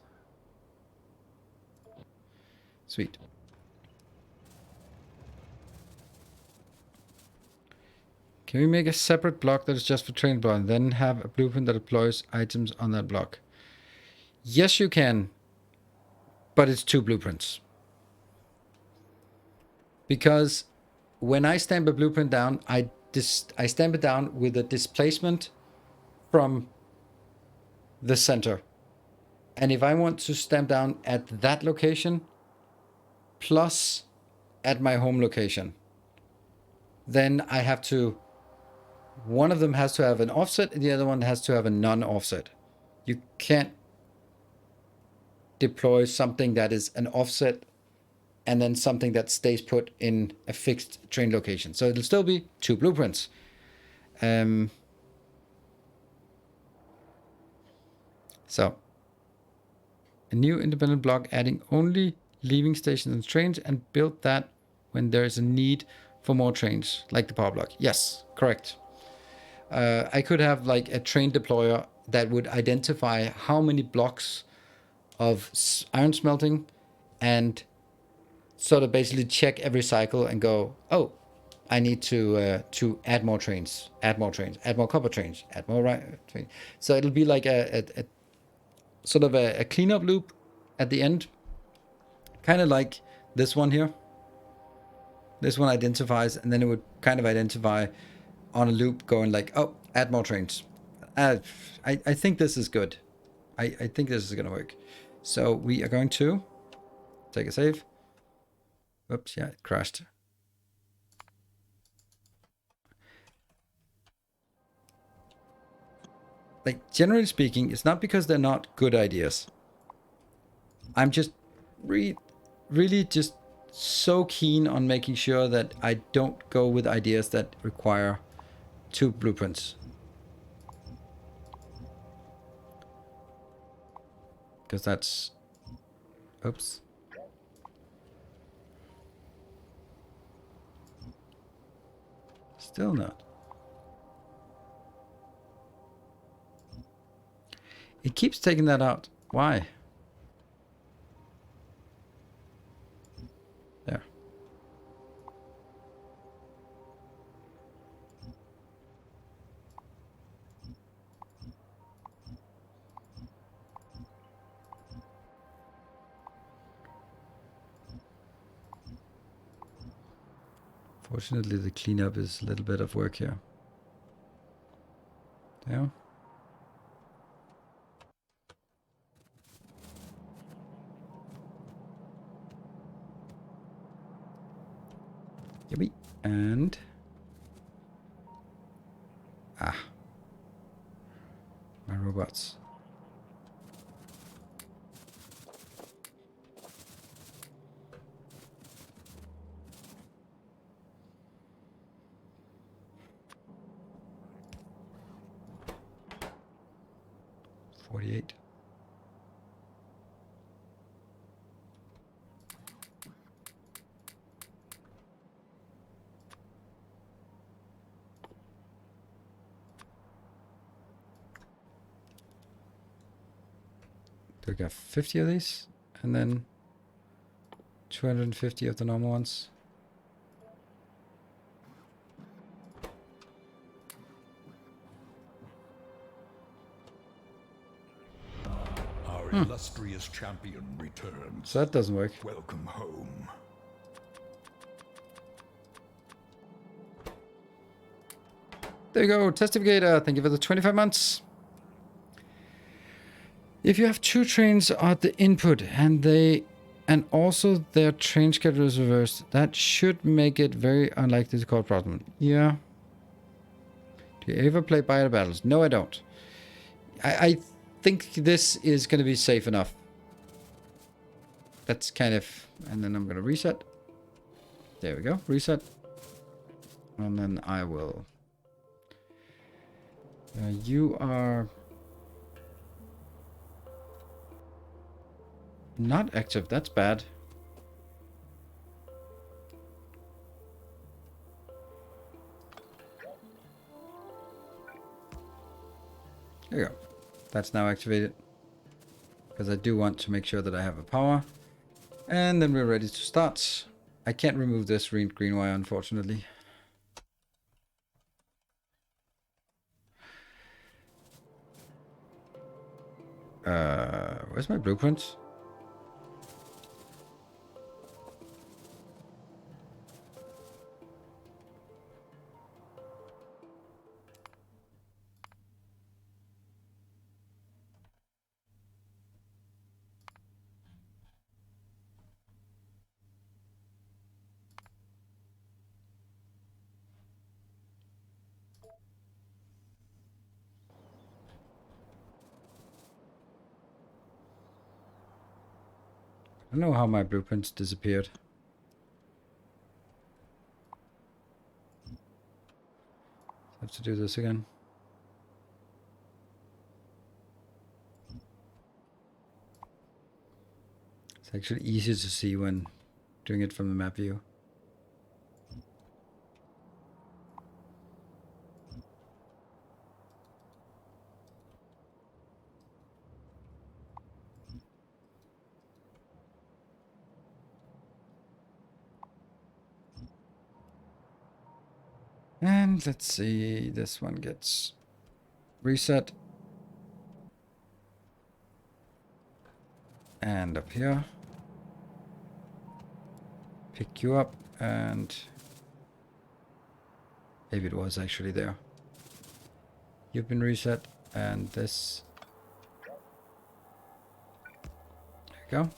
Sweet. Can we make a separate block that is just for train block and then have a blueprint that deploys items on that block? Yes, you can. But it's 2 blueprints. Because when I stamp a blueprint down, I stamp it down with a displacement from the center. And if I want to stamp down at that location plus at my home location, then I have to, one of them has to have an offset and the other one has to have a non-offset. You can't deploy something that is an offset and then something that stays put in a fixed train location. So it'll still be 2 blueprints. So a new independent block adding only leaving stations and trains, and build that when there is a need for more trains, like the power block. Yes, correct. I could have like a train deployer that would identify how many blocks of iron smelting and sort of basically check every cycle and go, oh, I need to add more trains, add more copper trains, add more trains. So it'll be like a sort of a cleanup loop at the end, kind of like this one here. This one identifies, and then it would kind of identify on a loop going like, oh, add more trains. I think this is good. I think this is going to work. So we are going to take a save. Oops, yeah, it crashed. Like, generally speaking, it's not because they're not good ideas. I'm just really just so keen on making sure that I don't go with ideas that require 2 blueprints. Because that's... Oops. Still not. It keeps taking that out. Why? There. Fortunately, the cleanup is a little bit of work here. Yeah. Yippee. And... my robots. 48. Do we got 50 of these? And then 250 of the normal ones. Our illustrious champion returns. So that doesn't work. Welcome home. There you go, Testificator. Thank you for the 25 months. If you have two trains at the input and also their train schedule is reversed, that should make it very unlikely to cause problem. Yeah. Do you ever play Bio Battles? No, I don't. I think this is going to be safe enough. That's kind of... And then I'm going to reset. There we go. Reset. And then I will... you are... not active. That's bad. There you go. That's now activated. Because I do want to make sure that I have a power. And then we're ready to start. I can't remove this green wire, unfortunately. Where's my blueprint? I don't know how my blueprints disappeared. I have to do this again. It's actually easier to see when doing it from the map view. And let's see, this one gets reset. And up here. Pick you up and maybe it was actually there. You've been reset and this. There you go.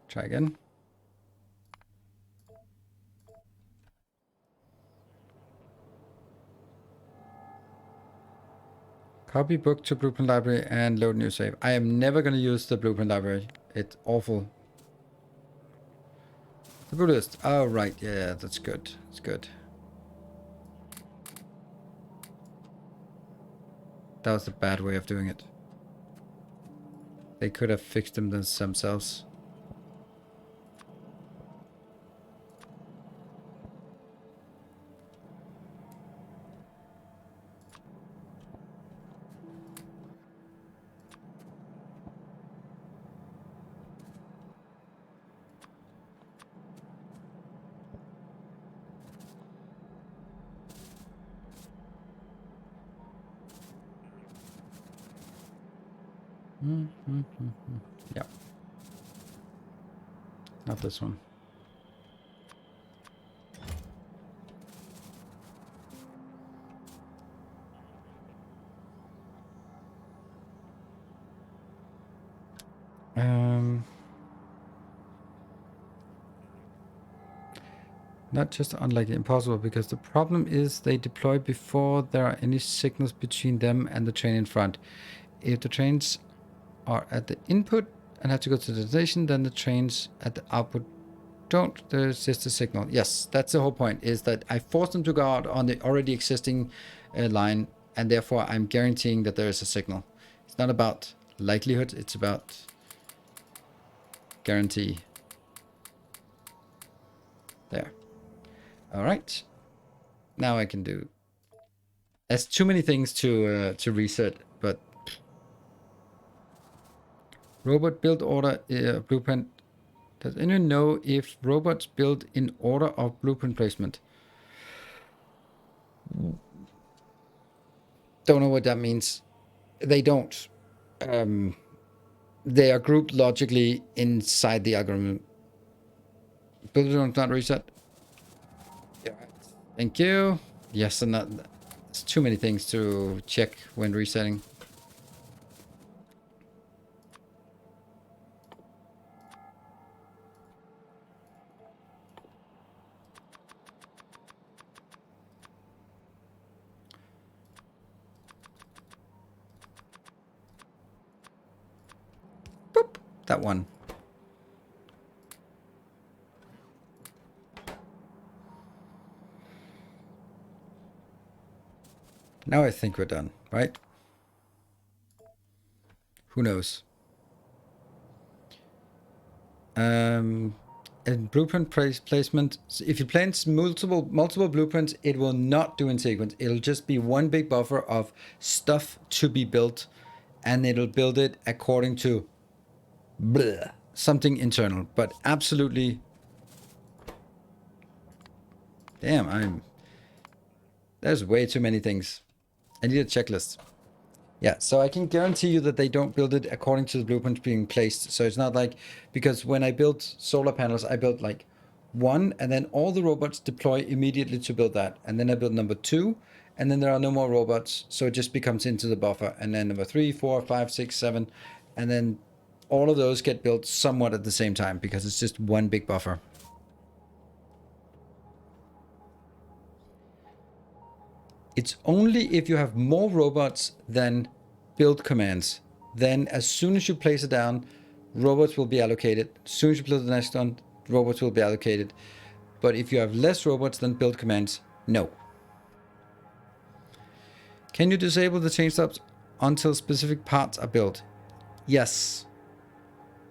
Try again. Copy book to blueprint library and load new save. I am never going to use the blueprint library. It's awful. The boot list. Oh, right. Yeah, that's good. It's good. That was a bad way of doing it. They could have fixed them themselves. Yeah. Not this one. Not just unlikely, impossible, because the problem is they deploy before there are any signals between them and the train in front. If the trains are at the input and have to go to the destination, then the trains at the output don't. There's just a signal. Yes, that's the whole point, is that I force them to go out on the already existing line, and therefore I'm guaranteeing that there is a signal. It's not about likelihood, it's about guarantee. There. All right. Now I can do. There's too many things to reset, but robot build order blueprint. Does anyone know if robots build in order of blueprint placement? Don't know what that means. They don't. They are grouped logically inside the algorithm. Build not reset. Yeah. Thank you. Yes, and that. There's too many things to check when resetting. Boop. That one. Now I think we're done, right? Who knows? And blueprint placement. If you place multiple blueprints, it will not do in sequence. It'll just be one big buffer of stuff to be built, and it'll build it according to something internal. But absolutely, damn, there's way too many things. I need a checklist. Yeah, so I can guarantee you that they don't build it according to the blueprint being placed. So it's not like, because when I built solar panels, I built like one, and then all the robots deploy immediately to build that. And then I built number two, and then there are no more robots. So it just becomes into the buffer. And then number 3, 4, 5, 6, 7, and then all of those get built somewhat at the same time because it's just one big buffer. It's only if you have more robots than build commands. Then as soon as you place it down, robots will be allocated. As soon as you build the next one, robots will be allocated. But if you have less robots than build commands, no. Can you disable the change stops until specific parts are built? Yes.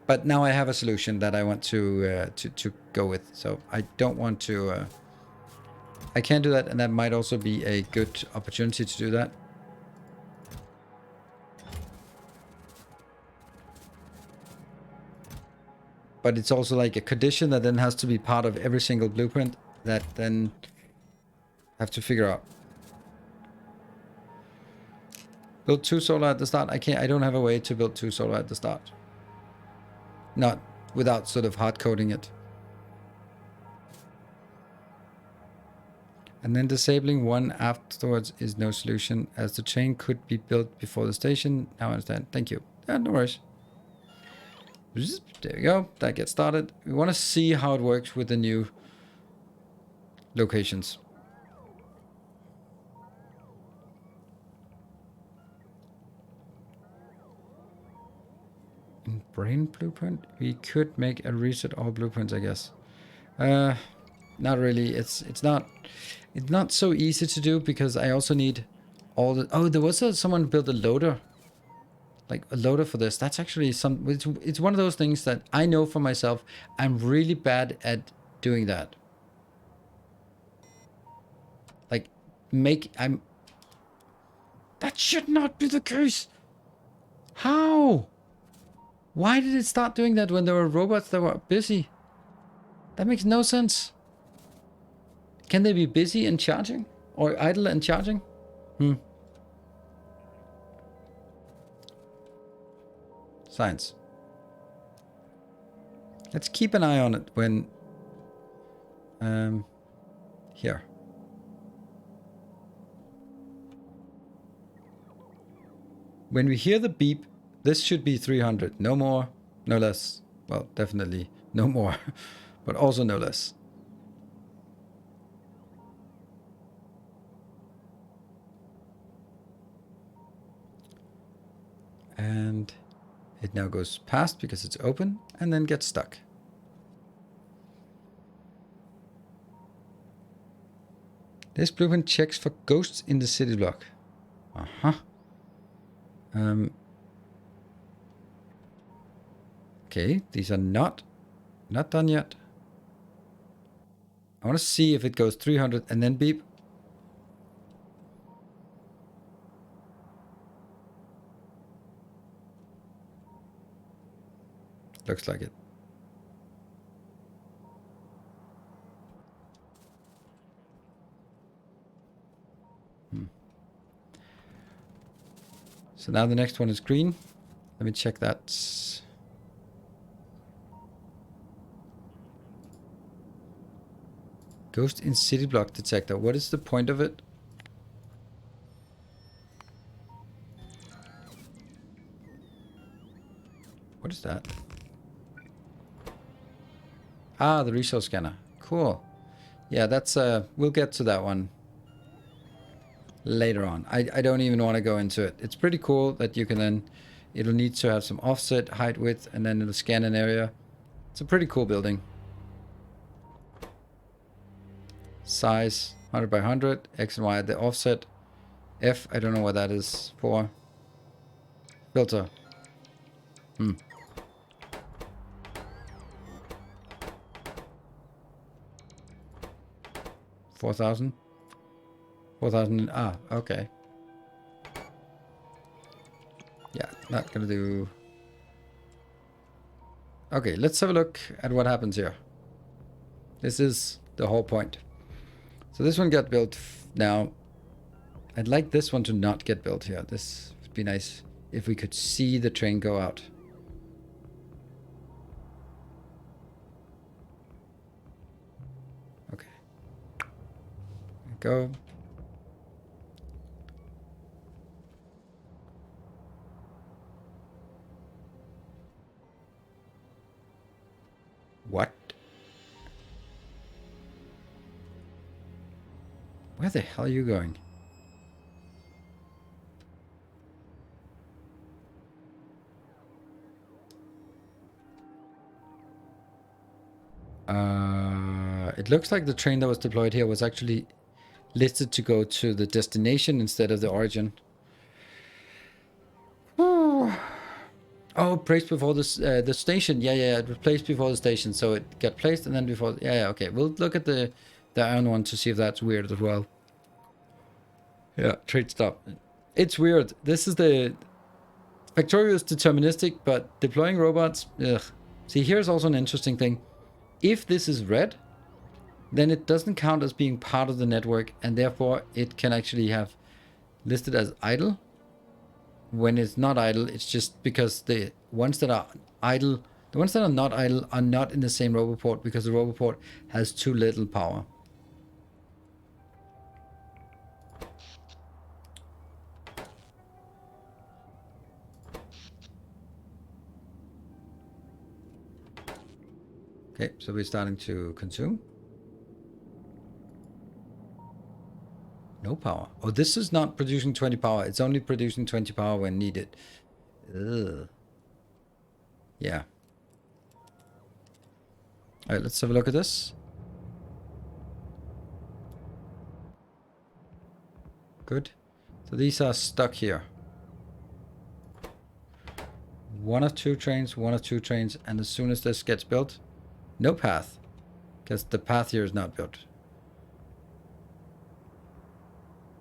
But now I have a solution that I want to go with. So I don't want to... I can do that, and that might also be a good opportunity to do that. But it's also like a condition that then has to be part of every single blueprint that then have to figure out. Build 2 solar at the start. I don't have a way to build 2 solar at the start. Not without sort of hard coding it. And then disabling one afterwards is no solution, as the chain could be built before the station. Now I understand. Thank you. Yeah, no worries. There we go. That gets started. We want to see how it works with the new locations. In brain blueprint, we could make a reset all blueprints, I guess. Not really. It's not so easy to do because I also need all the... Oh, there was someone built a loader. Like a loader for this. That's actually it's one of those things that I know for myself. I'm really bad at doing that. Like that should not be the case. How? Why did it start doing that when there were robots that were busy? That makes no sense. Can they be busy and charging? Or idle and charging? Science. Let's keep an eye on it when... here. When we hear the beep, this should be 300. No more, no less. Well, definitely no more, but also no less. And it now goes past because it's open and then gets stuck. This blueprint checks for ghosts in the city block. Okay, these are not done yet. I want to see if it goes 300 and then beep. Looks like it. So now the next one is green. Let me check that. Ghost in city block detector. What is the point of it? What is that? Ah, the resource scanner. Cool. Yeah, that's we'll get to that one later on. I don't even want to go into it. It's pretty cool that you can then, it'll need to have some offset, height, width, and then it'll scan an area. It's a pretty cool building. Size 100 by 100, X and Y, the offset. F, I don't know what that is for. Filter. 4,000? 4,000, okay. Yeah, not gonna do... Okay, let's have a look at what happens here. This is the whole point. So this one got built now. I'd like this one to not get built here. This would be nice if we could see the train go out. Okay. Go. What? Where the hell are you going? It looks like the train that was deployed here was actually listed to go to the destination instead of the origin. Oh, placed before this the station. Yeah, it was placed before the station, so it got placed and then before. Yeah, okay. We'll look at the iron one to see if that's weird as well. Yeah, trade stop. It's weird. This is the Factorio is deterministic, but deploying robots. Ugh. See, here's also an interesting thing. If this is red, then it doesn't count as being part of the network, and therefore it can actually have listed as idle. When it's not idle, it's just because the ones that are idle, the ones that are not idle are not in the same roboport because the roboport has too little power. Okay, so we're starting to consume. No power. Oh, this is not producing 20 power. It's only producing 20 power when needed. Ugh. Yeah. All right, let's have a look at this. Good. So these are stuck here. One of two trains, and as soon as this gets built, no path, because the path here is not built.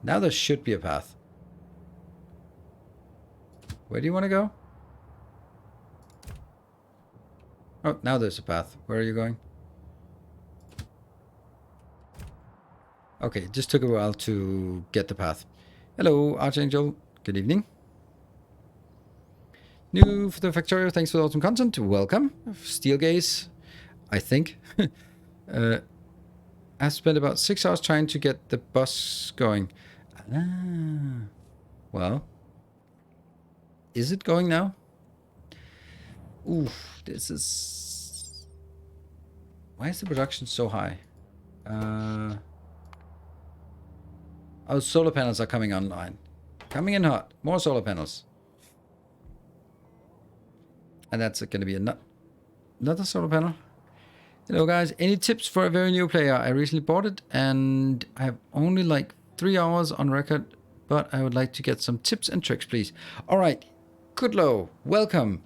Now there should be a path. Where do you want to go? Oh, now there's a path. Where are you going? Okay, it just took a while to get the path. Hello, Archangel. Good evening. New for the Factorio. Thanks for the awesome content. Welcome. Steel gaze, I think. I spent about 6 hours trying to get the bus going. Well, is it going now? Oof, this is... Why is the production so high? Oh, solar panels are coming online. Coming in hot. More solar panels. And that's going to be another solar panel. Hello guys, any tips for a very new player? I recently bought it and I have only like 3 hours on record, but I would like to get some tips and tricks, please. All right, Kudlow, welcome.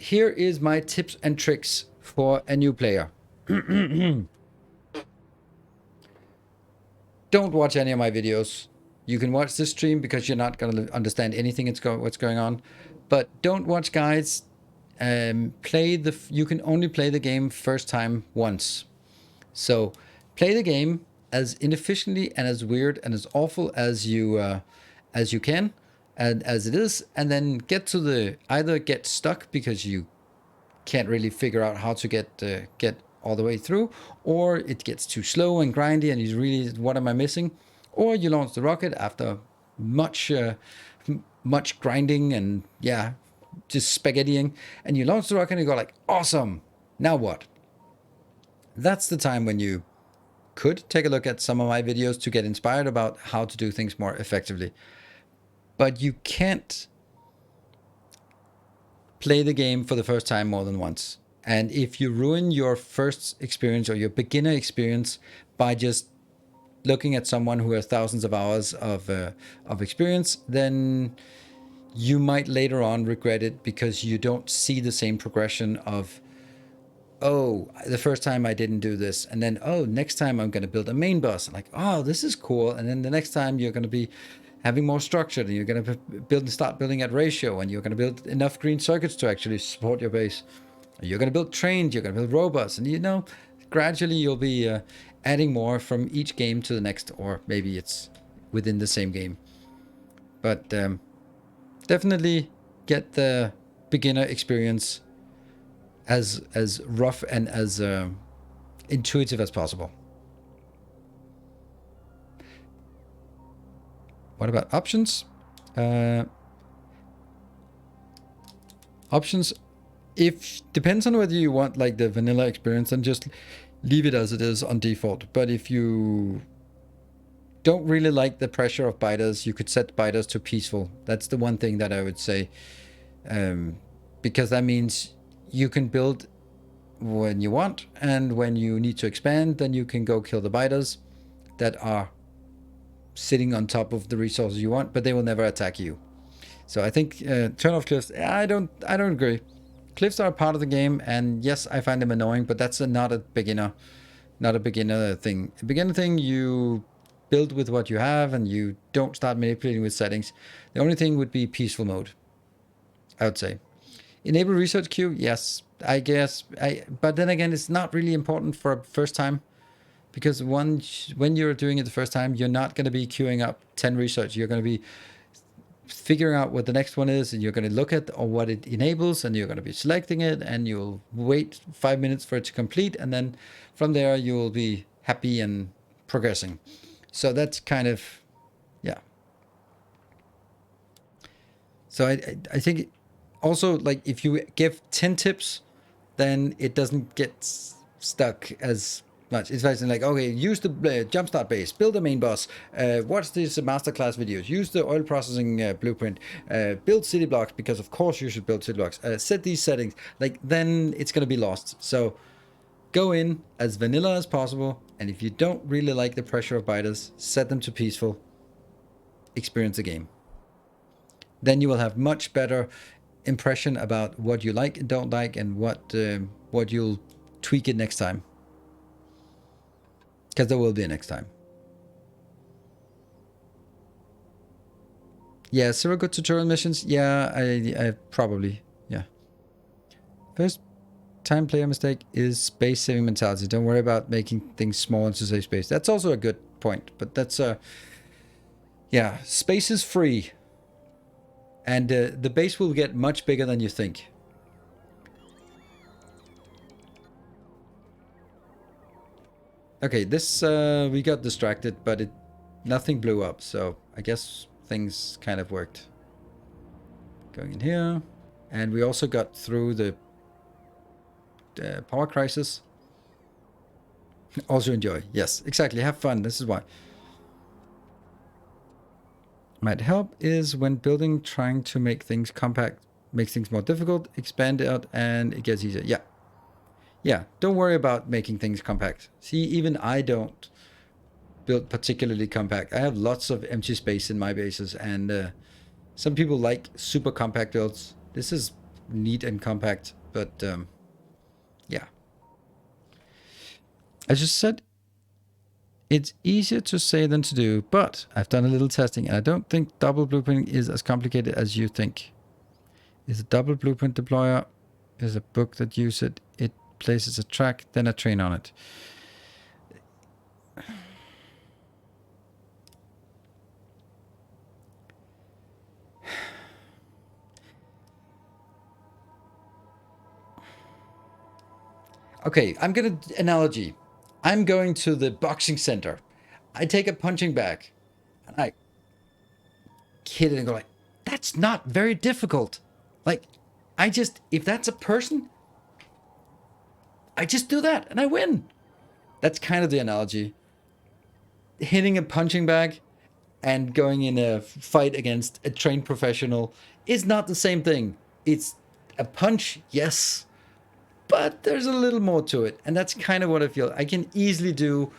here is my tips and tricks for a new player. Don't watch any of my videos. You can watch this stream because you're not going to understand anything what's going on. But don't watch guides. You can only play the game first time once. So play the game as inefficiently and as weird and as awful as you can, and as it is, and then either get stuck because you can't really figure out how to get all the way through, or it gets too slow and grindy and you really, what am I missing? Or you launch the rocket after much grinding and just spaghettiing, and you launch the rocket and you go like, awesome, now what? That's the time when you could take a look at some of my videos to get inspired about how to do things more effectively. But you can't play the game for the first time more than once. And if you ruin your first experience or your beginner experience by just looking at someone who has thousands of hours of experience, then you might later on regret it because you don't see the same progression of, oh, the first time I didn't do this, and then, oh, next time I'm going to build a main boss. Like, oh, this is cool. And then the next time you're going to be having more structure, and you're going to start building at ratio, and you're going to build enough green circuits to actually support your base. You're going to build trains, you're going to build robots, and gradually you'll be adding more from each game to the next, or maybe it's within the same game. But definitely get the beginner experience as rough and as intuitive as possible. What about options? Options, depends on whether you want like the vanilla experience, and just leave it as it is on default. But if you don't really like the pressure of biters, you could set biters to peaceful. That's the one thing that I would say, because that means you can build when you want, and when you need to expand, then you can go kill the biters that are sitting on top of the resources you want, but they will never attack you. So I think turn off cliffs. I don't agree. Cliffs are a part of the game, and yes, I find them annoying, but that's not a beginner thing. A beginner thing, you build with what you have, and you don't start manipulating with settings. The only thing would be peaceful mode, I would say. Enable research queue, yes, I guess. But then again, it's not really important for a first time, because when you're doing it the first time, you're not going to be queuing up 10 research. You're going to be figuring out what the next one is, and you're going to look at what it enables, and you're going to be selecting it, and you'll wait 5 minutes for it to complete, and then from there you will be happy and progressing. So that's kind of, yeah. So I think also, like, if you give 10 tips, then it doesn't get stuck as much. It's like, okay, use the jumpstart base, build a main boss, watch these masterclass videos, use the oil processing blueprint, build city blocks, because of course you should build city blocks, set these settings. Like, then it's going to be lost. So go in as vanilla as possible, and if you don't really like the pressure of biters, set them to peaceful, experience the game. Then you will have much better impression about what you like and don't like, and what you'll tweak it next time, because there will be a next time. Yeah, 0 good tutorial missions. Yeah, I probably, yeah. First time player mistake is space saving mentality. Don't worry about making things small into save space. That's also a good point, but that's yeah, space is free, and the base will get much bigger than you think. Okay, this we got distracted, but nothing blew up, so I guess things kind of worked. Going in here, and we also got through the power crisis. Also enjoy. Yes, exactly. Have fun. This is why. Might help is when building, trying to make things compact makes things more difficult. Expand it out and it gets easier. Yeah. Yeah, don't worry about making things compact. See, even I don't build particularly compact. I have lots of empty space in my bases, and some people like super compact builds. This is neat and compact. But yeah. I just said it's easier to say than to do, but I've done a little testing and I don't think double blueprinting is as complicated as you think. Is a double blueprint deployer is a book that uses it. It places a track, then a train on it. Okay, I'm gonna analogy. I'm going to the boxing center. I take a punching bag and I hit it and go like, that's not very difficult. Like, I just, if that's a person, I just do that and I win. That's kind of the analogy. Hitting a punching bag and going in a fight against a trained professional is not the same thing. It's a punch, yes, but there's a little more to it. And that's kind of what I feel. I can easily do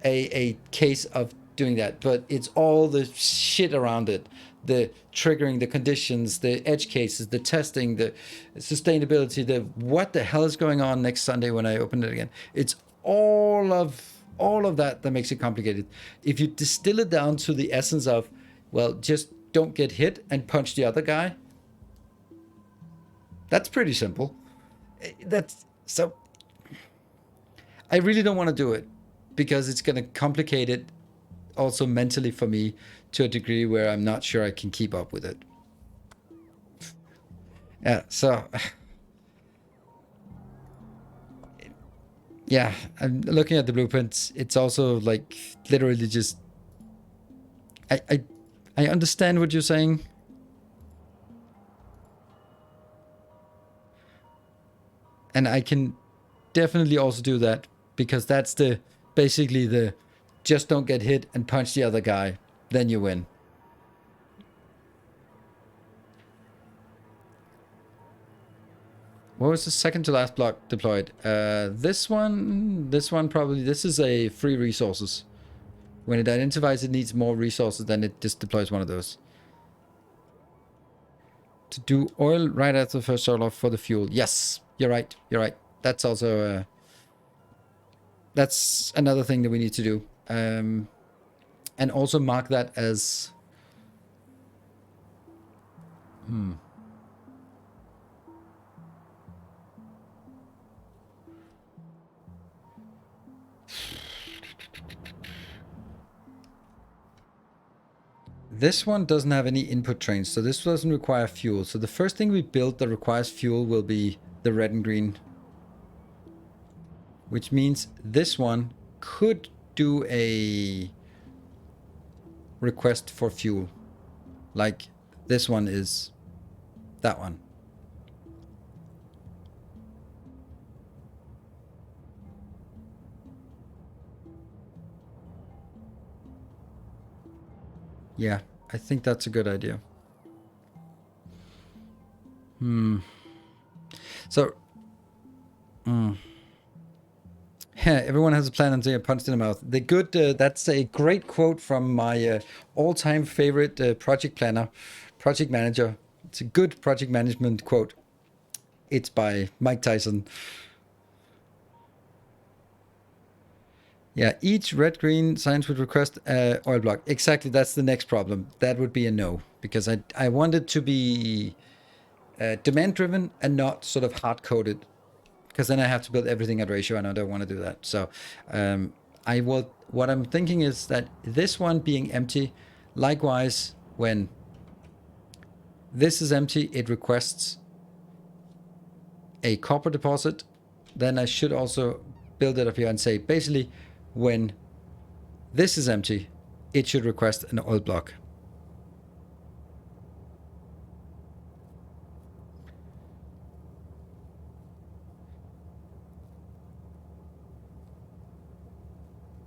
a case of doing that, but it's all the shit around it. The triggering, the conditions, the edge cases, the testing, the sustainability, the what the hell is going on next Sunday when I open it again. It's all of that that makes it complicated. If you distill it down to the essence of, well, just don't get hit and punch the other guy, that's pretty simple. That's so. I really don't want to do it because it's going to complicate it also mentally for me to a degree where I'm not sure I can keep up with it. Yeah, so yeah, I'm looking at the blueprints. It's also like literally just I understand what you're saying. And I can definitely also do that because that's the basically the just don't get hit and punch the other guy, then you win. What was the second to last block deployed? This one probably, this is a free resources. When it identifies it needs more resources, then it just deploys one of those. To do oil right after the first start off for the fuel. Yes, you're right. You're right. That's also that's another thing that we need to do. And also mark that as this one doesn't have any input trains, so this doesn't require fuel. So the first thing we build that requires fuel will be the red and green. Which means this one could do a request for fuel. Like this one is that one. Yeah, I think that's a good idea. So, yeah, everyone has a plan until you're punched in the mouth. The good, that's a great quote from my all-time favorite project planner, project manager. It's a good project management quote. It's by Mike Tyson. Yeah, each red-green signs would request oil block. Exactly, that's the next problem. That would be a no, because I want it to be demand-driven and not sort of hard-coded, because then I have to build everything at ratio, and I don't want to do that. So I will. What I'm thinking is that this one being empty, likewise, when this is empty, it requests a copper deposit. Then I should also build it up here and say, basically, when this is empty, it should request an oil block.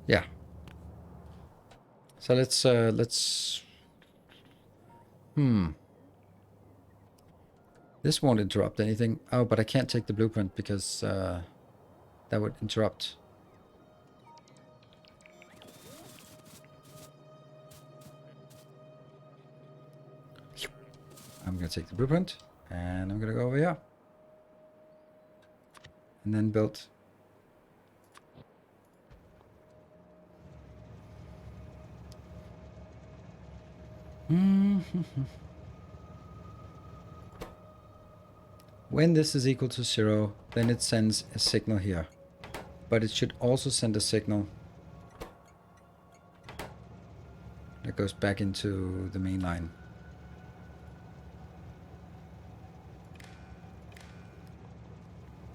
Yeah. So let's this won't interrupt anything. Oh, but I can't take the blueprint because that would interrupt. I'm gonna take the blueprint. And I'm gonna go over here. And then build. When this is equal to 0, then it sends a signal here. But it should also send a signal that goes back into the main line.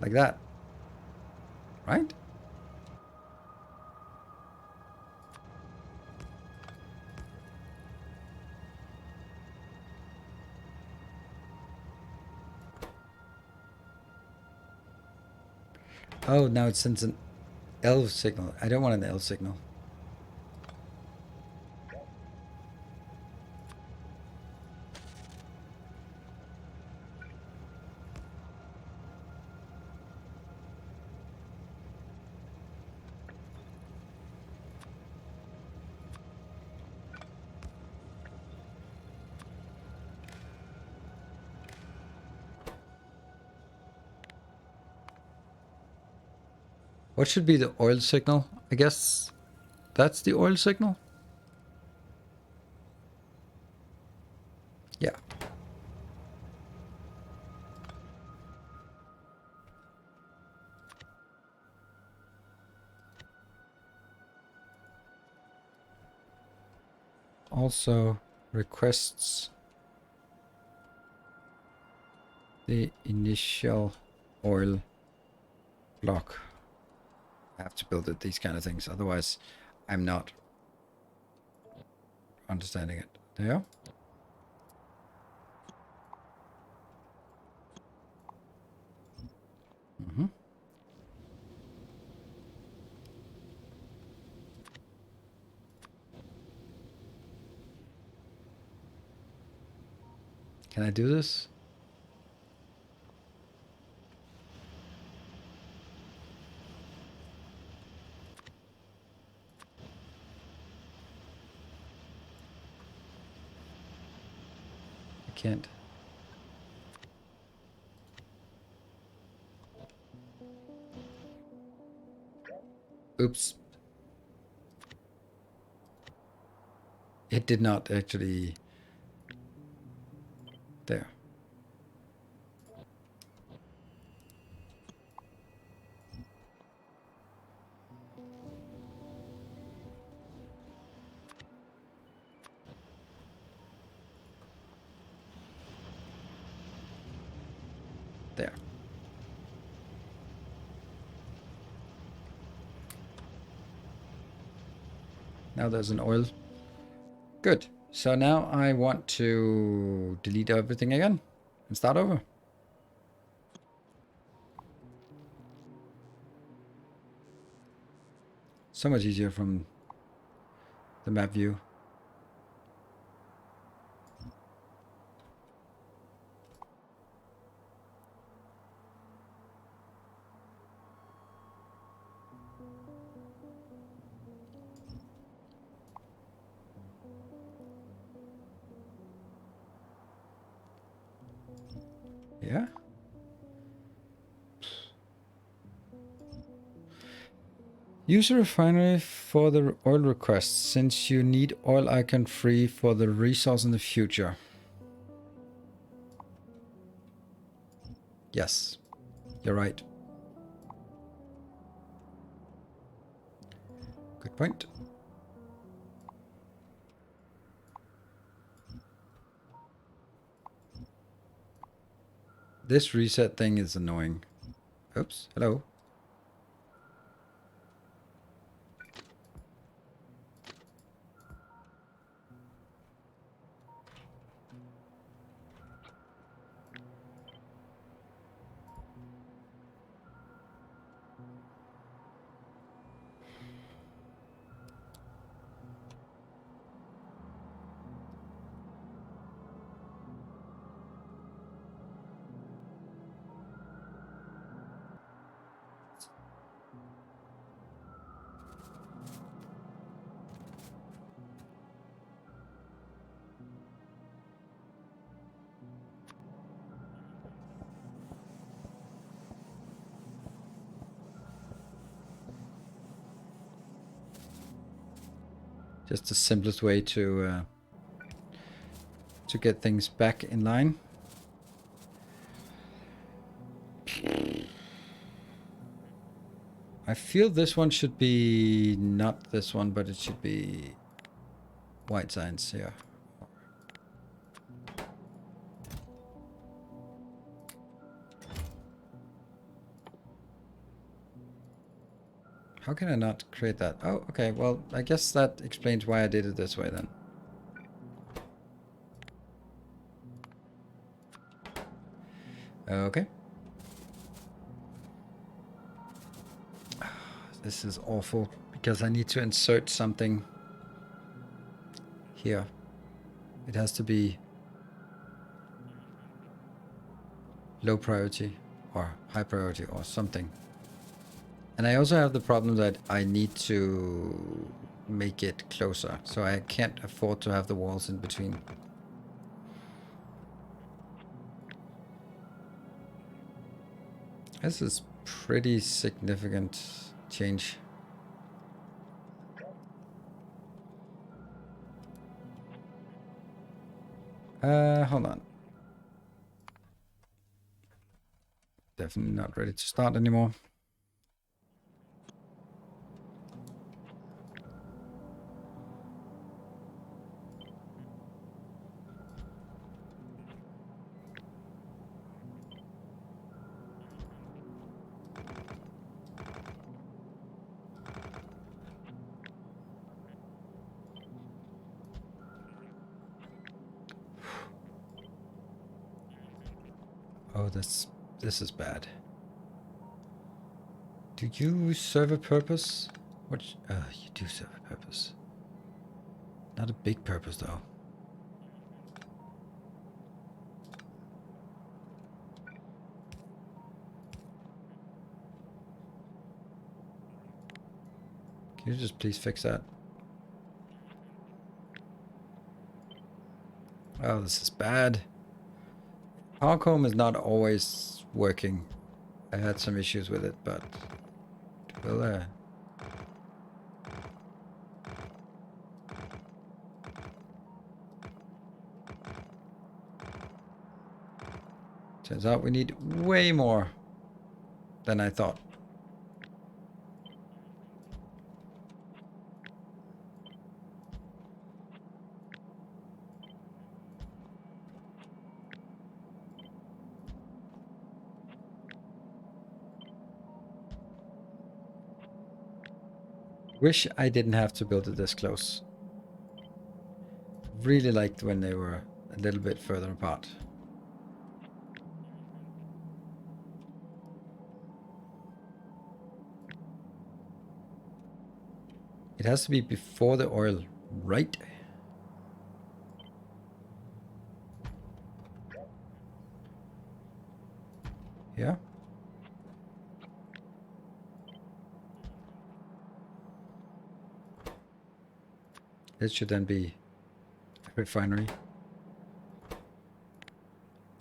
Like that. Right? Oh, now it sends an L signal. I don't want an L signal. What should be the oil signal? I guess that's the oil signal. Yeah. Also requests the initial oil block. I have to build it, these kind of things, otherwise I'm not understanding it. There. Can I do this? I can't. Oops. It did not actually. There. There. Now there's an oil. Good. So now I want to delete everything again and start over. So much easier from the map view. Yeah. Use a refinery for the oil requests since you need oil icon free for the resource in the future. Yes, you're right. Good point. This reset thing is annoying. Oops, hello. Just the simplest way to get things back in line. I feel this one should be not this one, but it should be white signs here. How can I not create that? Oh, okay. Well, I guess that explains why I did it this way then. Okay. This is awful because I need to insert something here. It has to be low priority or high priority or something. And I also have the problem that I need to make it closer, so I can't afford to have the walls in between. This is pretty significant change. Hold on. Definitely not ready to start anymore. Oh, this is bad. Do you serve a purpose? What? You do serve a purpose. Not a big purpose, though. Can you just please fix that? Oh, this is bad. Power comb is not always working. I had some issues with it, but well, turns out we need way more than I thought. Wish I didn't have to build it this close. Really liked when they were a little bit further apart. It has to be before the oil, right? Yeah. This should then be a refinery.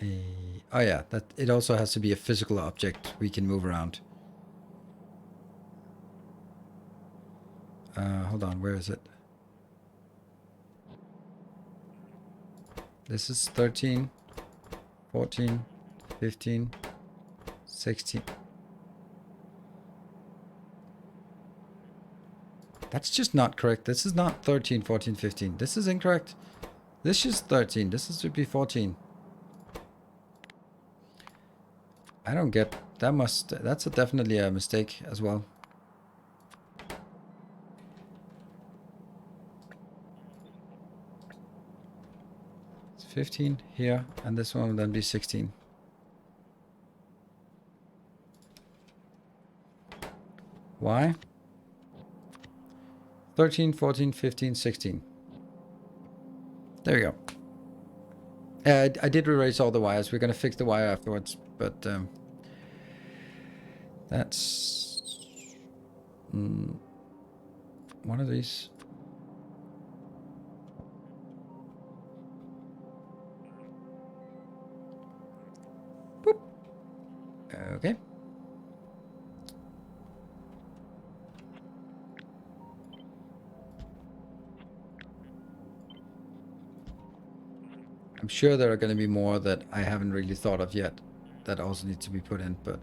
Oh yeah, that it also has to be a physical object we can move around. Hold on, where is it? This is 13, 14, 15, 16. That's just not correct. This is not 13, 14, 15. This is incorrect. This is 13. This should be 14. I don't get... That's definitely a mistake as well. It's 15 here, and this one will then be 16. Why? 13, 14, 15, 16. There we go. I did erase all the wires. We're going to fix the wire afterwards, but that's one of these. Boop. Okay. I'm sure there are going to be more that I haven't really thought of yet that also need to be put in, but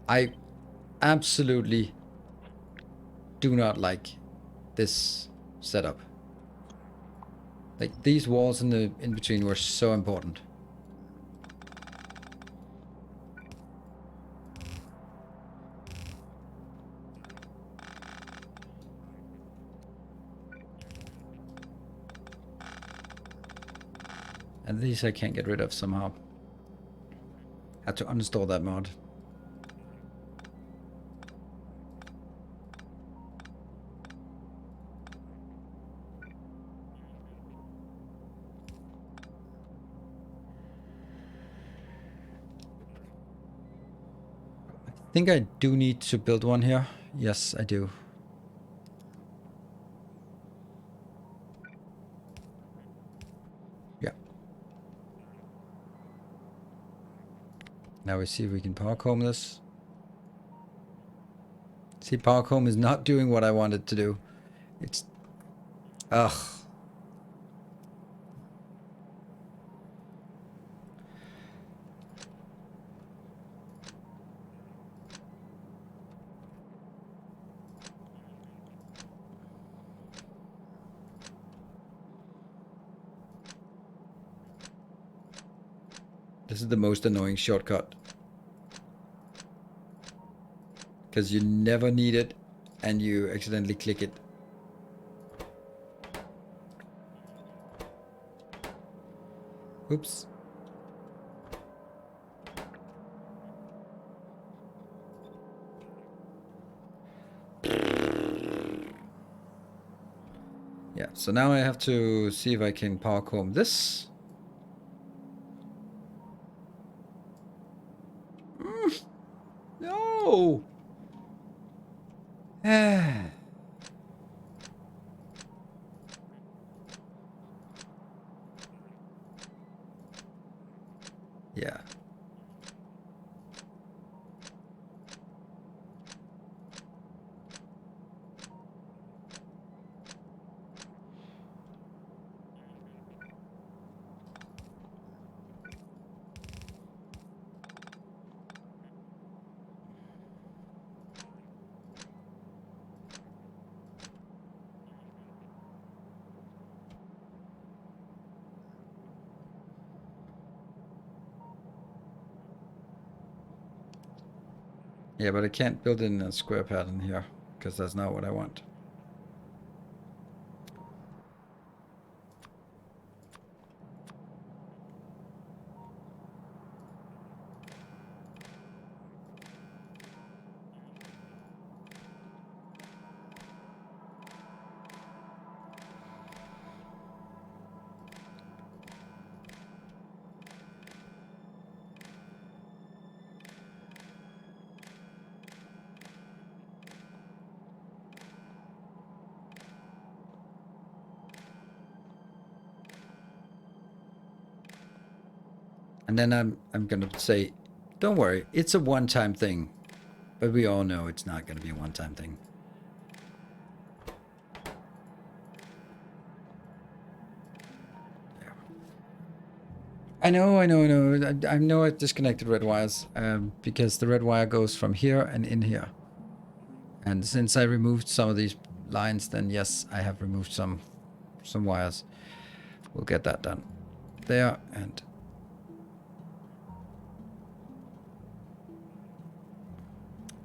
I absolutely do not like this setup. Like, these walls in the in between were so important. And these I can't get rid of somehow. Had to uninstall that mod. I think I do need to build one here. Yes, I do. Yeah. Now we see if we can power comb this. See, power comb is not doing what I wanted to do. It's... Ugh. This is the most annoying shortcut. Because you never need it and you accidentally click it. Oops. Yeah, so now I have to see if I can power comb this. No! Yeah. Yeah, but I can't build in a square pattern here, because that's not what I want. And then I'm gonna say, don't worry, it's a one-time thing. But we all know it's not gonna be a one-time thing. There. I know. I know I disconnected red wires because the red wire goes from here and in here. And since I removed some of these lines, then yes, I have removed some wires. We'll get that done. There, and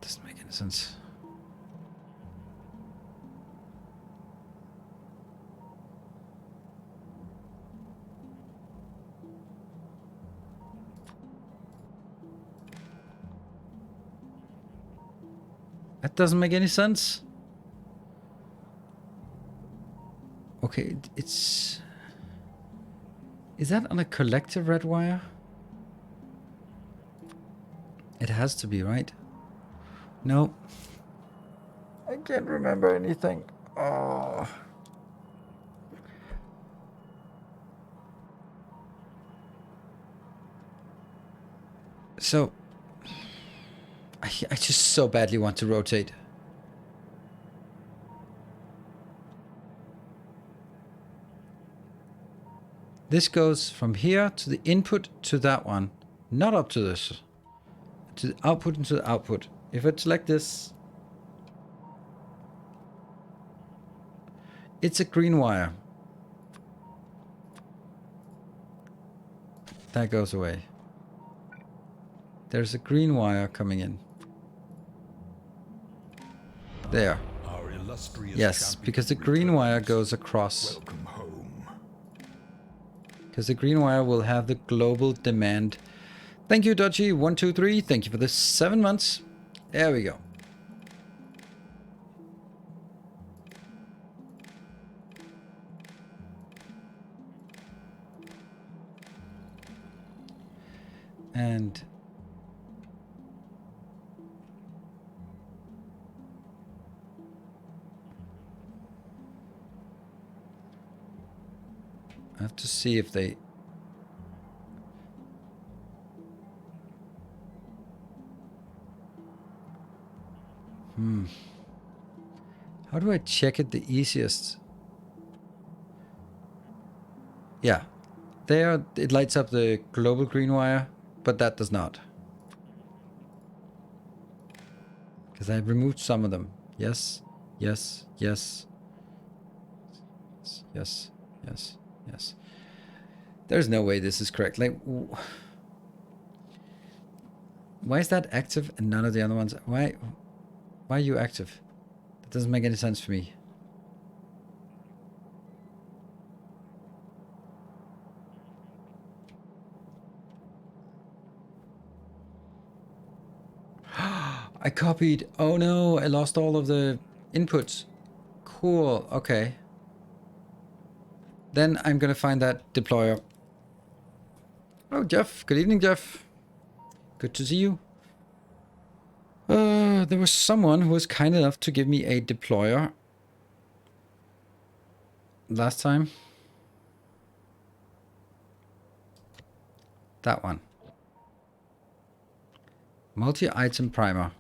doesn't make any sense. That doesn't make any sense. Okay, it's... Is that on a collective red wire? It has to be, right? No. I can't remember anything. Oh. So... I just so badly want to rotate. This goes from here to the input to that one. Not up to this. To the output and to the output. If I select this, it's a green wire. That goes away. There's a green wire coming in. There. Our illustrious Yes, champion because the green wire returns. goes across. Welcome home. Because the green wire will have the global demand. Thank you, Dodgy123. Thank you for the 7 months. There we go. And I have to see if they... How do I check it the easiest? Yeah. There it lights up the global green wire, but that does not. Because I removed some of them. Yes, yes, yes. Yes, yes, yes. There's no way this is correct. Like, why is that active and none of the other ones? Why are you active? That doesn't make any sense for me. I copied. Oh no, I lost all of the inputs. Cool, okay. Then I'm gonna find that deployer. Oh, Jeff. Good evening, Jeff. Good to see you. There was someone who was kind enough to give me a deployer last time. That one. Multi-item primer.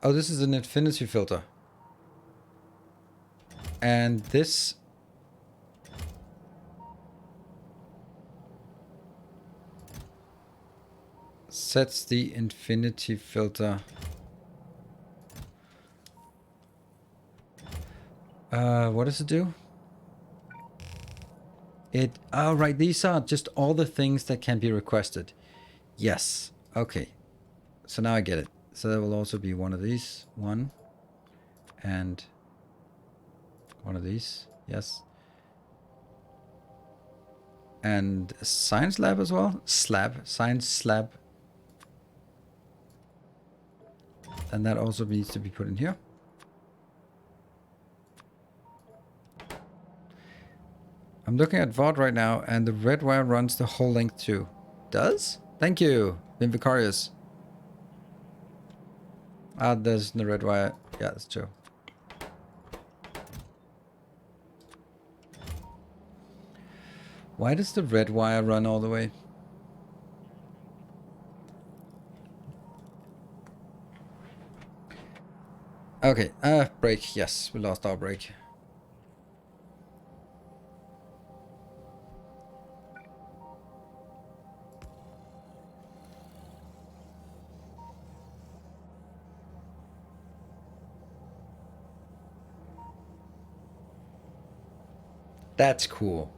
Oh, this is an infinity filter. And this... sets the infinity filter. What does it do? Oh, right, these are just all the things that can be requested. Yes, okay. So now I get it. So there will also be one of these, one, and one of these, yes. And a science lab as well, science slab. And that also needs to be put in here. I'm looking at VOD right now, and the red wire runs the whole length too. Does? Thank you, Been Vicarious. Ah, there's the red wire. Yeah, that's true. Why does the red wire run all the way? Okay, break. Yes, we lost our break. That's cool.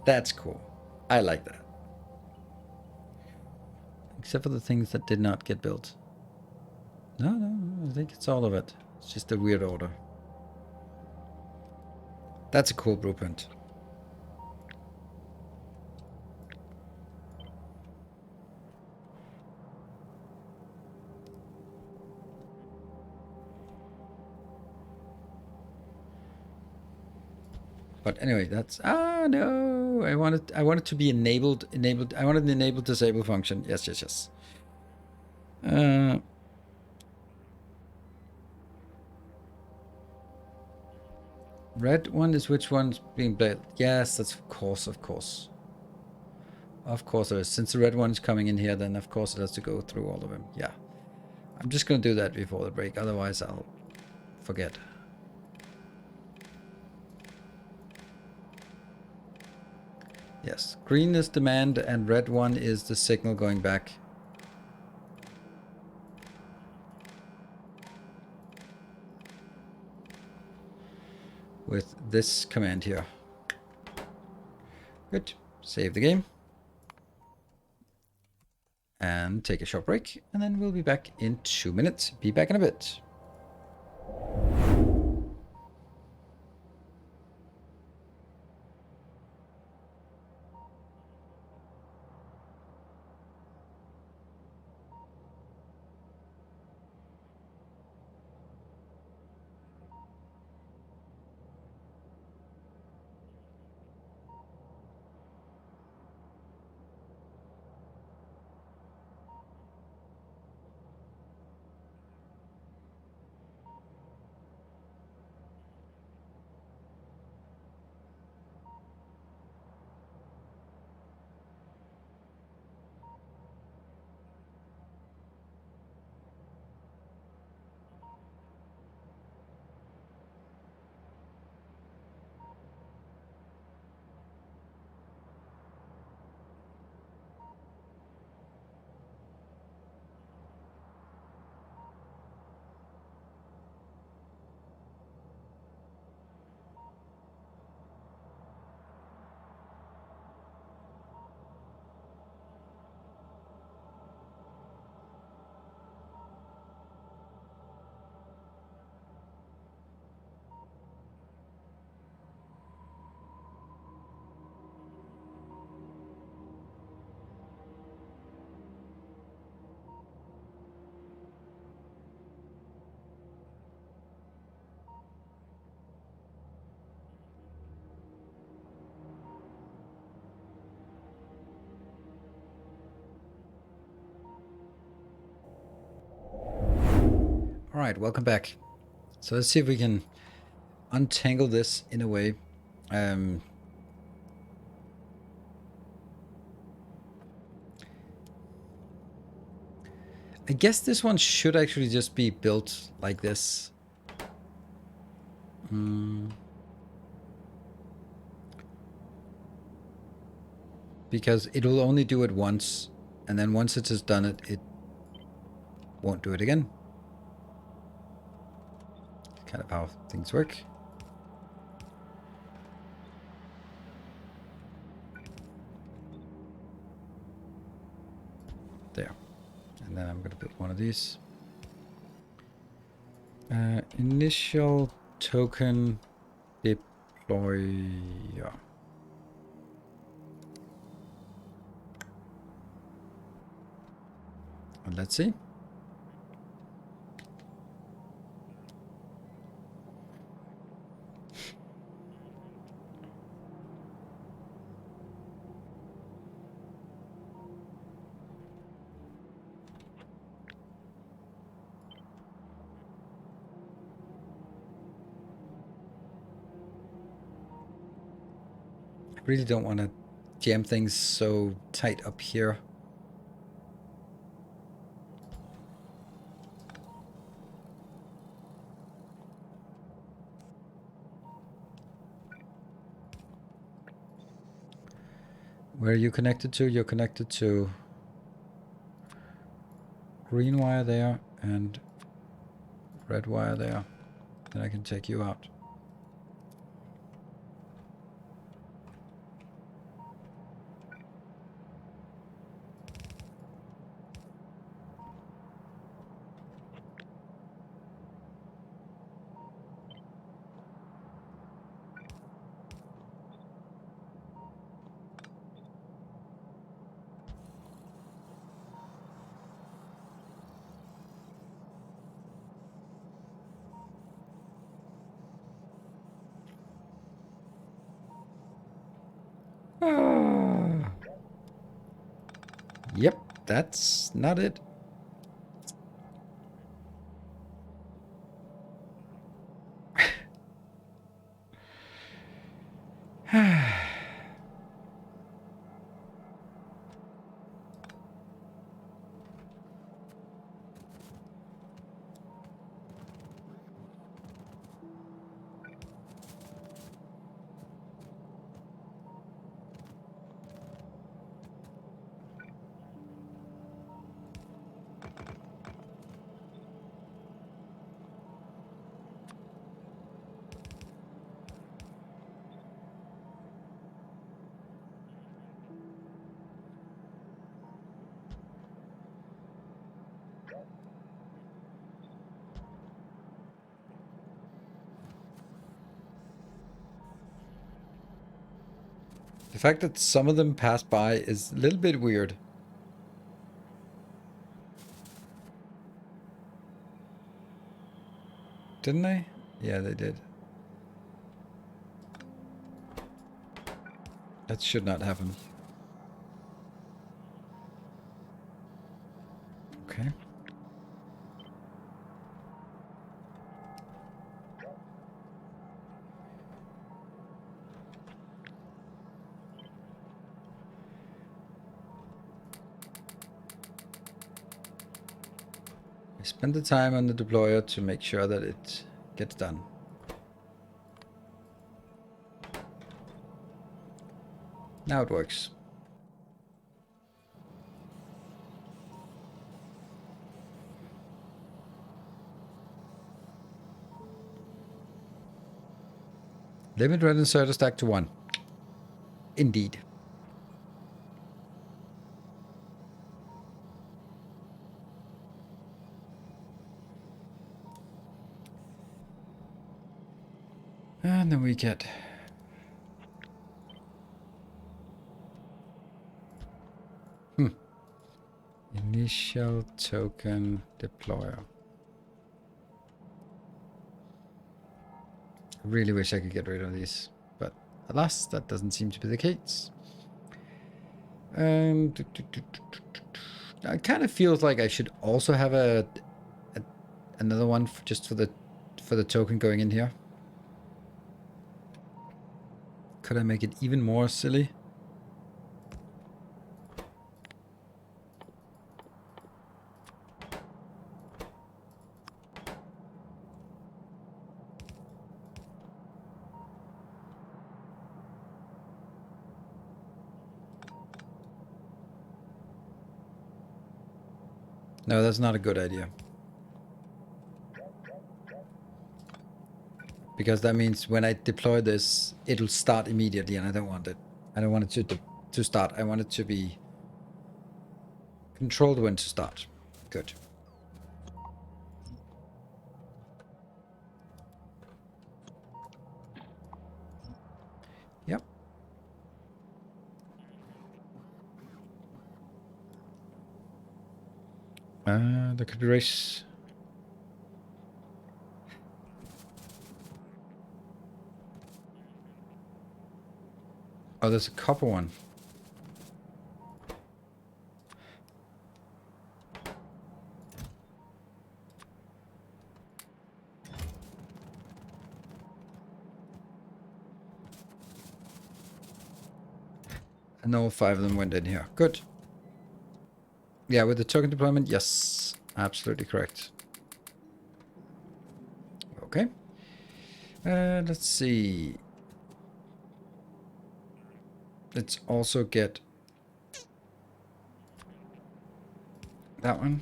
That's cool. I like that. Except for the things that did not get built. No, I think it's all of it. It's just a weird order. That's a cool blueprint. But anyway, that's... Ah, no! No, I wanted to be enabled. I wanted an enable disable function. Yes. Red one is which one's being played? Yes, that's of course. Of course there is. Since the red one is coming in here, then of course it has to go through all of them. Yeah. I'm just gonna do that before the break, otherwise I'll forget. Yes, green is demand and red one is the signal going back. With this command here. Good. Save the game. And take a short break, and then we'll be back in 2 minutes. Be back in a bit. All right, welcome back. So let's see if we can untangle this in a way. I guess this one should actually just be built like this. Because it will only do it once, and then once it has done it, it won't do it again. Kind of how things work. There. And then I'm going to build one of these. Initial token deployer. And let's see. I really don't want to jam things so tight up here. Where are you connected to? You're connected to green wire there and red wire there. Then I can take you out. Yep, that's not it. The fact that some of them pass by is a little bit weird. Didn't they? Yeah, they did. That should not happen. Okay. I spend the time on the deployer to make sure that it gets done. Now it works. Limit red inserter stack to 1. Indeed. And then we get... Initial token deployer. I really wish I could get rid of these, but alas, that doesn't seem to be the case. And it kind of feels like I should also have another one just for the token going in here. Could I make it even more silly? No, that's not a good idea. Because that means when I deploy this, it'll start immediately, and I don't want it. I don't want it to start. I want it to be controlled when to start. Good. Yep. There could be race. Oh, there's a copper one. And all 5 of them went in here. Good. Yeah, with the token deployment, yes. Absolutely correct. Okay. Let's see. Let's also get that one.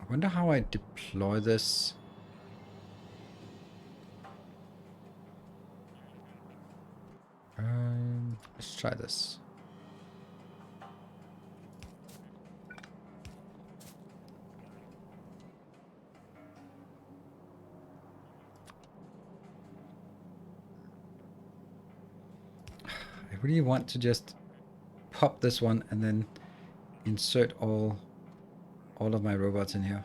I wonder how I deploy this. Let's try this. I really want to just pop this one and then insert all of my robots in here.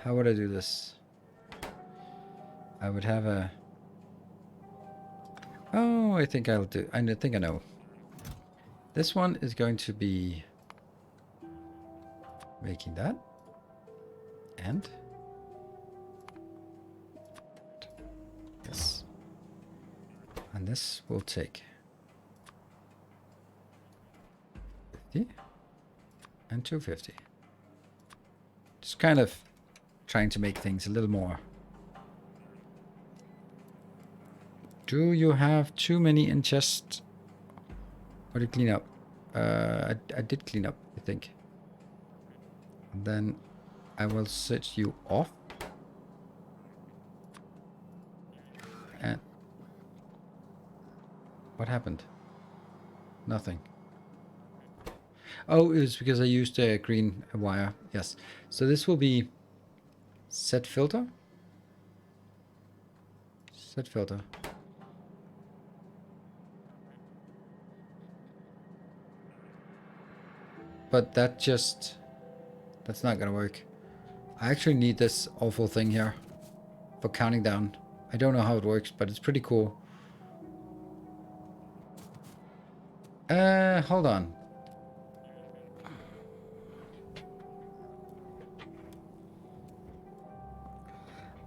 How would I do this? I would have a... Oh, I think I'll do. I think I know. This one is going to be making that. And yes. And this will take 50 and 250. Just kind of trying to make things a little more. Do you have too many in chest? What did you clean up? I did clean up, I think. And then I will set you off. And what happened? Nothing. Oh, it was because I used a green wire. Yes. So this will be set filter. Set filter. But that's not gonna work. I actually need this awful thing here for counting down. I don't know how it works, but it's pretty cool. Hold on.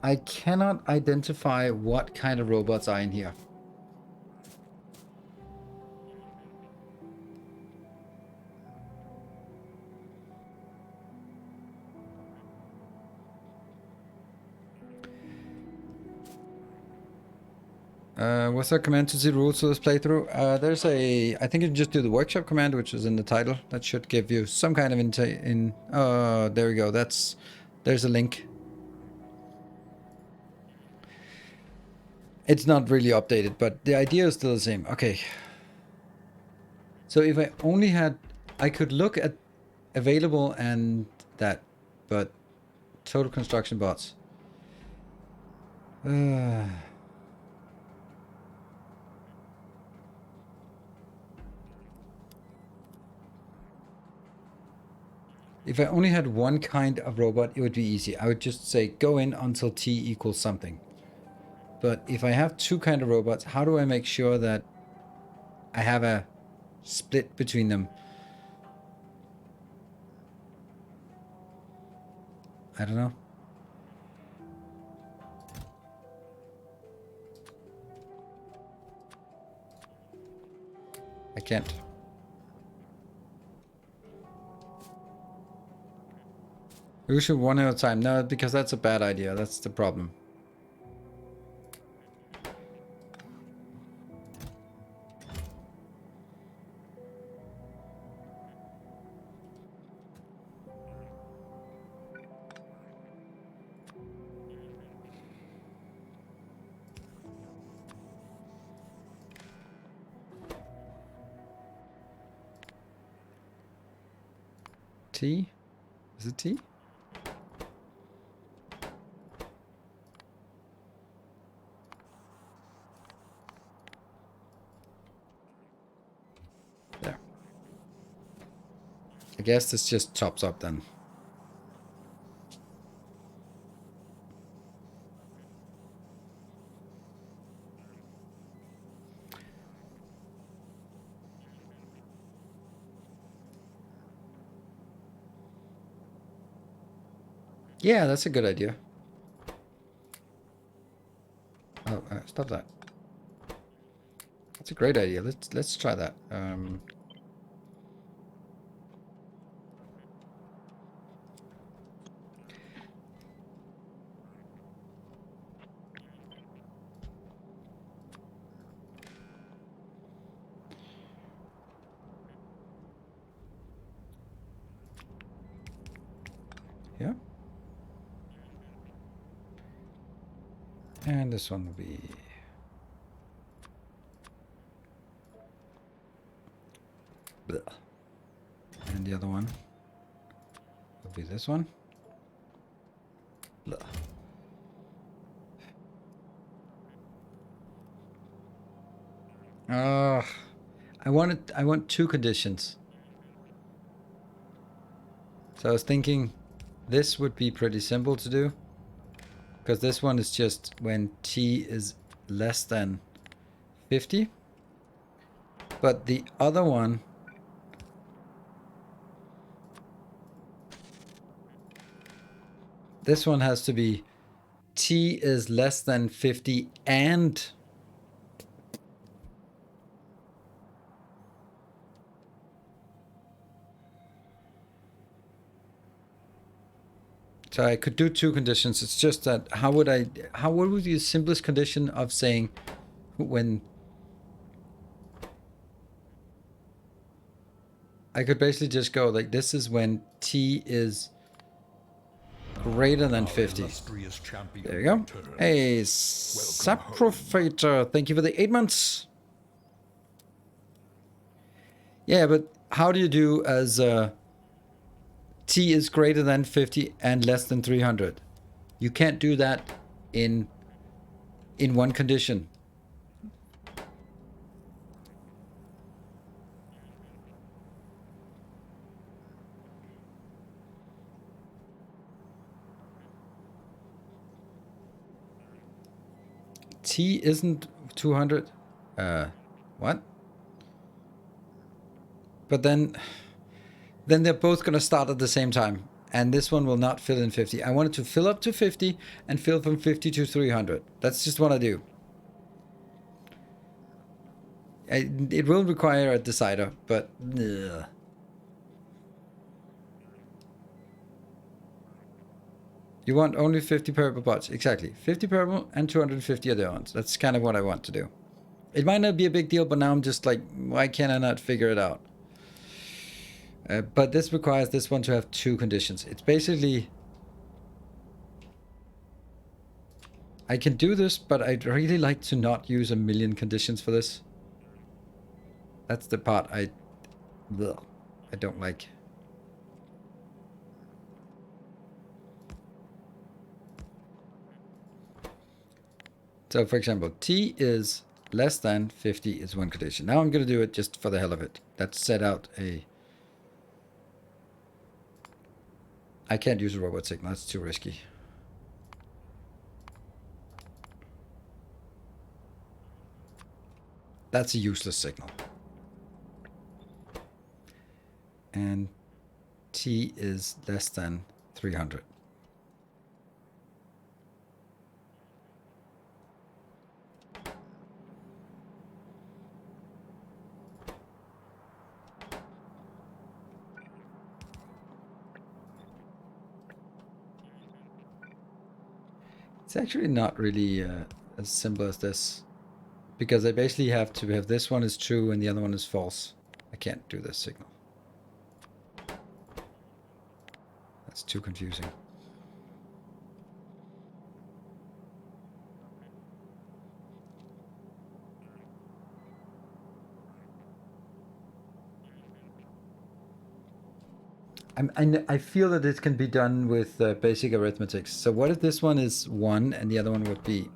I cannot identify what kind of robots are in here. What's our command to see rules of this playthrough? There's a... I think you can just do the workshop command, which is in the title. That should give you some kind of there we go. There's a link. It's not really updated, but the idea is still the same. Okay. So if I only had... I could look at available and that, but total construction bots. If I only had one kind of robot, it would be easy. I would just say go in until T equals something. But if I have two kind of robots, how do I make sure that I have a split between them? I don't know. I can't. We should one at a time. No, because that's a bad idea. That's the problem. T? Is it T? There. I guess this just chops up then. Yeah, that's a good idea. Oh, stop that. That's a great idea. Let's try that. Yeah. And this one will be... Blech. And the other one will be this one. Blech. I want two conditions. So I was thinking this would be pretty simple to do. Because this one is just when T is less than 50. But the other one, this one has to be T is less than 50 and so I could do two conditions. It's just that how would be the simplest condition of saying when I could basically just go like this is when T is greater than 50. Illustrious champion There you go. returns. Hey, home. Saprofater, thank you for the 8 months. Yeah, but how do you do as T is greater than 50 and less than 300? You can't do that in one condition. T isn't 200. What? But then they're both going to start at the same time. And this one will not fill in 50. I want it to fill up to 50 and fill from 50 to 300. That's just what I do. It will require a decider, but... Ugh. You want only 50 purple pots. Exactly. 50 purple and 250 other ones. That's kind of what I want to do. It might not be a big deal, but now I'm just like, why can I not figure it out? But this requires this one to have two conditions. It's basically... I can do this, but I'd really like to not use a million conditions for this. That's the part I don't like. So for example, T is less than 50 is one condition. Now I'm going to do it just for the hell of it. Let's set out a... I can't use a robot signal, that's too risky. That's a useless signal. And T is less than 300. It's actually not really as simple as this, because I basically have to have this one is true and the other one is false. I can't do this signal. That's too confusing. I feel that it can be done with basic arithmetics. So what if this one is 1 and the other one would be...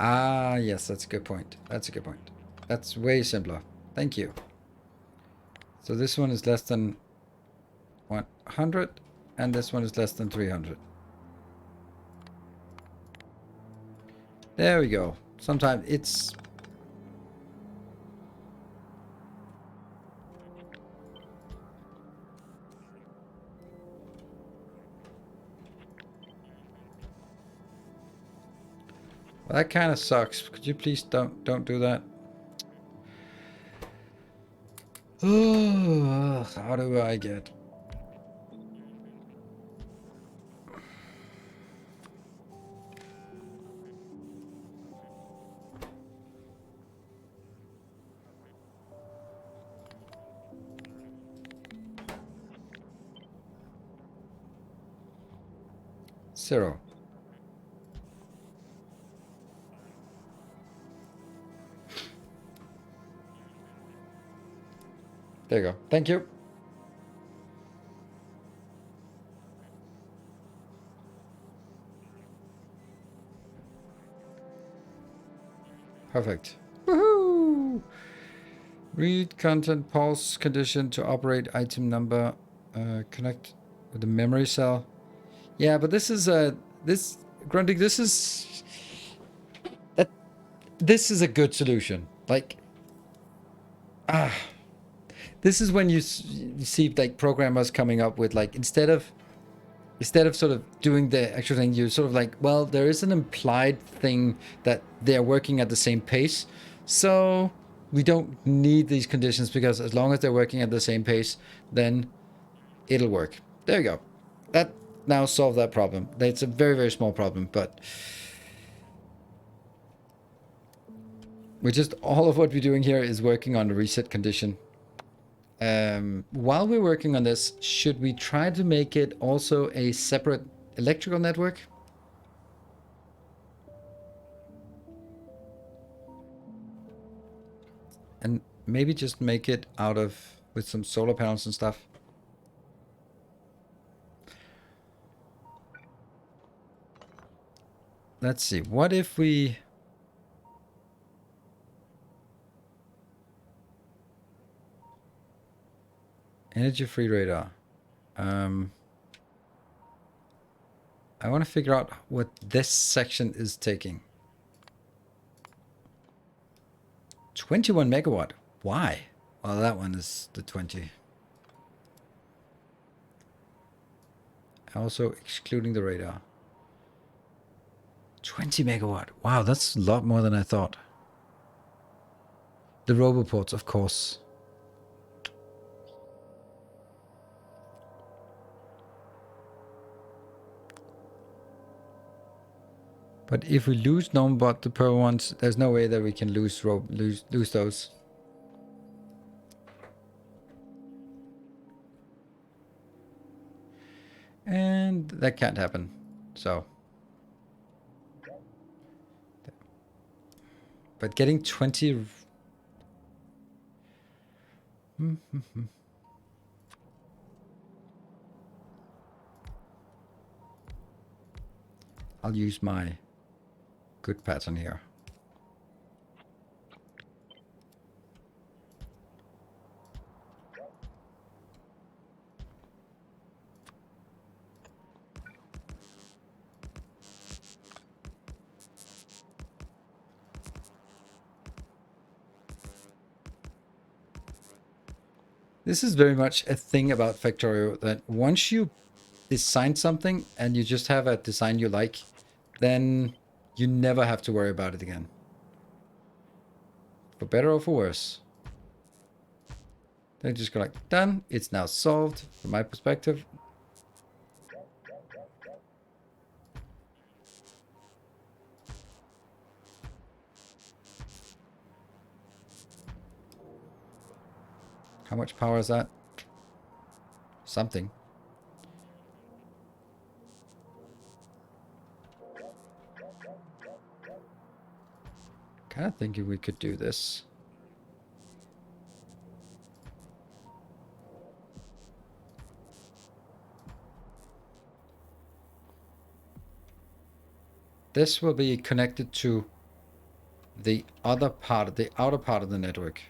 Ah, yes, that's a good point. That's a good point. That's way simpler. Thank you. So this one is less than 100, and this one is less than 300. There we go. Sometimes it's... Well, that kind of sucks. Could you please don't do that? Oh, how do I get... Zero. There you go. Thank you. Perfect. Woohoo! Read content pulse condition to operate item number. Connect with the memory cell. Yeah, but this is this Grundig. This is a good solution. Like, this is when you see like programmers coming up with like instead of sort of doing the actual thing, you sort of like, well, there is an implied thing that they're working at the same pace, so we don't need these conditions because as long as they're working at the same pace, then it'll work. There you go. That now solved that problem. It's a very, very small problem, but all of what we're doing here is working on the reset condition. While we're working on this, should we try to make it also a separate electrical network? And maybe just make it out of with some solar panels and stuff. Let's see. What if we... Energy-free radar. I want to figure out what this section is taking. 21 megawatt. Why? Well, that one is the 20. Also excluding the radar. 20 megawatt. Wow, that's a lot more than I thought. The roboports, of course. But if we lose non-bot the per ones, there's no way that we can lose those. And that can't happen. So. But getting 20... I'll use my good pattern here. This is very much a thing about Factorio, that once you design something and you just have a design you like, then you never have to worry about it again. For better or for worse. Then just go like, done. It's now solved from my perspective. How much power is that? Something. Kind of thinking we could do this. This will be connected to the other part, the outer part of the network.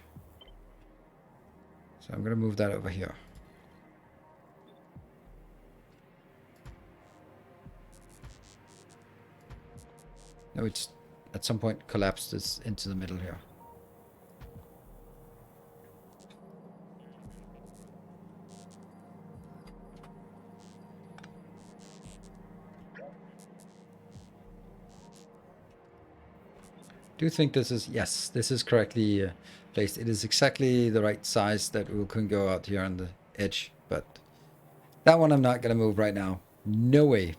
So I'm going to move that over here. No, it's at some point collapsed this into the middle here. Do you think this is... Yes, this is correctly placed. It is exactly the right size that we can go out here on the edge, but that one I'm not going to move right now. No way.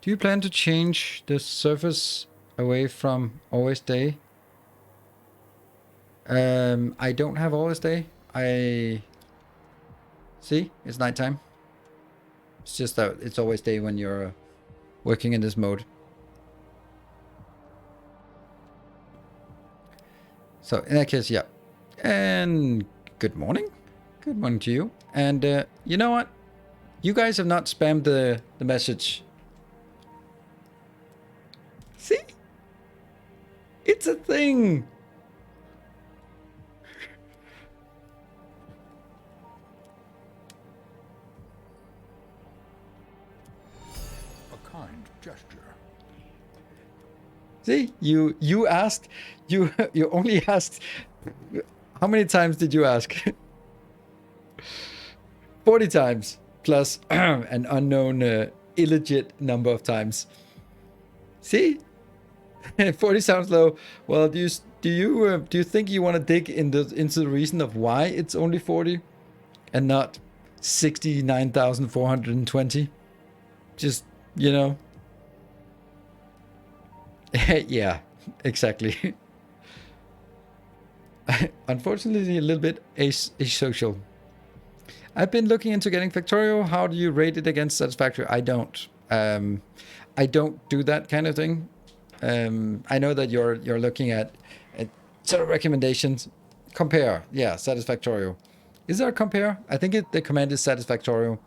Do you plan to change the surface away from always day? I don't have always day. See, it's nighttime. It's just that it's always day when you're working in this mode. So in that case, yeah. And good morning. Good morning to you. And you know what? You guys have not spammed the message. See? It's a thing. A kind gesture. See, you asked, you only asked. How many times did you ask? 40 times plus an unknown illegit number of times. See, 40 sounds low. Well, do you think you want to dig into the reason of why it's only 40 and not 69,420? Just, you know. Yeah, exactly. Unfortunately, a little bit asocial. I've been looking into getting Factorio. How do you rate it against Satisfactory? I don't. I don't do that kind of thing. I know that you're looking at sort of recommendations. Compare, yeah, Satisfactorio. Is there a compare? I think the command is Satisfactorio.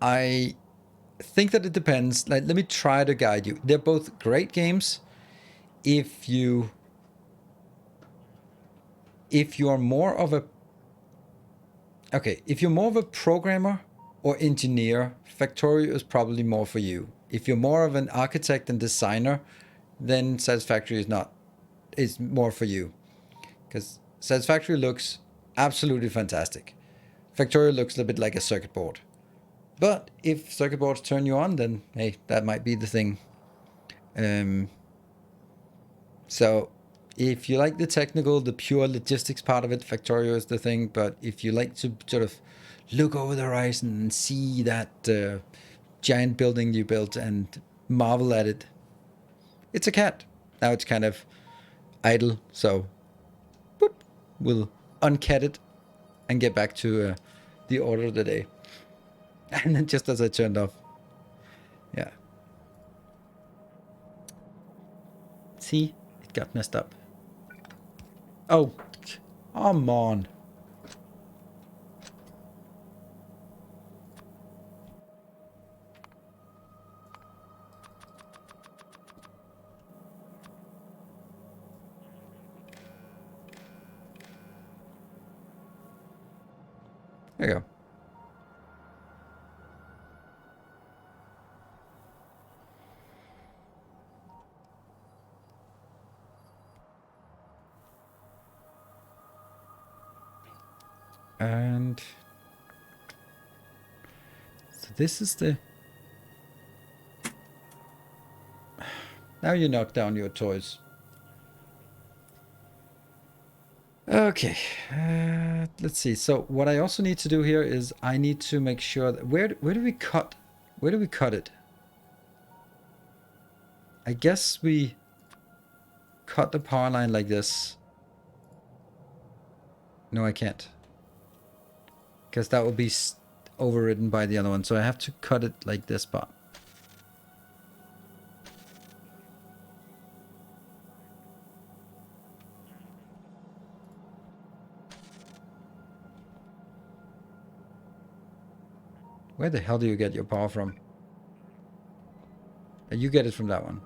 I think that it depends. Like, let me try to guide you. They're both great games. If you are more of a if you're more of a programmer or engineer, Factorio is probably more for you. If you're more of an architect and designer, then Satisfactory is more for you. Because Satisfactory looks absolutely fantastic. Factorio looks a little bit like a circuit board. But if circuit boards turn you on, then hey, that might be the thing. So if you like the technical, the pure logistics part of it, Factorio is the thing. But if you like to sort of look over the horizon and see that giant building you built and marvel at it, it's a cat. Now it's kind of idle, so boop, we'll uncat it and get back to the order of the day. And then just as I turned off. Yeah. See? It got messed up. Oh, come on. There you go. And so this is the... Now you knock down your toys. Okay, let's see. So what I also need to do here is I need to make sure that where do we cut? Where do we cut it? I guess we cut the power line like this. No, I can't. Because that will be overridden by the other one. So I have to cut it like this part. Where the hell do you get your power from? You get it from that one.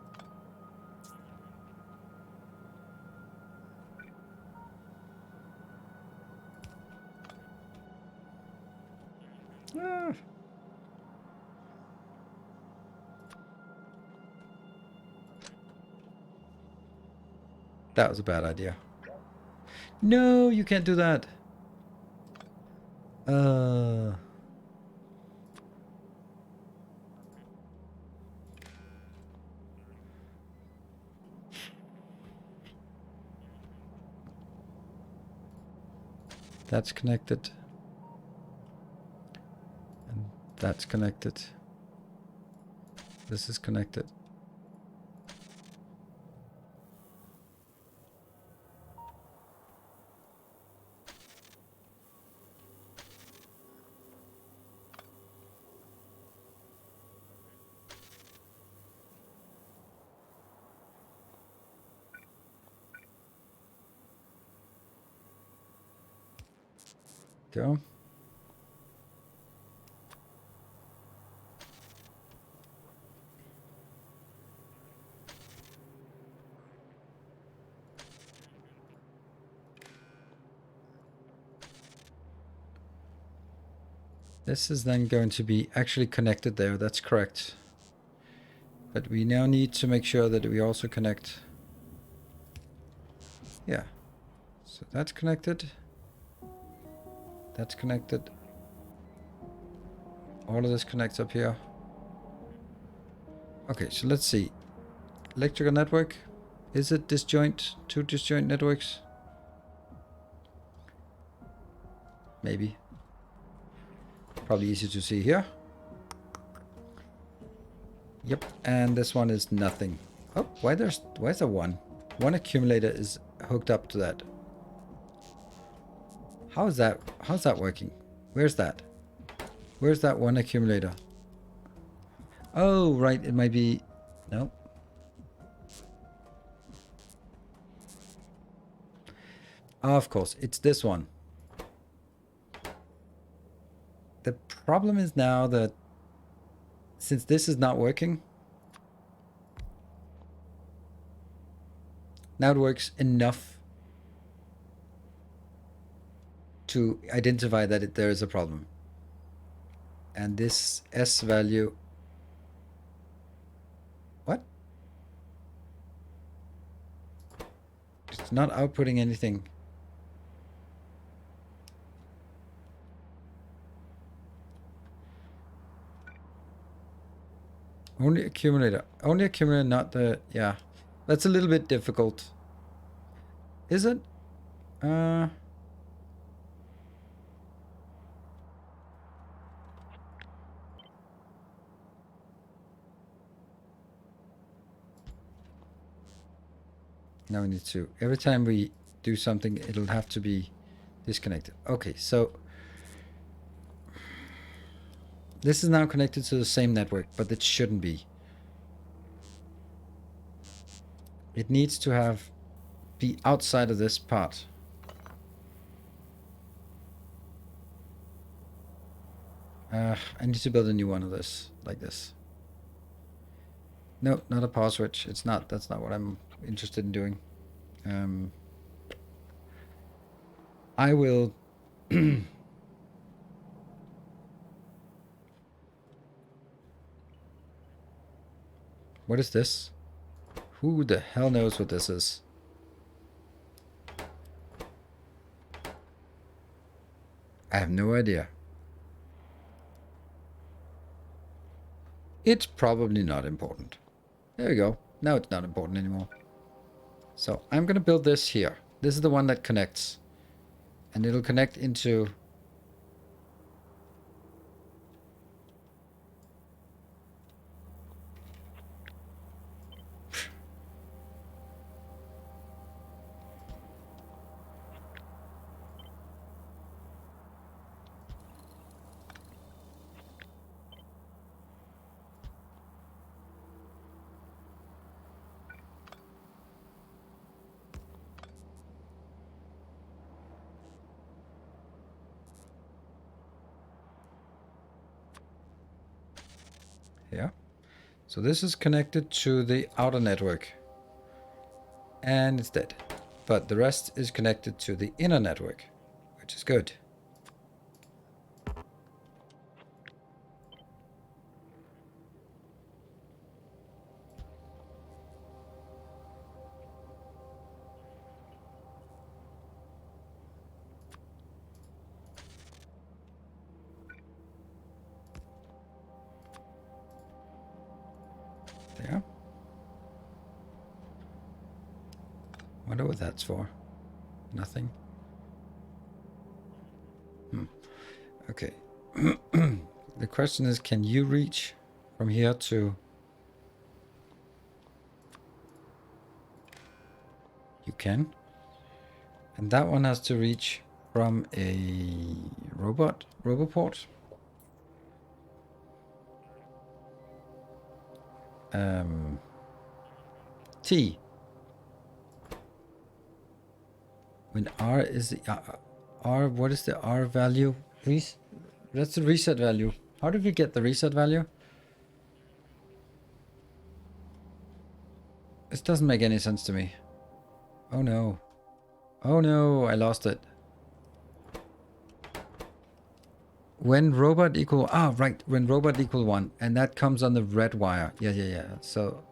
Ah. That was a bad idea. No, you can't do that. That's connected. And that's connected. This is connected. Go. This is then going to be actually connected there. That's correct. But we now need to make sure that we also connect. Yeah. So that's connected. That's connected. All of this connects up here. Okay, so let's see. Electrical network. Is it disjoint? Two disjoint networks? Maybe. Probably easy to see here. Yep, and this one is nothing. Oh, why is there one? One accumulator is hooked up to that. How's that working? Where's that? Where's that one accumulator? Oh, right, it might be... No. Oh, of course, it's this one. The problem is now that since this is not working, now it works enough to identify that there is a problem. And this S value... What? It's not outputting anything. Only accumulator. Only accumulator, not the... Yeah. That's a little bit difficult. Is it? Now we need to... Every time we do something, it'll have to be disconnected. Okay, so... This is now connected to the same network, but it shouldn't be. It needs to be outside of this part. I need to build a new one of this, like this. No, not a power switch. It's not. That's not what I'm interested in doing. I will... What is this? Who the hell knows what this is? I have no idea. It's probably not important. There we go. Now it's not important anymore. So I'm going to build this here. This is the one that connects. And it'll connect into... Yeah. So this is connected to the outer network. And it's dead. But the rest is connected to the inner network, which is good. There. Wonder what that's for. Nothing. Okay. The question is, can you reach from here to... You can. And that one has to reach from a roboport. T. When R is the R, what is the R value? That's the reset value. How did we get the reset value? This doesn't make any sense to me. Oh no. Oh no, I lost it. When robot equal, right, when robot equal 1, and that comes on the red wire. Yeah. So,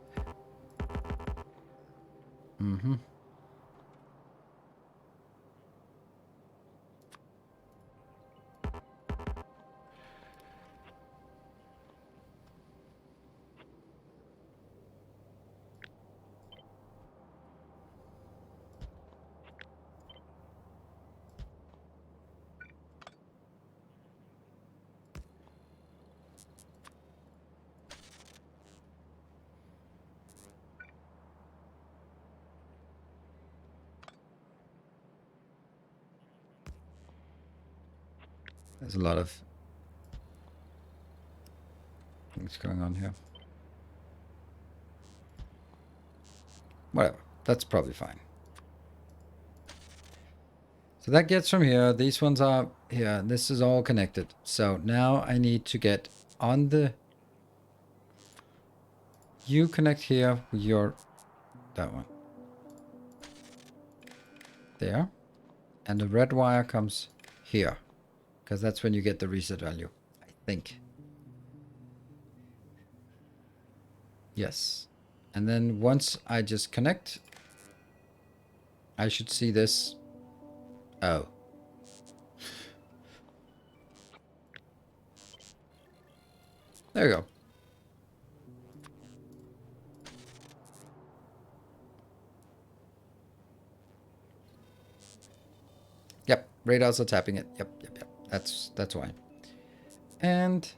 there's a lot of things going on here. Whatever, that's probably fine. So that gets from here. These ones are here. This is all connected. So now I need to get on the... You connect here with your... That one. There. And the red wire comes here. Because that's when you get the reset value. I think. Yes. And then once I just connect, I should see this. Oh. There you go. Yep, radars are tapping it. Yep. That's why. And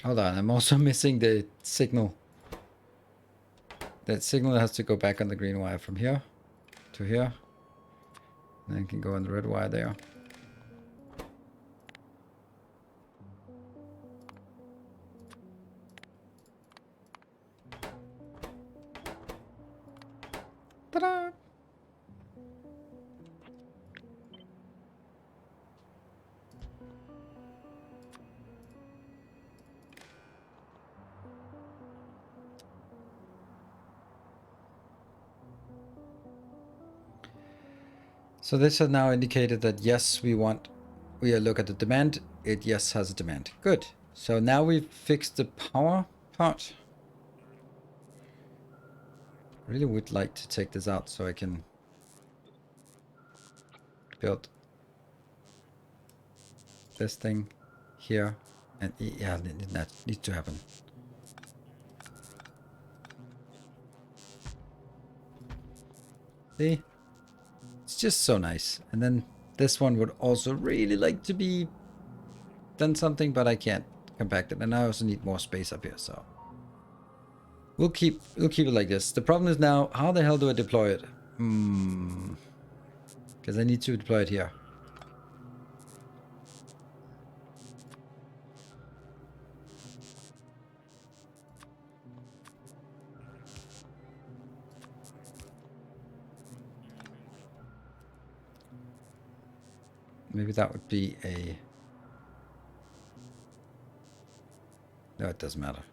hold on, I'm also missing the signal. That signal has to go back on the green wire from here to here. And then it can go on the red wire there. Ta-da! So this has now indicated that yes, we look at the demand. It yes has a demand. Good. So now we've fixed the power part. Really would like to take this out so I can build this thing here. And yeah, that needs to happen. See? It's just so nice. And then this one would also really like to be done something, but I can't compact it. And I also need more space up here, so we'll keep it like this. The problem is now, how the hell do I deploy it? Because I need to deploy it here. Maybe that would be a... No, it doesn't matter.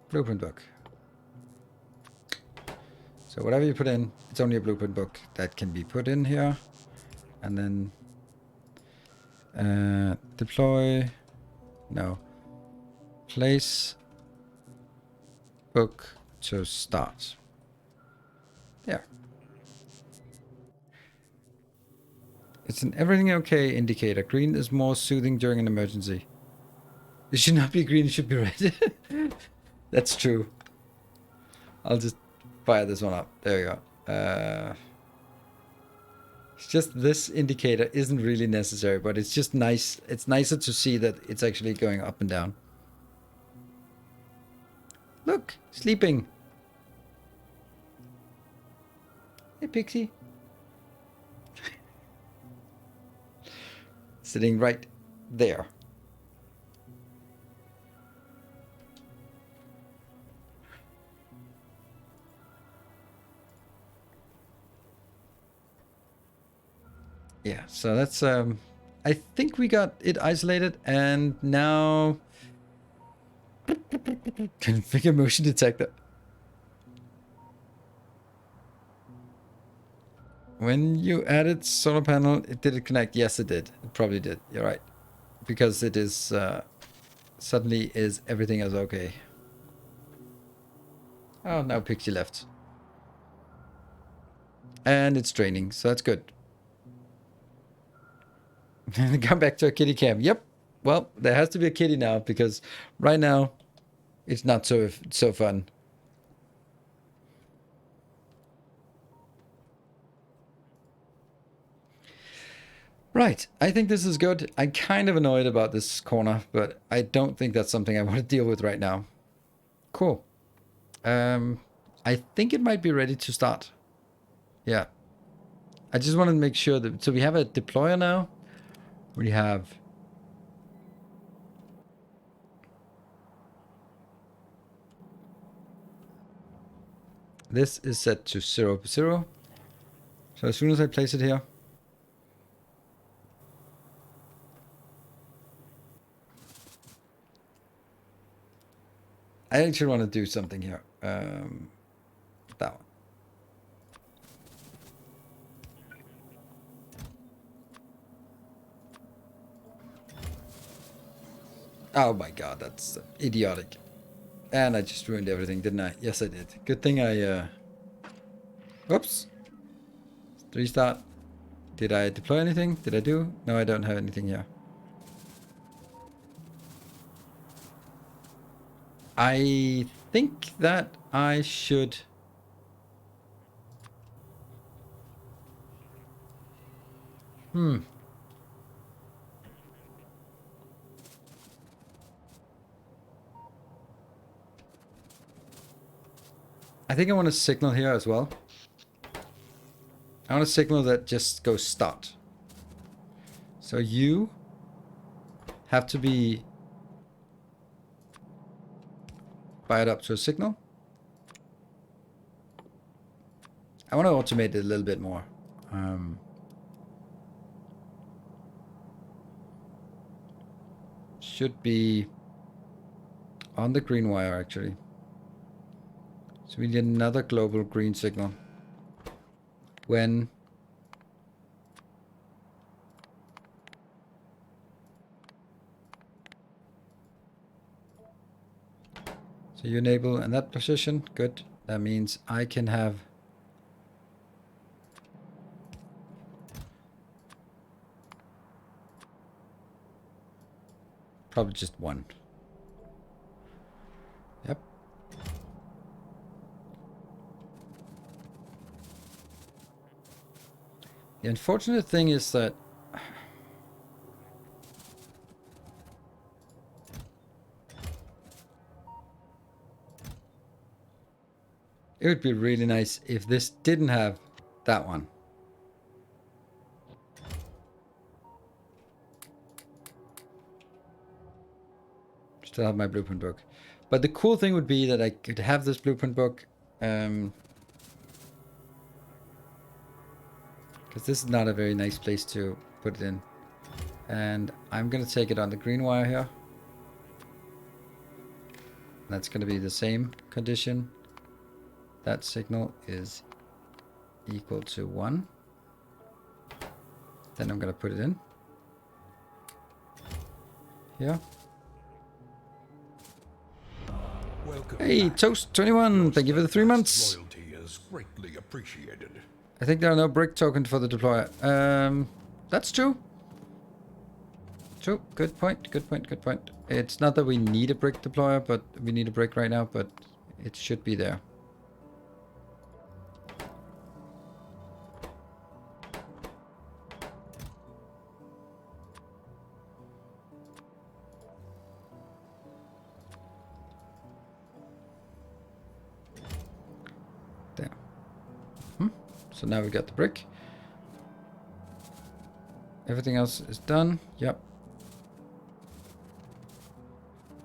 Blueprint book. So whatever you put in, it's only a blueprint book that can be put in here. And then deploy, no, place book to start. There. It's an everything okay indicator. Green is more soothing during an emergency. It should not be green, it should be red. That's true. I'll just fire this one up. There we go. It's just this indicator isn't really necessary, but it's just nice. It's nicer to see that it's actually going up and down. Look, sleeping. Hey, Pixie. Sitting right there. Yeah, so that's I think we got it isolated, and now configure motion detector. When you added solar panel, did it connect? Yes, it did. It probably did. You're right, because it is suddenly is everything is okay. Oh, now Pixie left, and it's draining, so that's good. Come back to a kitty cam. Yep. Well, there has to be a kitty now because right now it's not so fun. Right. I think this is good. I'm kind of annoyed about this corner, but I don't think that's something I want to deal with right now. Cool. I think it might be ready to start. Yeah. I just wanted to make sure that, so we have a deployer now. We have this is set to 0, 0. So as soon as I place it here, I actually want to do something here. That one. Oh my god, that's idiotic. And I just ruined everything, didn't I? Yes, I did. Good thing I, Whoops. Restart. Did I deploy anything? Did I do? No, I don't have anything here. I think that I should... I think I want to signal here as well. I want a signal that just goes start. So you have to be fired up to a signal. I want to automate it a little bit more. Should be on the green wire actually. So we need another global green signal. When so you enable in that position, good. That means I can have probably just one. Yep. The unfortunate thing is that it would be really nice if this didn't have that one. Still have my blueprint book. But the cool thing would be that I could have this blueprint book, because this is not a very nice place to put it in. And I'm going to take it on the green wire here. That's going to be the same condition. That signal is equal to 1. Then I'm going to put it in here. Welcome Hey, back. Toast21, thank you for the 3 months. Loyalty is greatly appreciated. I think there are no brick tokens for the deployer. That's true. True. Good point. Good point. Good point. It's not that we need a brick deployer, but we need a brick right now, but it should be there. There. So now we got the brick. Everything else is done. Yep.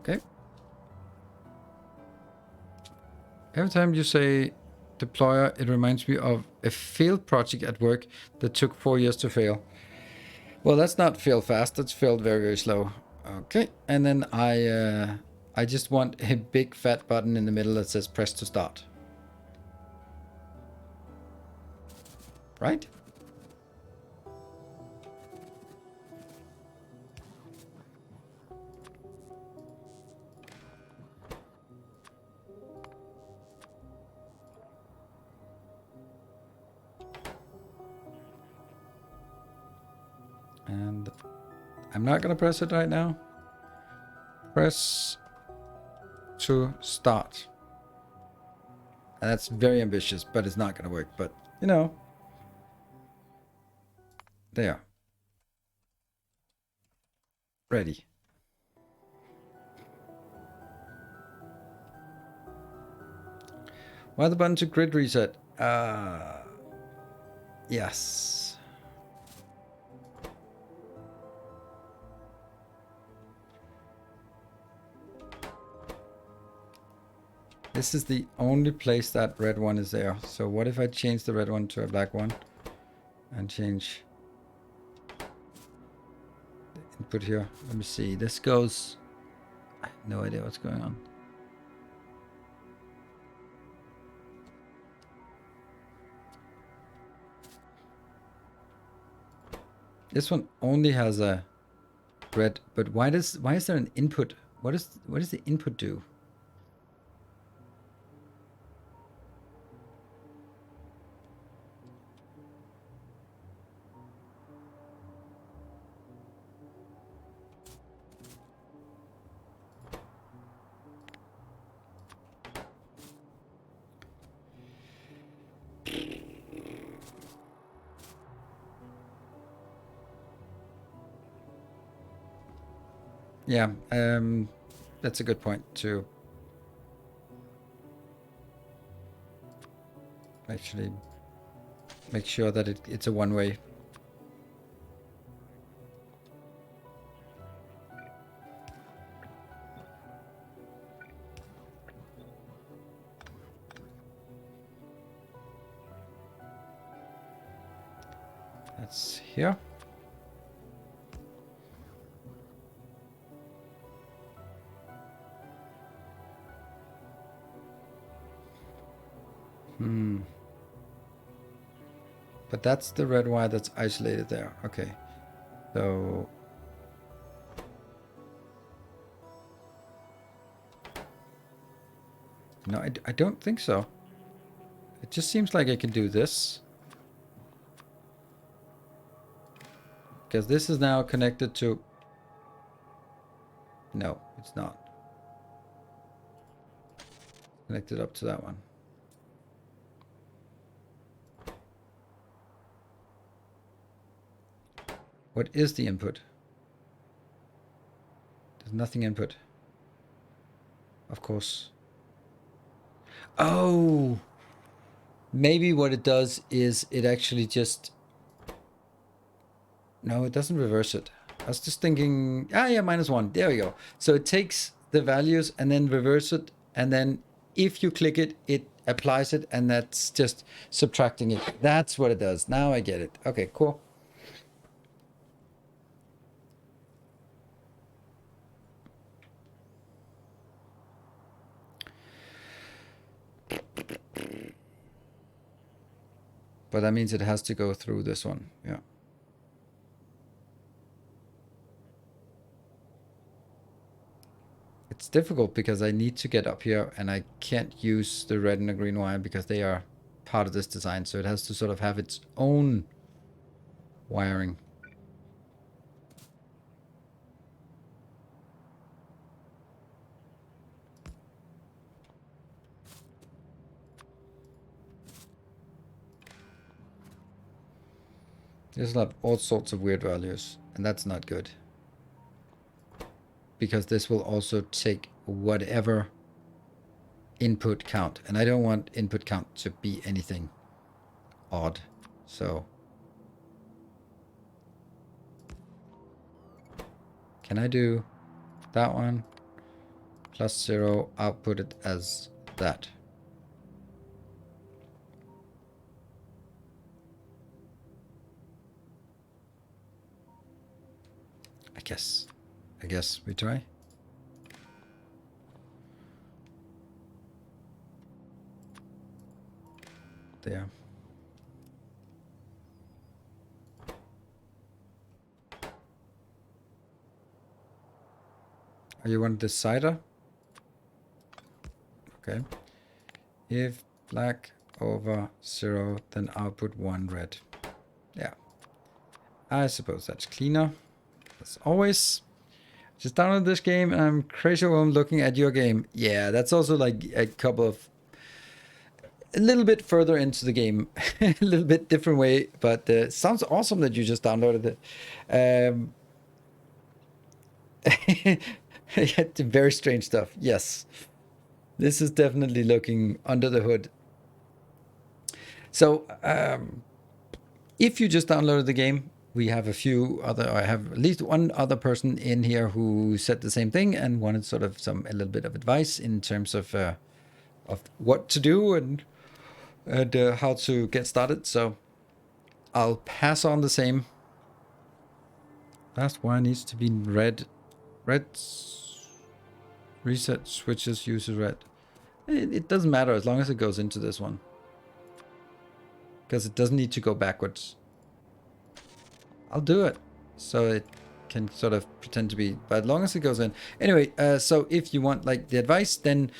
Okay. Every time you say deployer, it reminds me of a failed project at work that took 4 years to fail. Well, that's not filled fast. That's filled very, very slow. Okay, and then I just want a big fat button in the middle that says press to start. Right? And I'm not gonna press it right now. Press to start. And that's very ambitious, but it's not gonna work. But you know, there. Ready. Why the button to grid reset? Yes. This is the only place that red one is there. So what if I change the red one to a black one and change the input here? Let me see. This goes. I have no idea what's going on. This one only has a red, but why is there an input? What does the input do? Yeah, that's a good point to actually make sure that it's a one-way. That's here. But that's the red wire that's isolated there. Okay. So no, I don't think so. It just seems like I can do this. Because this is now connected to... No, it's not. Connected up to that one. What is the input? There's nothing input. Of course. Oh! Maybe what it does is it actually just... No, it doesn't reverse it. I was just thinking... Ah, yeah, -1. There we go. So it takes the values and then reverse it. And then if you click it, it applies it. And that's just subtracting it. That's what it does. Now I get it. Okay, cool. But that means it has to go through this one. Yeah. It's difficult because I need to get up here and I can't use the red and the green wire because they are part of this design. So it has to sort of have its own wiring. There's all sorts of weird values, and that's not good. Because this will also take whatever input count. And I don't want input count to be anything odd. So can I do that one? +0, output it as that. I guess we try. There. Are you one decider? Okay. If black over 0, then output 1 red. Yeah. I suppose that's cleaner. As always. Just download this game and I'm crazy when I'm looking at your game. Yeah, that's also like a couple of... a little bit further into the game. A little bit different way, but sounds awesome that you just downloaded it. Very strange stuff. Yes. This is definitely looking under the hood. So, if you just downloaded the game, we have I have at least one other person in here who said the same thing and wanted sort of a little bit of advice in terms of what to do and how to get started. So I'll pass on the same. Last one needs to be red. Red reset switches uses red. It doesn't matter as long as it goes into this one, because it doesn't need to go backwards. I'll do it so it can sort of pretend to be, but as long as it goes in. Anyway, so if you want like the advice, then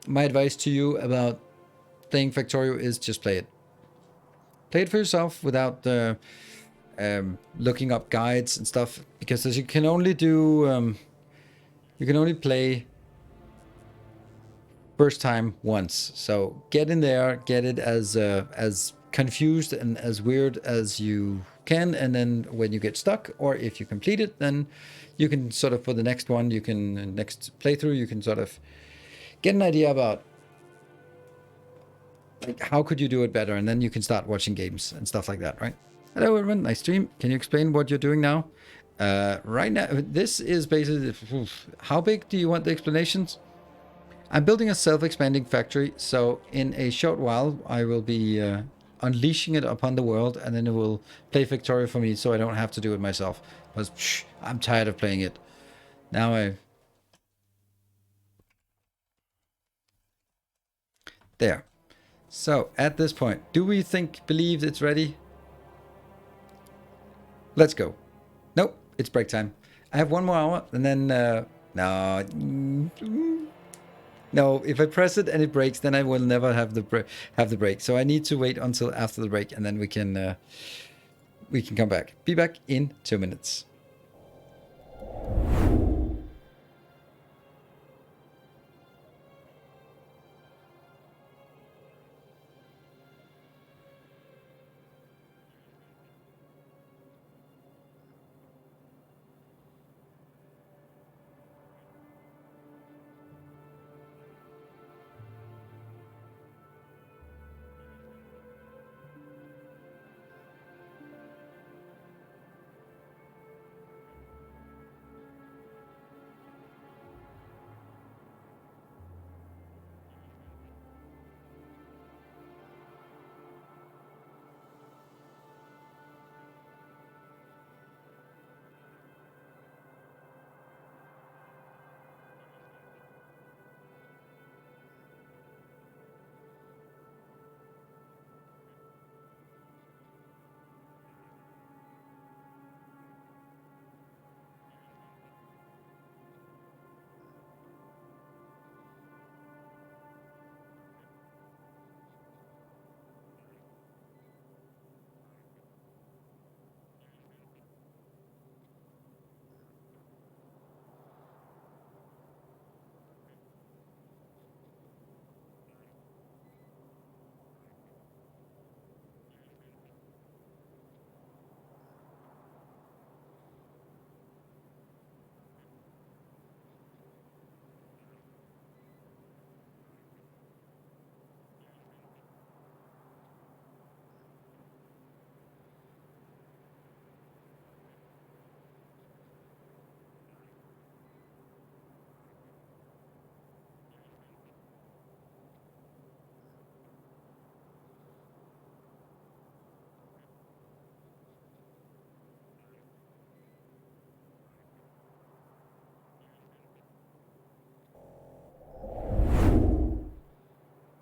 my advice to you about playing Factorio is just play it. Play it for yourself without looking up guides and stuff, because as you can only do, you can only play first time once. So get in there, get it as confused and as weird as you can, and then when you get stuck, or if you complete it, then you can sort of, for the next one, you can, next playthrough, you can sort of get an idea about like how could you do it better, and then you can start watching games and stuff like that, right? Hello everyone, nice stream. Can you explain what you're doing now? Right now, this is basically, how big do you want the explanations? I'm building a self-expanding factory, so in a short while I will be unleashing it upon the world, and then it will play Factorio for me, so I don't have to do it myself. Because I'm tired of playing it. Now there. So at this point, do we believe it's ready? Let's go. Nope, it's break time. I have 1 more hour, and then no, if I press it and it breaks, then I will never have the break. So I need to wait until after the break, and then we can come back. Be back in 2 minutes.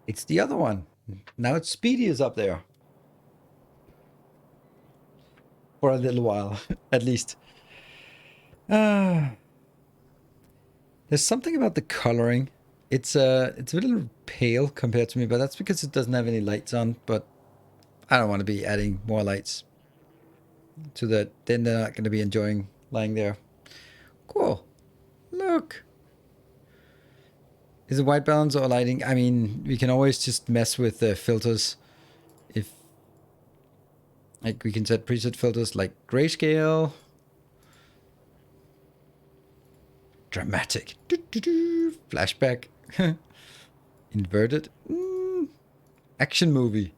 It's the other one. Now it's Speedy is up there. For a little while, at least. There's something about the coloring. It's a little pale compared to me, but that's because it doesn't have any lights on. But I don't want to be adding more lights to that. Then they're not going to be enjoying lying there. Cool. Look. Is it white balance or lighting? I mean, we can always just mess with the filters. If like we can set preset filters like grayscale, dramatic, flashback, inverted, action movie,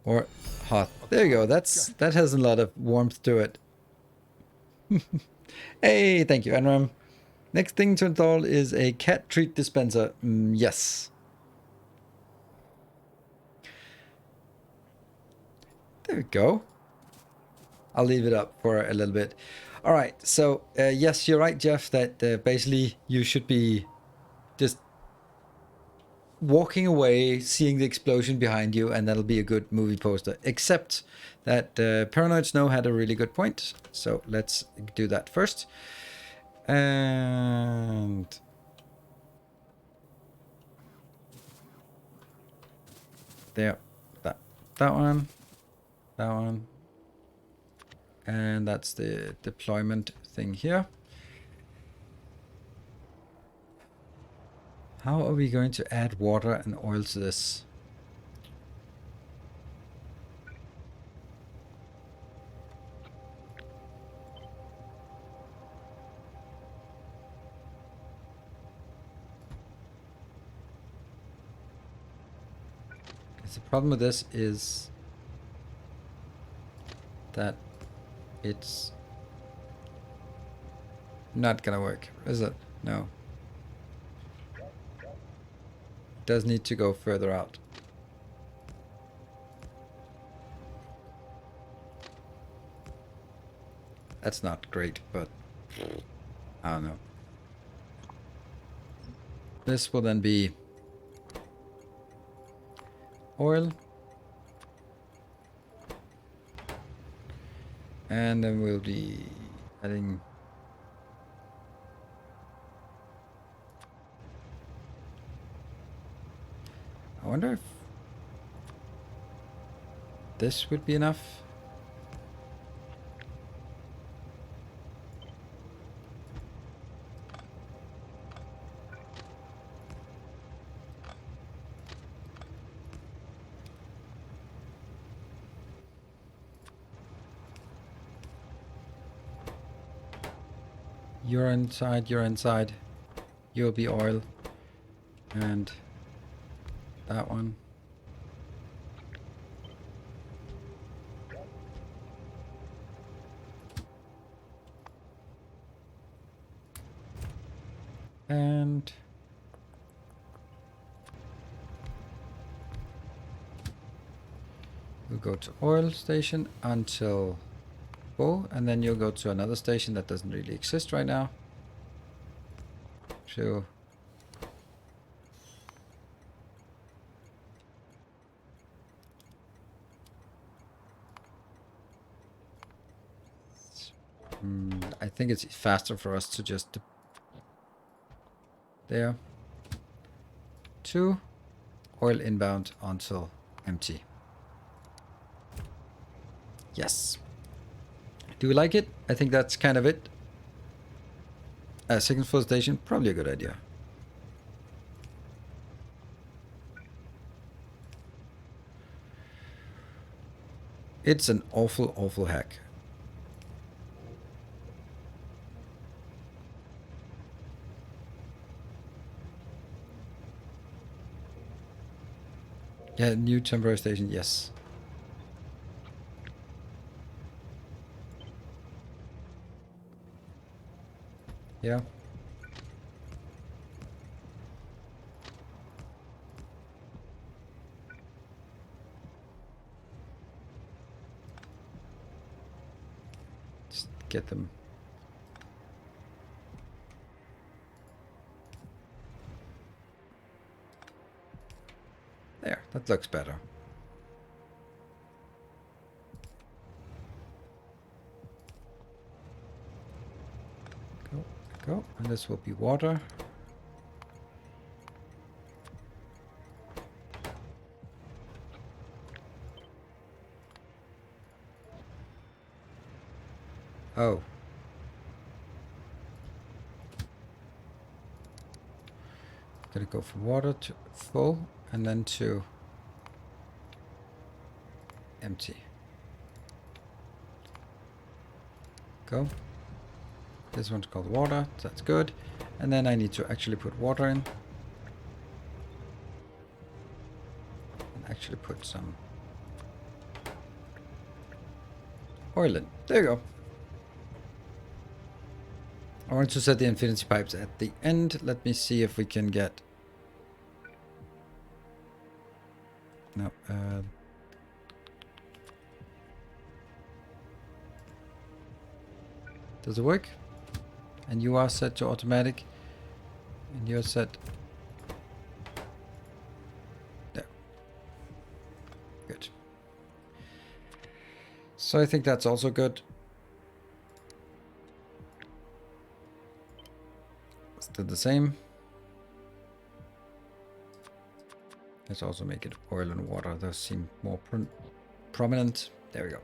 or hot. There you go. That has a lot of warmth to it. Hey, thank you, Anram. Next thing to install is a cat treat dispenser. Yes. There we go. I'll leave it up for a little bit. All right. So, yes, you're right, Jeff, that basically you should be just walking away, seeing the explosion behind you, and that'll be a good movie poster. Except that Paranoid Snow had a really good point. So let's do that first. And there, that one, and that's the deployment thing here. How are we going to add water and oil to this? The problem with this is that it's not gonna work, is it? No. It does need to go further out. That's not great, but I don't know. This will then be oil. And then we'll be adding I wonder if this would be enough. You're inside, you're inside. You'll be oil. And that one. And we'll go to oil station until full, and then you'll go to another station that doesn't really exist right now. So I think it's faster for us to just there. 2 oil inbound until empty. Yes. Do we like it? I think that's kind of it. Second full station, probably a good idea. It's an awful, awful hack. Yeah, new temporary station, yes. Yeah. Just get them. There, that looks better. Go, go, and this will be water. Oh. Gotta go from water to full and then to empty. Go. This one's called water, so that's good. And then I need to actually put water in. And actually put some oil in. There you go. I want to set the infinity pipes at the end. Let me see if we can get... No, does it work? And you are set to automatic. And you're set... There. Good. So I think that's also good. Still the same. Let's also make it oil and water. Those seem more prominent. There we go.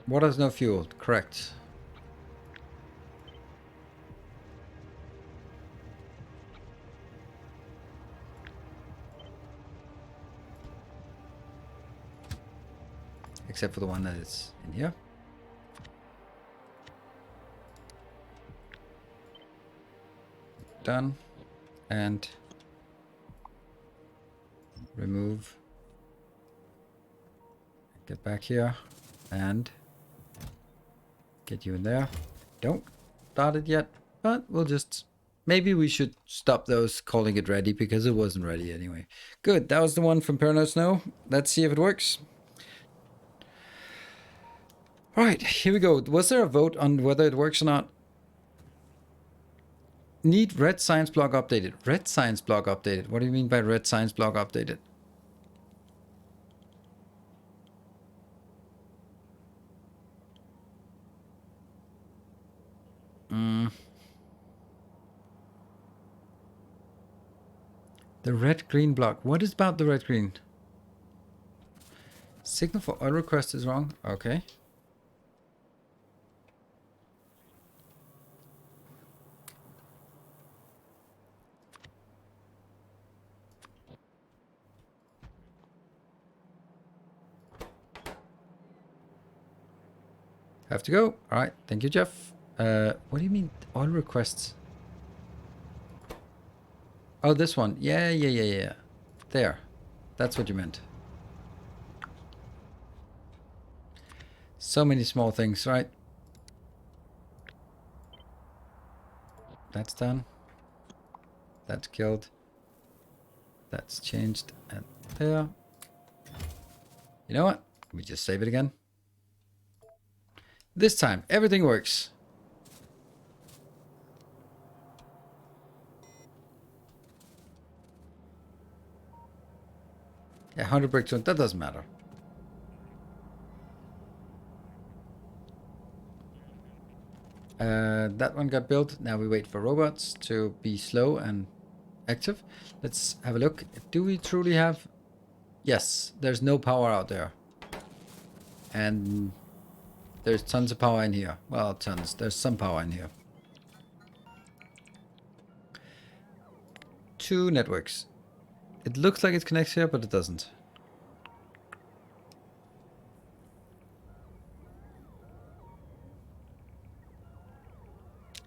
Water is no fuel. Correct. Except for the one that is in here. Done. And remove. Get back here and get you in there. Don't start it yet, but we'll just... Maybe we should stop those calling it ready because it wasn't ready anyway. Good, that was the one from Paranoid Snow. Let's see if it works. Alright, here we go. Was there a vote on whether it works or not? Need red science block updated. Red science block updated. What do you mean by red science block updated? The red-green block. What is about the red-green? Signal for oil request is wrong. Okay. Have to go. All right. Thank you, Jeff. What do you mean oil requests? Oh, this one. Yeah. There. That's what you meant. So many small things, right? That's done. That's killed. That's changed. And there. You know what? Let me just save it again. This time, everything works. Yeah, 100 bricks, that doesn't matter. That one got built. Now we wait for robots to be slow and active. Let's have a look. Do we truly have... Yes, there's no power out there. And there's tons of power in here. Well, tons. There's some power in here. 2 networks. It looks like it connects here, but it doesn't.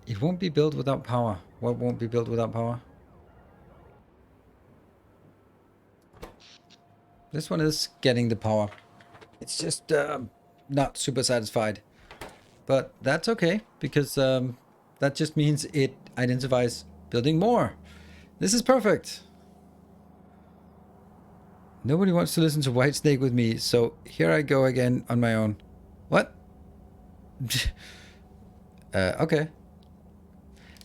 It won't be built without power. What won't be built without power? This one is getting the power. It's just not super satisfied. But that's okay, because that just means it identifies building more. This is perfect. Nobody wants to listen to Whitesnake with me, so here I go again on my own. What? Okay.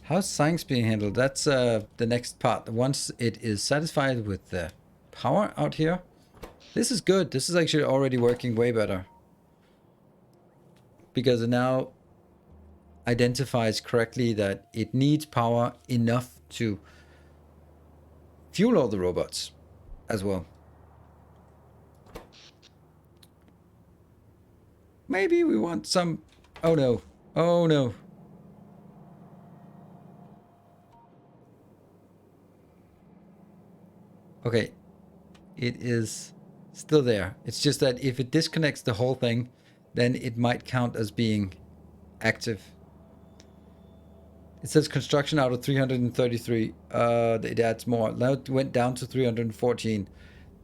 How's science being handled? That's the next part. Once it is satisfied with the power out here. This is good. This is actually already working way better. Because it now identifies correctly that it needs power enough to fuel all the robots as well. Maybe we want some... Oh no. Oh no. Okay. It is still there. It's just that if it disconnects the whole thing, then it might count as being active. It says construction out of 333. It adds more. Now it went down to 314.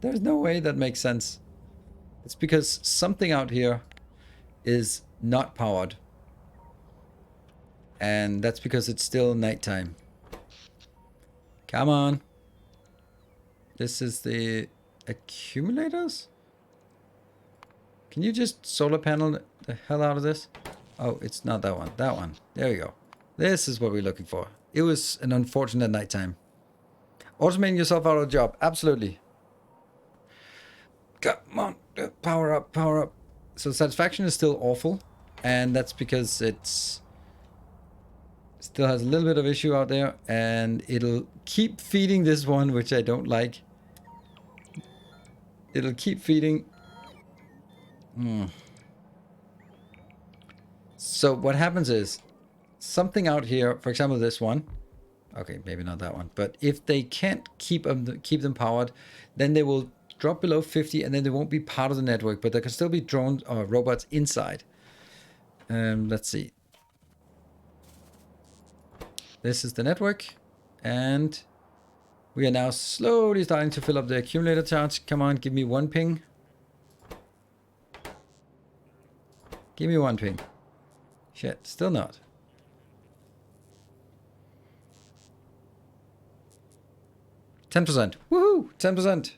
There's no way that makes sense. It's because something out here is not powered. And that's because it's still nighttime. Come on. This is the accumulators? Can you just solar panel the hell out of this? Oh, it's not that one. That one. There we go. This is what we're looking for. It was an unfortunate nighttime. Automating yourself out of a job. Absolutely. Come on. Power up. Power up. So satisfaction is still awful. And that's because it's... still has a little bit of issue out there. And it'll keep feeding this one, which I don't like. It'll keep feeding... So what happens is... something out here, for example this one, okay, maybe not that one, but if they can't keep them powered, then they will drop below 50 and then they won't be part of the network, but there can still be drones or robots inside. Let's see. This is the network, and we are now slowly starting to fill up the accumulator charge. Come on, give me one ping. Give me one ping. Shit, still not. %. Woohoo! 10%.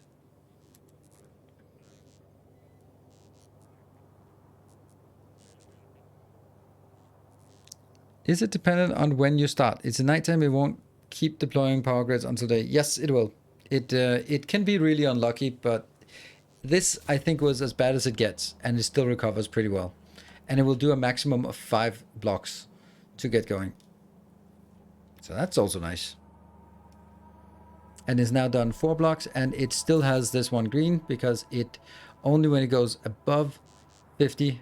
Is it dependent on when you start? It's a nighttime. It won't keep deploying power grids until day. Yes, it will. It can be really unlucky, but this I think was as bad as it gets, and it still recovers pretty well. And it will do a maximum of 5 blocks to get going. So that's also nice. And it's now done 4 blocks, and it still has this one green because it only when it goes above 50.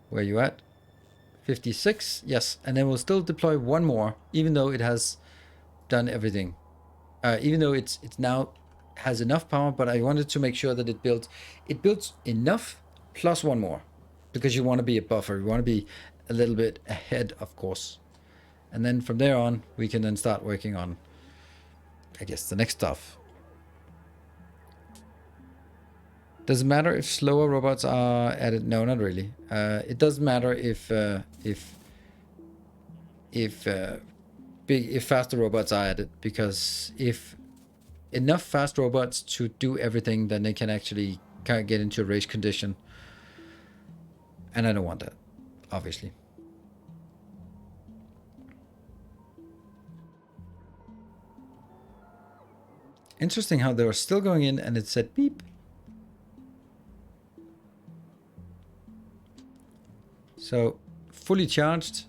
Where you at? 56, yes, and then we'll still deploy one more, even though it has done everything. Even though it's now has enough power, but I wanted to make sure that it builds enough plus one more, because you want to be a buffer. You want to be a little bit ahead, of course, and then from there on we can then start working on, I guess, the next stuff. Does it matter if slower robots are added? No, not really. It doesn't matter if faster robots are added, because if enough fast robots to do everything, then they can actually kind of get into a race condition. And I don't want that, obviously. Interesting how they were still going in and it said beep. So fully charged,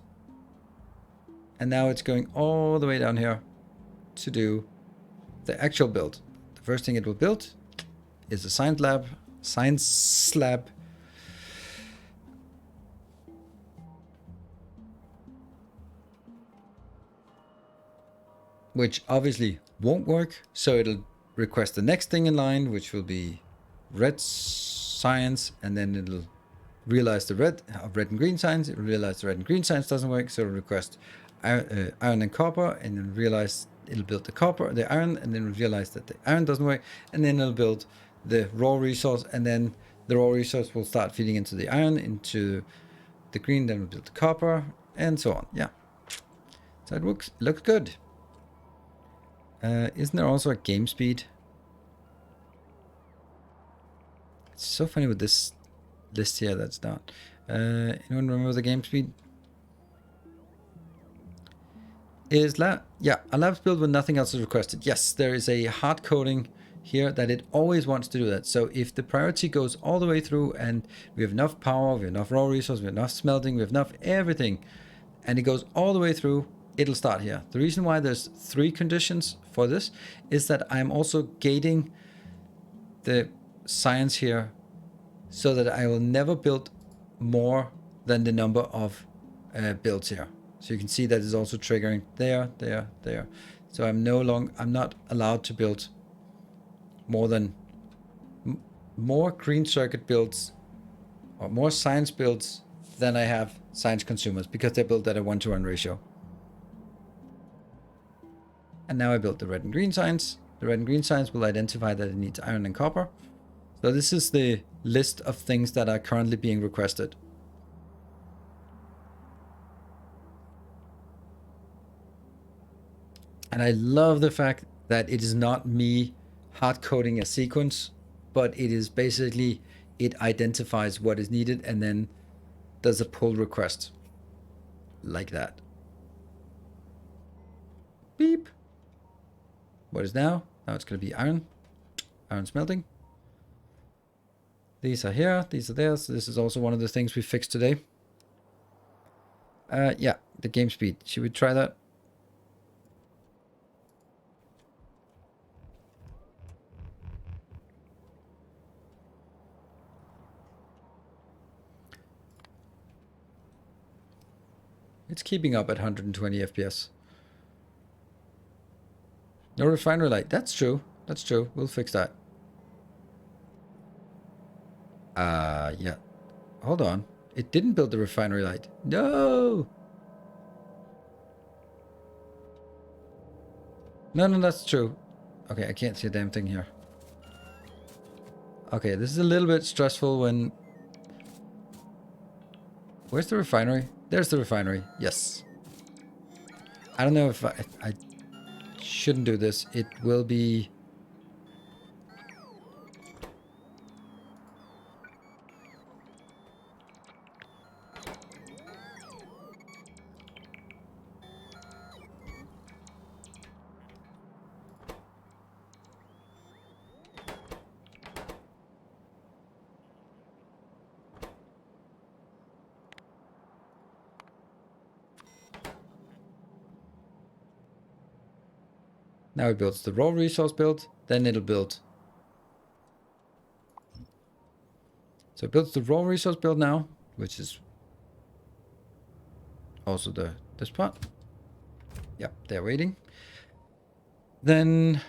and now it's going all the way down here to do the actual build. The first thing it will build is a science lab, which obviously won't work, so it'll request the next thing in line, which will be red science, and then it'll realize the red and green science. It will realize the red and green science doesn't work, so it'll request iron and copper, and then realize it'll build the iron, and then realize that the iron doesn't work, and then it'll build the raw resource, and then the raw resource will start feeding into the iron, into the green, then we'll build the copper, and so on. Yeah, so it looks good. Isn't there also a game speed? It's so funny with this list here that's not. Anyone remember the game speed? Is a labs build when nothing else is requested. Yes, there is a hard coding here that it always wants to do that. So if the priority goes all the way through and we have enough power, we have enough raw resource, we have enough smelting, we have enough everything, and it goes all the way through, it'll start here. The reason why there's 3 conditions for this is that I'm also gating the science here so that I will never build more than the number of builds here. So you can see that it's also triggering there. So I'm not allowed to build more than more green circuit builds or more science builds than I have science consumers, because they're built at a 1-to-1 ratio. And now I built the red and green science. The red and green science will identify that it needs iron and copper. So this is the list of things that are currently being requested. And I love the fact that it is not me hard coding a sequence, but it is basically, it identifies what is needed and then does a pull request. Like that. Beep. What is now? Now it's going to be iron. Iron smelting. These are here. These are there. So this is also one of the things we fixed today. Yeah, the game speed. Should we try that? It's keeping up at 120 FPS. No refinery light. That's true. That's true. We'll fix that. Yeah. Hold on. It didn't build the refinery light. No! No, that's true. Okay, I can't see a damn thing here. Okay, this is a little bit stressful when... Where's the refinery? There's the refinery. Yes. I don't know if I shouldn't do this. It will be... Now it builds the raw resource build, then it'll build. So it builds the raw resource build now, which is also this part. Yep, they're waiting. Then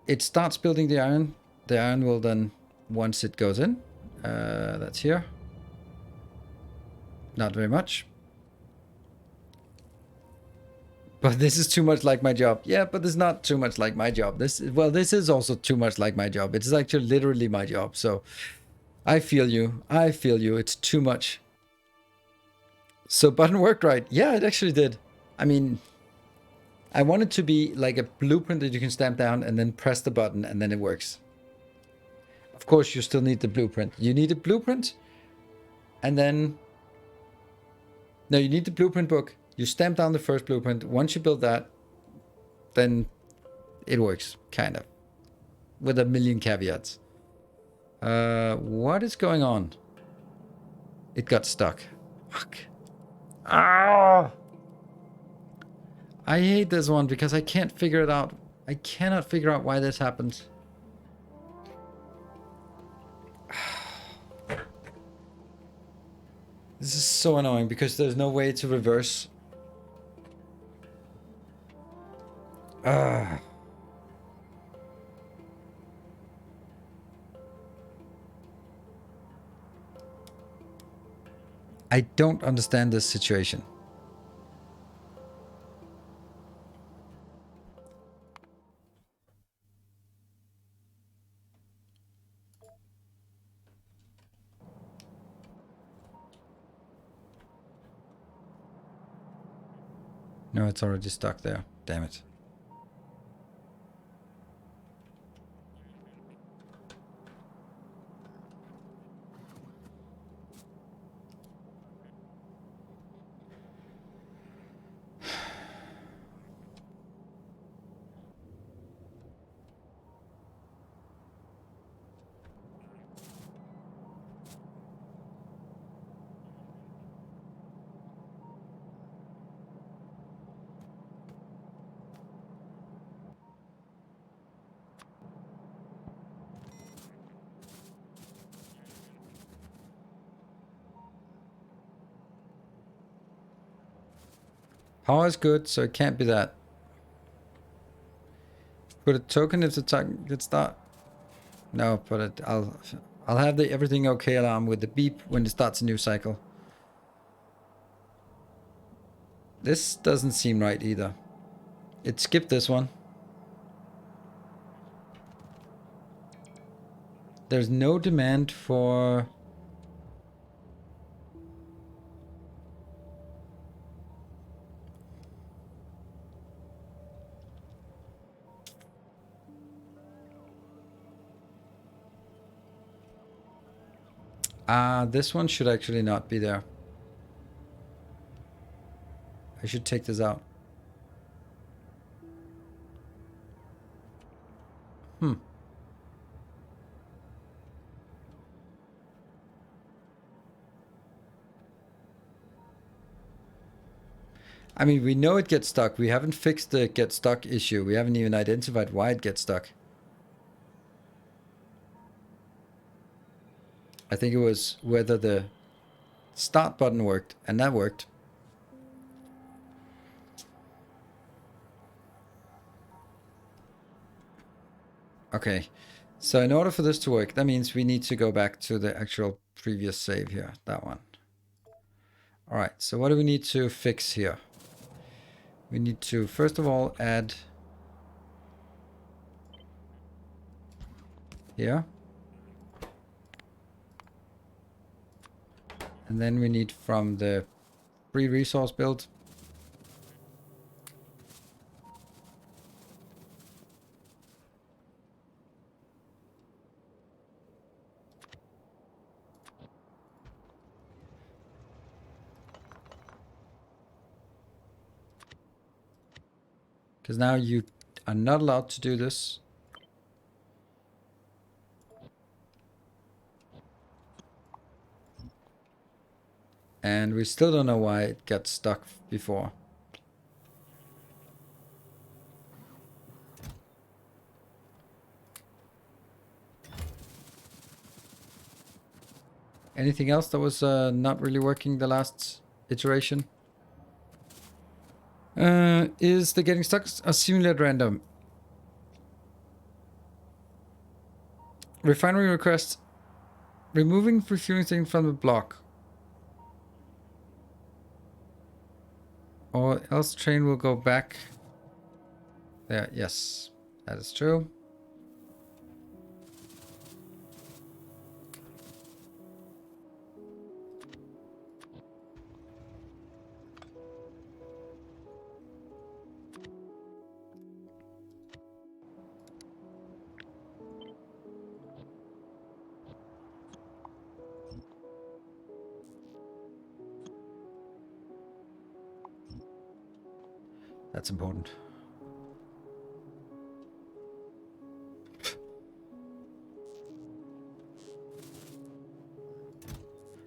it starts building the iron. The iron will then, once it goes in, that's here. Not very much. But this is too much like my job. Yeah, but it's not too much like my job. This is also too much like my job. It's actually literally my job. So I feel you. I feel you. It's too much. So button worked right. Yeah, it actually did. I mean, I want it to be like a blueprint that you can stamp down and then press the button and then it works. Of course, you still need the blueprint. You need a blueprint and then... No, you need the blueprint book. You stamp down the first blueprint. Once you build that, then it works, kind of. With a million caveats. What is going on? It got stuck. Fuck. Ah! I hate this one because I can't figure it out. I cannot figure out why this happens. This is so annoying because there's no way to reverse. I don't understand this situation. No, it's already stuck there. Damn it. Power is good, so it can't be that. Put a token if the target start. No, but I'll have the everything okay alarm with the beep when it starts a new cycle. This doesn't seem right either. It skipped this one. There's no demand for... this one should actually not be there. I should take this out. I mean, we know it gets stuck. We haven't fixed the get stuck issue. We haven't even identified why it gets stuck. I think it was whether the start button worked, and that worked. Okay, so in order for this to work, that means we need to go back to the actual previous save here, that one. All right, so what do we need to fix here? We need to, first of all, add here. And then we need from the free resource build. Because now you are not allowed to do this. And we still don't know why it got stuck before. Anything else that was not really working the last iteration? Is the getting stuck a simulate random? Refinery request. Removing refueling thing from the block. Or else train will go back. There, yes. That is true. That's important.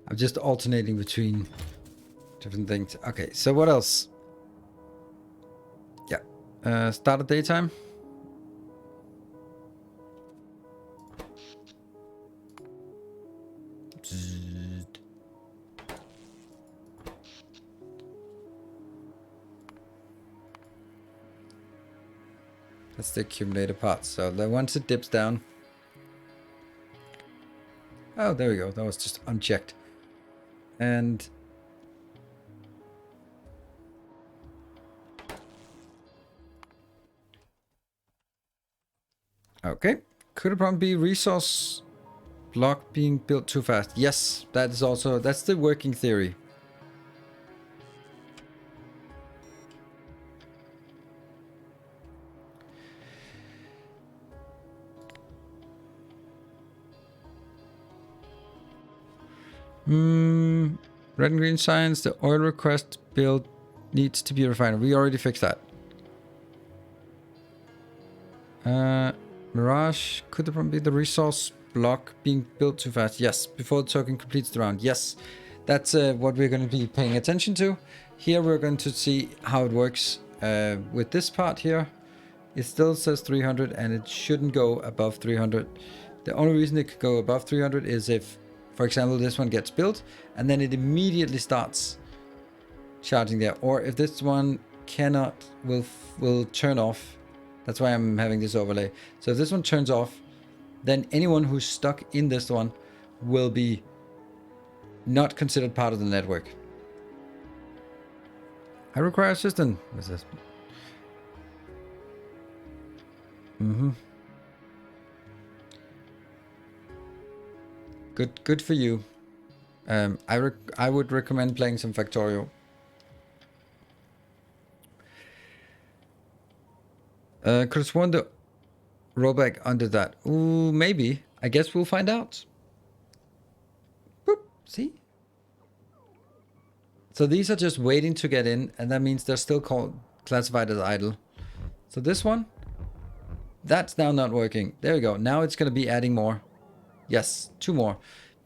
I'm just alternating between different things. Okay, so what else? Yeah. Start at daytime. That's the accumulator part. So once it dips down. Oh, there we go. That was just unchecked. And okay. Could a problem be resource block being built too fast? Yes, that is also, that's the working theory. Red and green signs, the oil request build needs to be refined. We already fixed that. Mirage, could the problem be the resource block being built too fast? Yes, before the token completes the round. Yes, that's what we're going to be paying attention to. Here we're going to see how it works with this part here. It still says 300 and it shouldn't go above 300. The only reason it could go above 300 is if, for example, this one gets built and then it immediately starts charging there. Or if this one will turn off. That's why I'm having this overlay. So if this one turns off, then anyone who's stuck in this one will be not considered part of the network. I require assistance. What's this? Good for you. I would recommend playing some Factorio. Could have sworn the rollback under that. Ooh, maybe. I guess we'll find out. Boop. See? So these are just waiting to get in, and that means they're still classified as idle. So this one, that's now not working. There we go. Now it's going to be adding more. Yes, 2 more.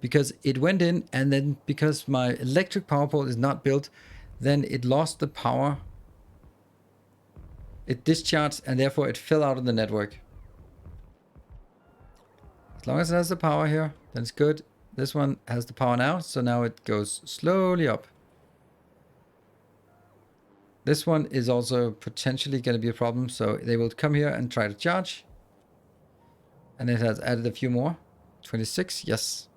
Because it went in, and then because my electric power pole is not built, then it lost the power. It discharged, and therefore it fell out of the network. As long as it has the power here, then it's good. This one has the power now, so now it goes slowly up. This one is also potentially going to be a problem, so they will come here and try to charge. And it has added a few more. 26, yes.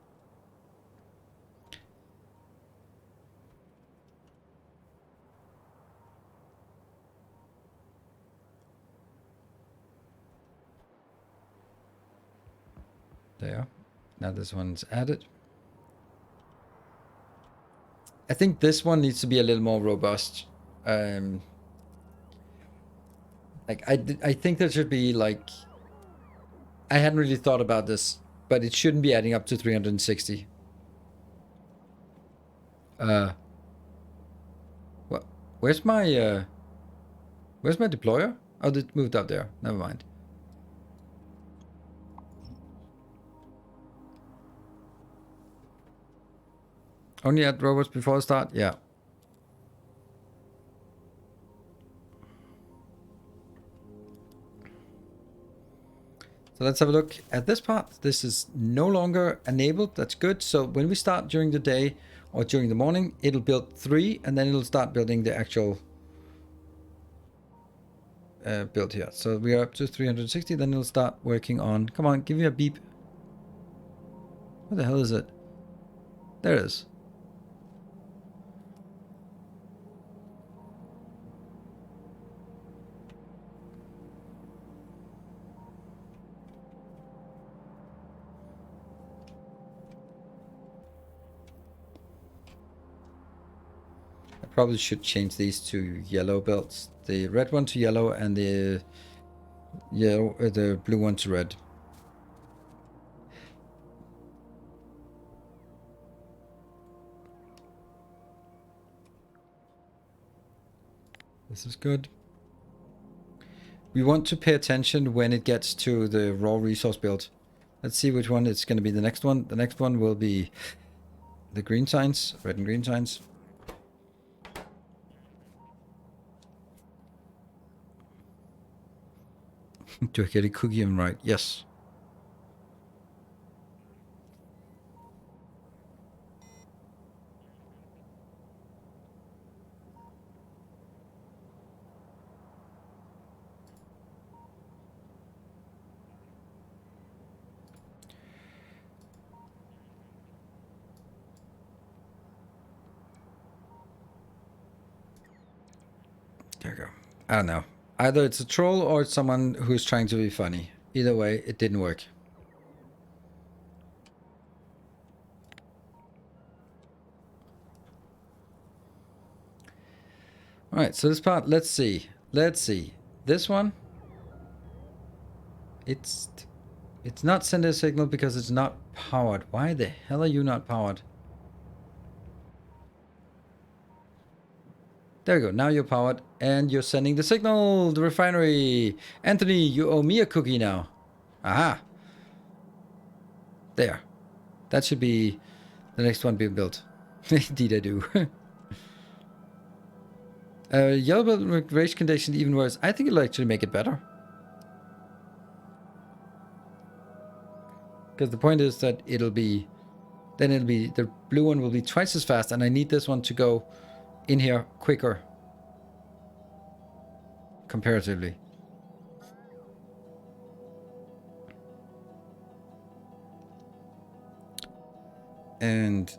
There. Now this one's added. I think this one needs to be a little more robust. Like I think there should be like, I hadn't really thought about this, but it shouldn't be adding up to 360. What? Where's my deployer? Oh, it moved up there. Never mind. Only add robots before the start? Yeah. So let's have a look at this part. This is no longer enabled. That's good. So when we start during the day or during the morning, it'll build 3 and then it'll start building the actual build here. So we are up to 360. Then it'll start working on. Come on, give me a beep. What the hell is it? There it is. Probably should change these to yellow belts. The red one to yellow and the blue one to red. This is good. We want to pay attention when it gets to the raw resource build. Let's see which one it's going to be the next one. The next one will be the green signs, red and green signs. Do I get a cookie in right? Yes. There we go. I don't know. Either it's a troll or it's someone who's trying to be funny. Either way, it didn't work. Alright, so this part, let's see. Let's see. This one. It's not sending a signal because it's not powered. Why the hell are you not powered? There we go. Now you're powered and you're sending the signal. The refinery. Anthony, you owe me a cookie now. Aha. There. That should be the next one being built. Indeed I do. Yellow belt race condition even worse. I think it'll actually make it better. Because the point is that the blue one will be twice as fast and I need this one to go in here quicker. comparatively. And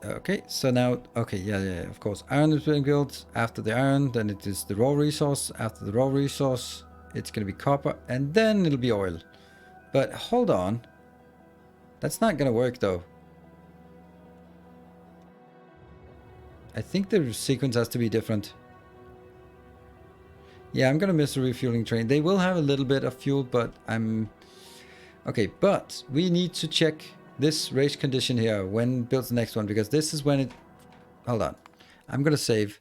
okay, so now, okay, yeah, of course. Iron is being built. After the iron, then it is the raw resource. After the raw resource, it's going to be copper, and then it'll be oil. But hold on. That's not going to work, though. I think the sequence has to be different. Yeah, I'm going to miss a refueling train. They will have a little bit of fuel, but I'm... Okay, but we need to check this race condition here when builds the next one, because this is when it... Hold on. I'm going to save,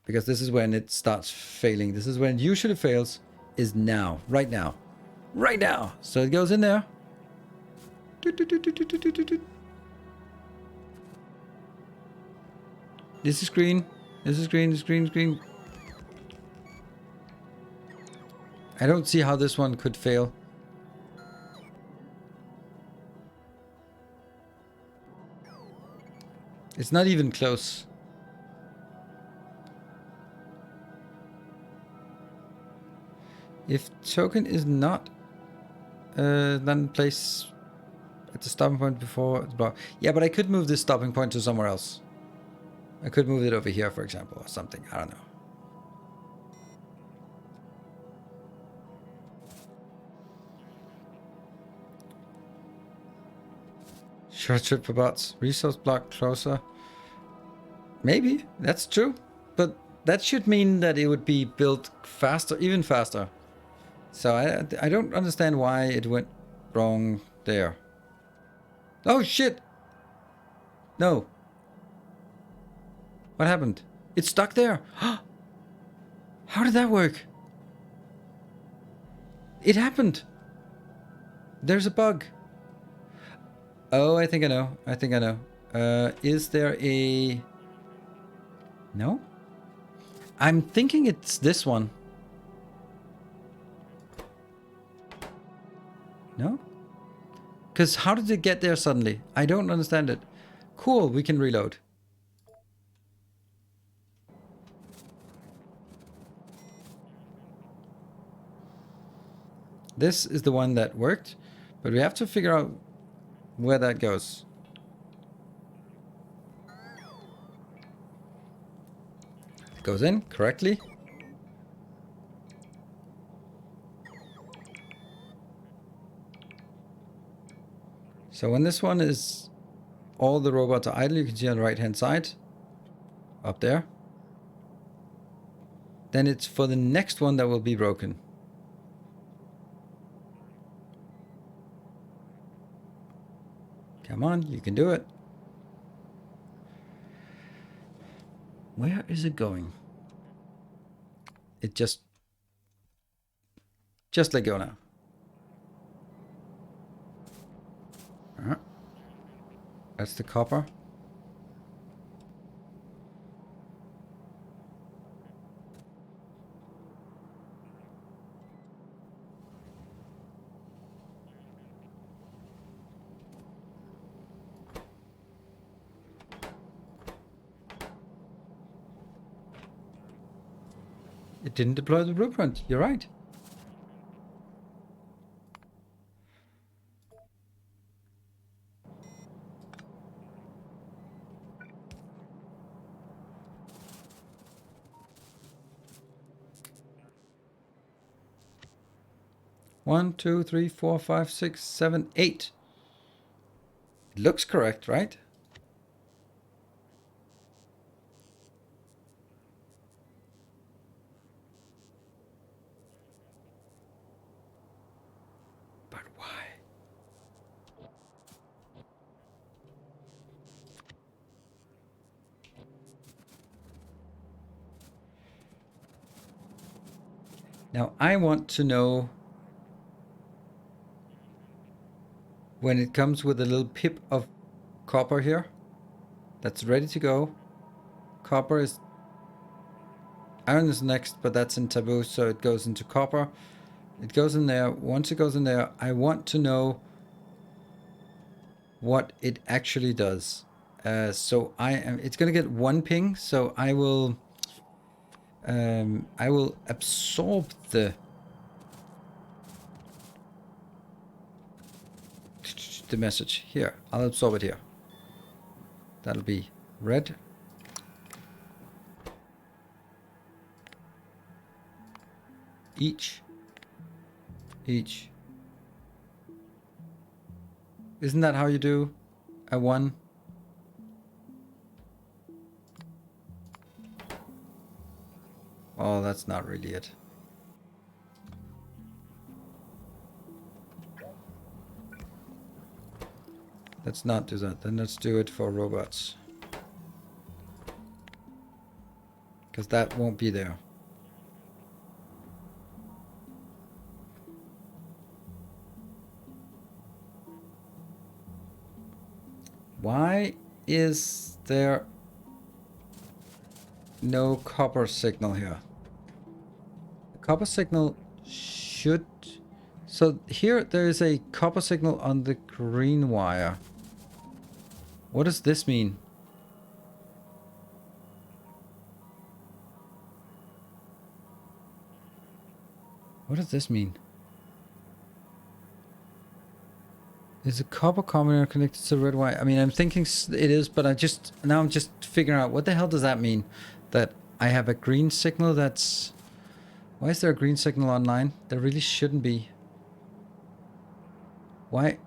because this is when it starts failing. This is when it usually fails, is now. Right now. Right now. So it goes in there. This is green. This is green. This is green. This is green. I don't see how this one could fail. It's not even close. If token is not then place at the stopping point before it's blocked. Yeah, but I could move this stopping point to somewhere else. I could move it over here, for example, or something. I don't know. Short trip for bots. Resource block closer. Maybe. That's true. But that should mean that it would be built faster, even faster. So I don't understand why it went wrong there. Oh, shit! No. What happened? It's stuck there. How did that work? It happened. There's a bug. Oh, I think I know. I think I know. Is there a... No? I'm thinking it's this one. No? Because how did it get there suddenly? I don't understand it. Cool, we can reload. This is the one that worked, but we have to figure out where that goes. It goes in correctly. So when this one is all the robots are idle, you can see on the right hand side, up there. Then it's for the next one that will be broken. Come on, you can do it. Where is it going? It just let go now. That's the copper. It didn't deploy the blueprint. You're right. One, two, three, four, five, six, seven, eight. It looks correct, right? But why? Now I want to know when it comes with a little pip of copper here. That's ready to go. Copper is... Iron is next, but that's in taboo, so it goes into copper. It goes in there. Once it goes in there, I want to know what it actually does. So it's gonna get one ping, so I will... I will absorb the message here. I'll absorb it here. That'll be red. Each. Isn't that how you do a 1? Oh, that's not really it. Let's not do that. Then let's do it for robots. Because that won't be there. Why is there no copper signal here? The copper signal should... So here there is a copper signal on the green wire. What does this mean? What does this mean? Is a copper combiner connected to the red wire? I mean, I'm thinking it is, but I'm just figuring out what the hell does that mean? That I have a green signal that's... Why is there a green signal online? There really shouldn't be. Why?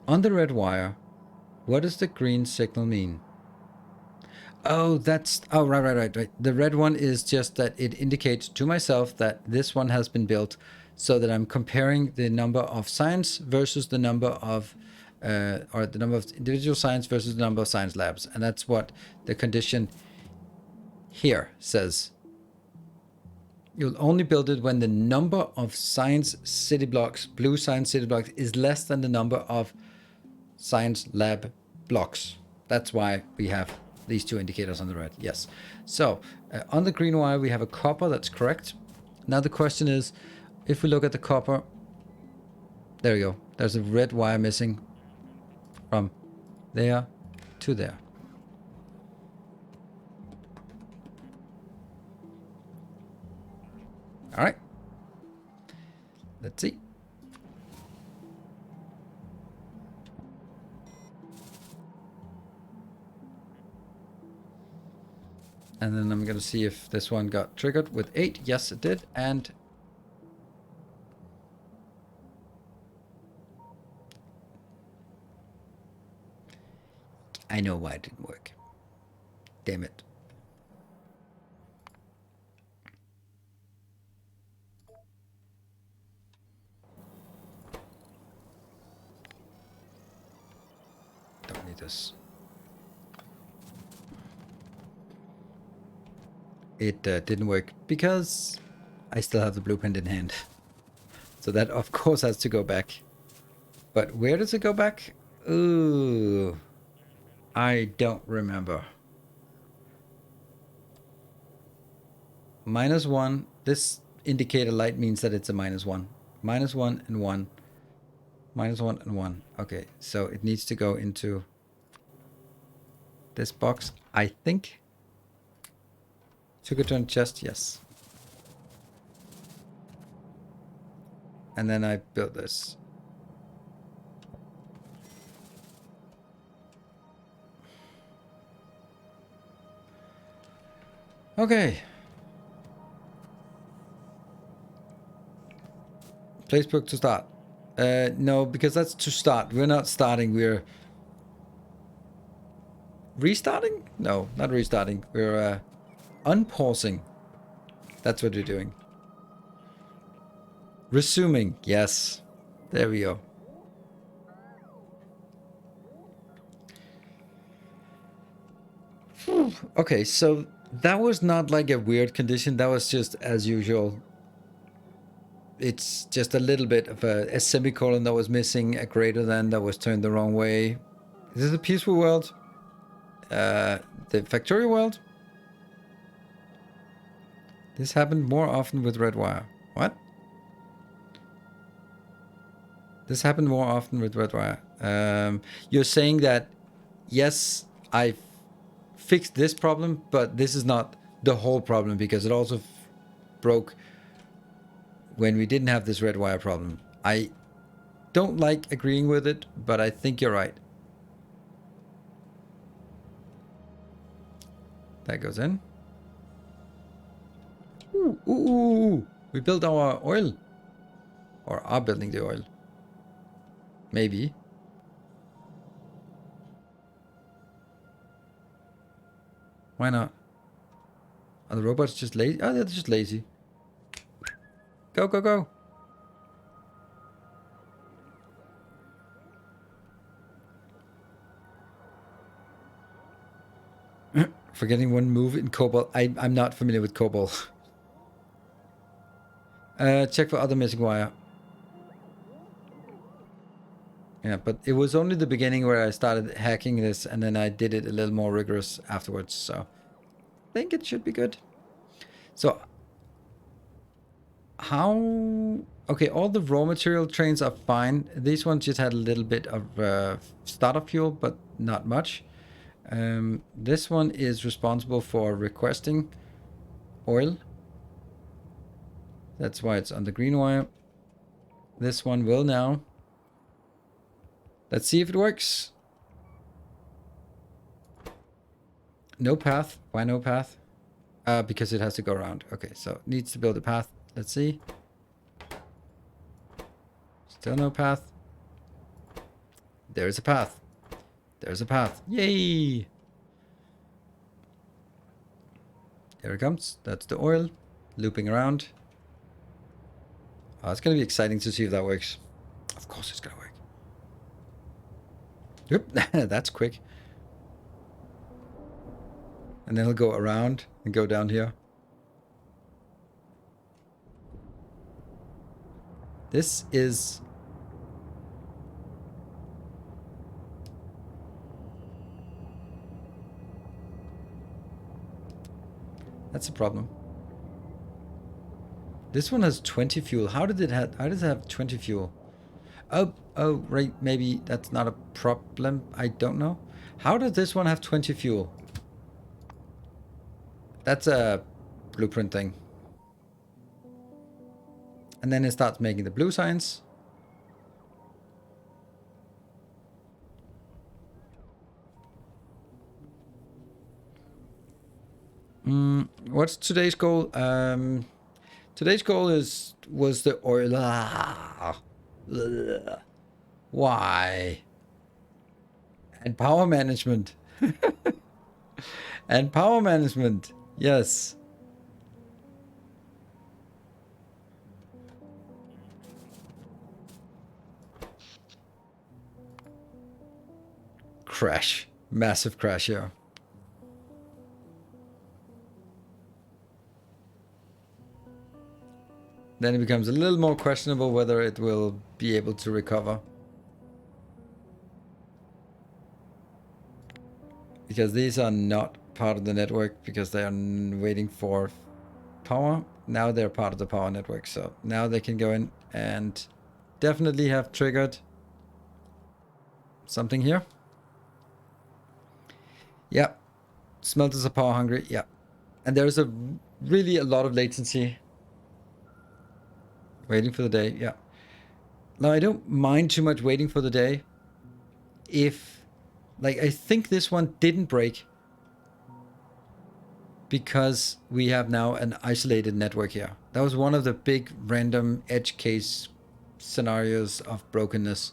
On the red wire, what does the green signal mean? Oh, that's... Oh, right. The red one is just that it indicates to myself that this one has been built, so that I'm comparing the number of science versus the number of... or the number of individual science versus the number of science labs. And that's what the condition here says. You'll only build it when the number of science city blocks, blue science city blocks, is less than the number of science lab blocks. That's why we have these two indicators on the red. Yes. So on the green wire, we have a copper. That's correct. Now the question is, if we look at the copper, there we go. There's a red wire missing from there to there. All right. Let's see. And then I'm going to see if this one got triggered with 8. Yes, it did. And I know why it didn't work. Damn it. Don't need this. It didn't work because I still have the blueprint in hand. So that of course has to go back. But where does it go back? Ooh, I don't remember. -1. This indicator light means that it's a -1. -1 and 1. -1 and 1. Okay, so it needs to go into this box, I think. Took it to a chest, yes. And then I built this. Okay. Facebook to start. No, because that's to start. We're not starting, we're restarting? No, not restarting. We're unpausing. That's what we're doing. Resuming. Yes. There we go. Okay, so that was not like a weird condition. That was just as usual. It's just a little bit of a semicolon that was missing, a greater than that was turned the wrong way. Is this a peaceful world? The Factorio world? This happened more often with red wire. What? This happened more often with red wire. You're saying that, yes, I fixed this problem, but this is not the whole problem because it also broke when we didn't have this red wire problem. I don't like agreeing with it, but I think you're right. That goes in. Ooh, ooh, ooh, ooh. We built our oil. Or are building the oil. Maybe. Why not? Are the robots just lazy? Oh, they're just lazy. Go, go, go. Forgetting one move in COBOL. I'm not familiar with COBOL. Check for other missing wire. Yeah, but it was only the beginning where I started hacking this, and then I did it a little more rigorous afterwards, so I think it should be good. So, how... Okay, all the raw material trains are fine. These ones just had a little bit of startup fuel, but not much. This one is responsible for requesting oil. That's why it's on the green wire. This one will now. Let's see if it works. No path. Why no path? Because it has to go around. Okay, so it needs to build a path. Let's see. Still no path. There's a path. There's a path. Yay! Here it comes. That's the oil. Looping around. Oh, it's going to be exciting to see if that works. Of course it's going to work. Yep, that's quick. And then he'll go around and go down here. This is... That's a problem. This one has 20 fuel. How does it have 20 fuel? Oh, right. Maybe that's not a problem. I don't know. How does this one have 20 fuel? That's a blueprint thing. And then it starts making the blue signs. What's today's goal? Today's goal was the oil. Why? And power management. And power management. Yes. Crash. Massive crash here. Then it becomes a little more questionable whether it will be able to recover. Because these are not part of the network because they are waiting for power. Now they're part of the power network. So now they can go in and definitely have triggered something here. Yeah. Smelters are power hungry. Yeah. And there's really a lot of latency. Waiting for the day, yeah. Now, I don't mind too much waiting for the day. If, like, I think this one didn't break because we have now an isolated network here. That was one of the big random edge case scenarios of brokenness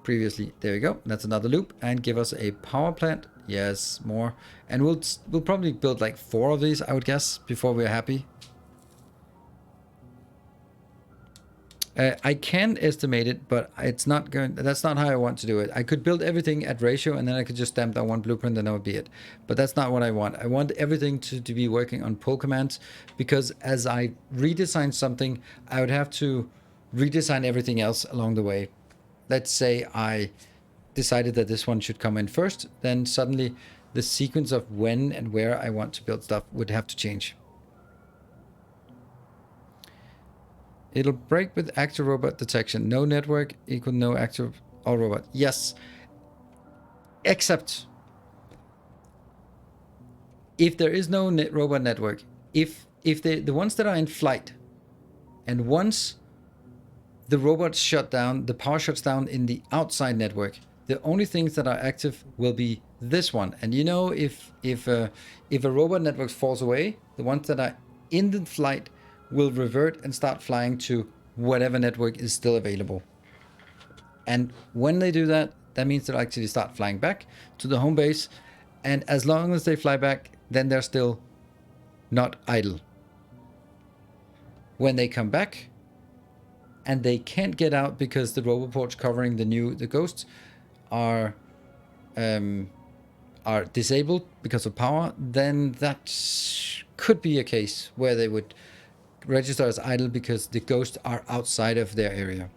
previously. There we go. That's another loop. And give us a power plant. Yes, more. And we'll probably build like 4 of these, I would guess, before we're happy. I can estimate it, but it's not going. That's not how I want to do it. I could build everything at ratio, and then I could just stamp down one blueprint, and that would be it. But that's not what I want. I want everything to be working on pull commands, because as I redesign something, I would have to redesign everything else along the way. Let's say I decided that this one should come in first, then suddenly the sequence of when and where I want to build stuff would have to change. It'll break with active robot detection. No network equal no active all robot. Yes. Except if there is no robot network, if the ones that are in flight, and once the robots shut down, the power shuts down in the outside network, the only things that are active will be this one. And you know, if a robot network falls away, the ones that are in the flight will revert and start flying to whatever network is still available. And when they do that, that means they'll actually start flying back to the home base. And as long as they fly back, then they're still not idle. When they come back and they can't get out because the roboports covering the ghosts are disabled because of power, then that could be a case where they would register as idle because the ghosts are outside of their area.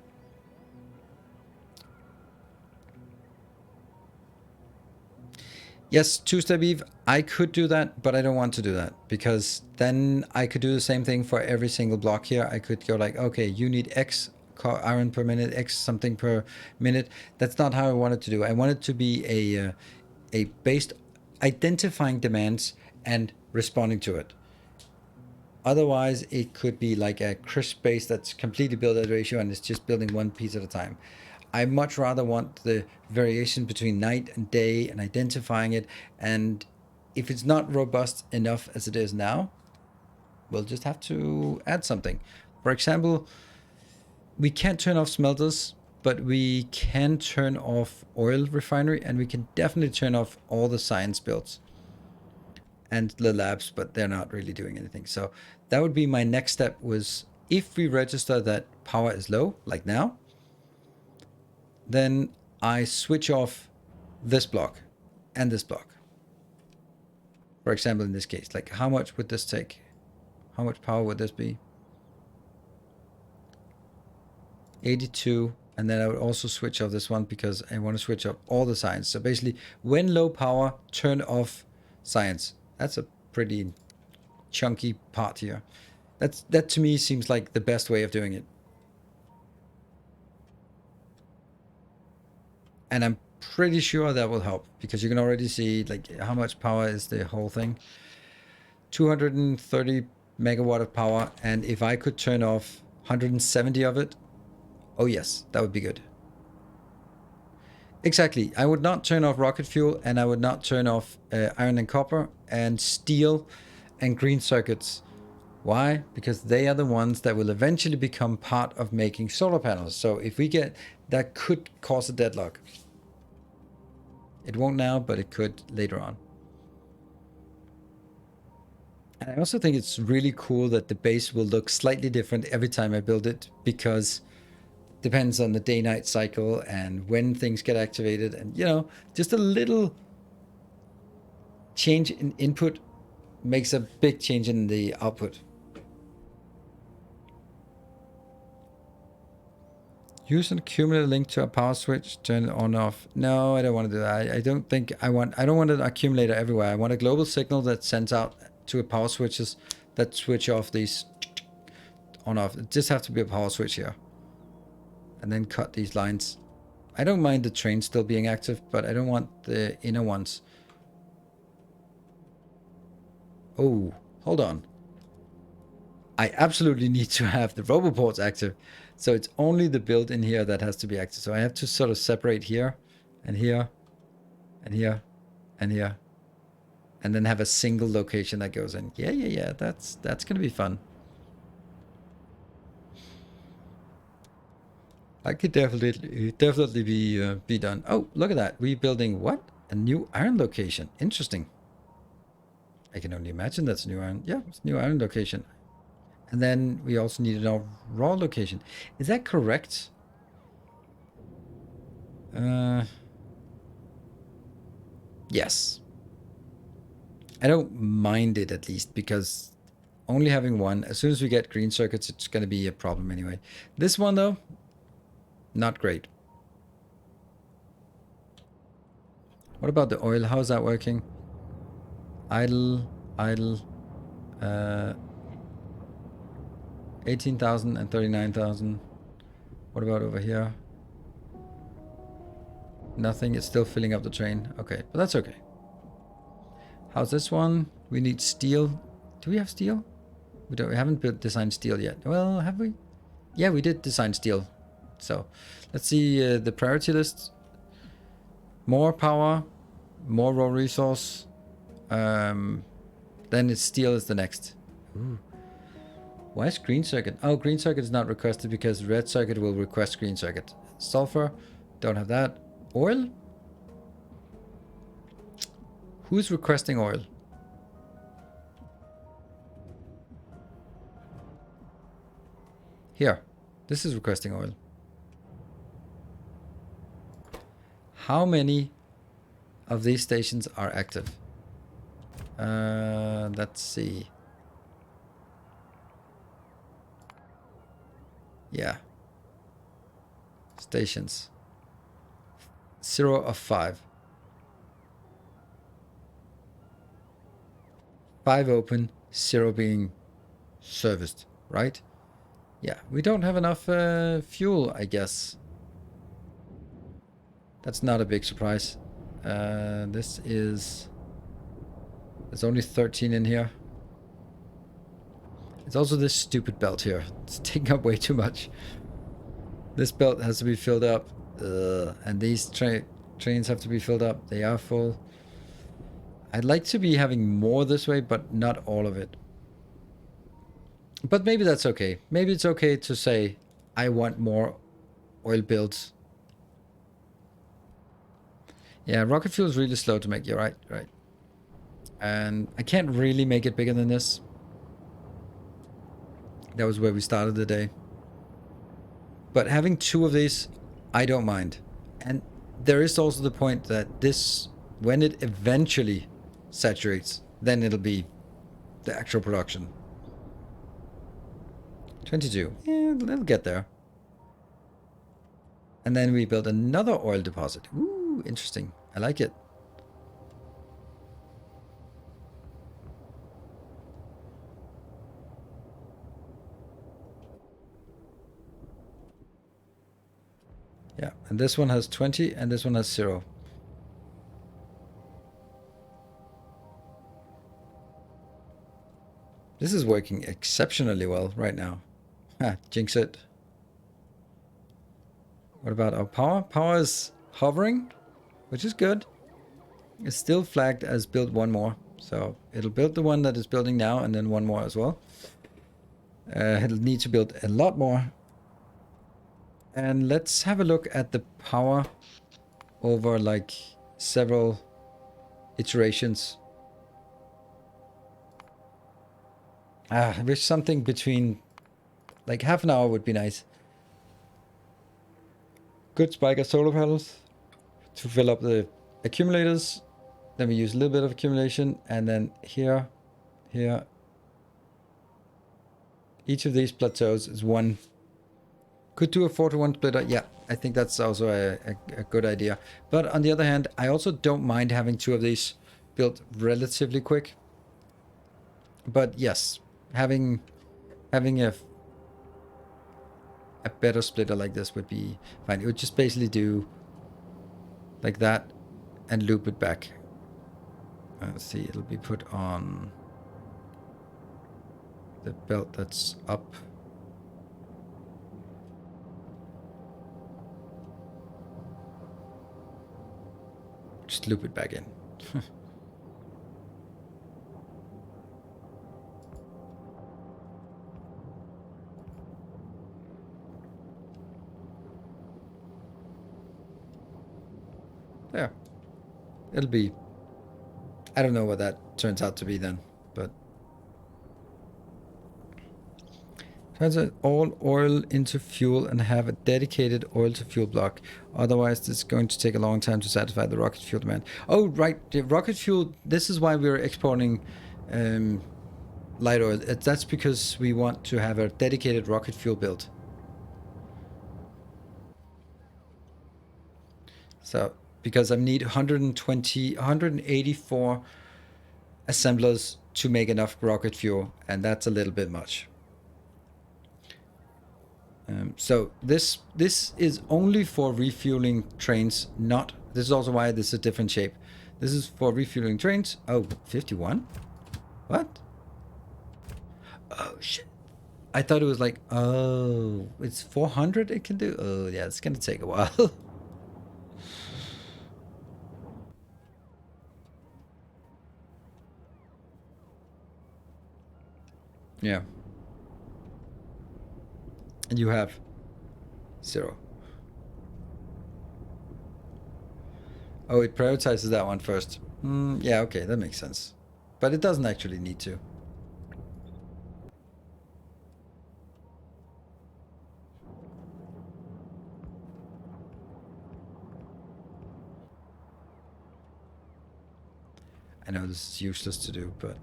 Yes, two-step Eve, I could do that, but I don't want to do that, because then I could do the same thing for every single block here. I could go like, okay, you need X iron per minute, X something per minute. That's not how I wanted to do. I wanted to be a based identifying demands and responding to it. Otherwise, it could be like a crisp base that's completely built at ratio and it's just building one piece at a time. I much rather want the variation between night and day and identifying it. And if it's not robust enough as it is now, we'll just have to add something. For example, we can't turn off smelters, but we can turn off oil refinery, and we can definitely turn off all the science builds and the labs, but they're not really doing anything. So that would be my next step, was if we register that power is low, like now, then I switch off this block and this block. For example, in this case, like how much would this take? How much power would this be? 82. And then I would also switch off this one because I want to switch off all the science. So basically, when low power, turn off science. That's a pretty chunky part here. That to me seems like the best way of doing it. And I'm pretty sure that will help, because you can already see like how much power is the whole thing. 230 megawatt of power. And if I could turn off 170 of it, oh yes, that would be good. Exactly. I would not turn off rocket fuel, and I would not turn off iron and copper and steel and green circuits. Why? Because they are the ones that will eventually become part of making solar panels. So if we get, that could cause a deadlock. It won't now, but it could later on. And I also think it's really cool that the base will look slightly different every time I build it, because it depends on the day-night cycle and when things get activated. And, you know, just a little change in input makes a big change in the output. Use an accumulator link to a power switch, turn it on off. No, I don't want to do that. I don't think I want an accumulator everywhere. I want a global signal that sends out to a power switches that switch off these on off. It just has to be a power switch here. And then cut these lines. I don't mind the train still being active, but I don't want the inner ones. Oh, hold on. I absolutely need to have the roboports active. So it's only the build in here that has to be active. So I have to sort of separate here and here and here and here. And then have a single location that goes in. Yeah. That's going to be fun. I could definitely be done. Oh, look at that. We're building what? A new iron location. Interesting. I can only imagine that's a new iron. Yeah, it's a new iron location. And then we also need a raw location. Is that correct? Yes. I don't mind it, at least, because only having one, as soon as we get green circuits, it's going to be a problem anyway. This one, though, not great. What about the oil? How's that working? Idle. 18,000 and 39,000. What about over here? Nothing. It's still filling up the train. Okay, but that's okay. How's this one? We need steel. Do we have steel? We don't. We haven't designed steel yet. Well, have we? Yeah, we did design steel. So let's see the priority list. More power, more raw resource. Then it's steel is the next. Ooh. Why is green circuit? Oh, green circuit is not requested because red circuit will request green circuit. Sulfur, don't have that. Oil? Who's requesting oil? Here, this is requesting oil. How many of these stations are active? Let's see. Yeah. Stations. 0 of 5. 5 open, 0 being serviced, right? Yeah, we don't have enough fuel, I guess. That's not a big surprise. There's only 13 in here. It's also this stupid belt here. It's taking up way too much. This belt has to be filled up. And these trains have to be filled up. They are full. I'd like to be having more this way, but not all of it. But maybe that's okay. Maybe it's okay to say, I want more oil builds. Yeah, rocket fuel is really slow to make. You're right, right. And I can't really make it bigger than this. That was where we started the day. But having 2 of these, I don't mind. And there is also the point that this, when it eventually saturates, then it'll be the actual production. 22. Yeah, it'll get there. And then we build another oil deposit. Ooh, interesting. I like it. Yeah, and this one has 20 and this one has 0. This is working exceptionally well right now. Ah, jinx it. What about our power? Power is hovering, which is good. It's still flagged as build 1 more. So it'll build the one that is building now and then 1 more as well. It'll need to build a lot more. And let's have a look at the power over like several iterations. I wish something between like half an hour would be nice. Good spike of solar panels to fill up the accumulators. Then we use a little bit of accumulation, and then here. Each of these plateaus is 1. Could do a 4-to-1 splitter. Yeah, I think that's also a good idea. But on the other hand, I also don't mind having 2 of these built relatively quick. But yes, having a better splitter like this would be fine. It would just basically do like that and loop it back. Let's see, it'll be put on the belt that's up. Just loop it back in. There. It'll be... I don't know what that turns out to be then, but... Transfer all oil into fuel and have a dedicated oil to fuel block. Otherwise, it's going to take a long time to satisfy the rocket fuel demand. Oh, right. The rocket fuel, this is why we're exporting light oil. That's because we want to have a dedicated rocket fuel built. So, because I need 184 assemblers to make enough rocket fuel, and that's a little bit much. So this is only for refueling trains, this is also why this is a different shape. This is for refueling trains. Oh, 51? What? Oh, shit. I thought it was like, oh, it's 400 it can do? Oh, yeah, it's going to take a while. Yeah. And you have 0. Oh, it prioritizes that one first. Yeah, okay, that makes sense. But it doesn't actually need to. I know this is useless to do, but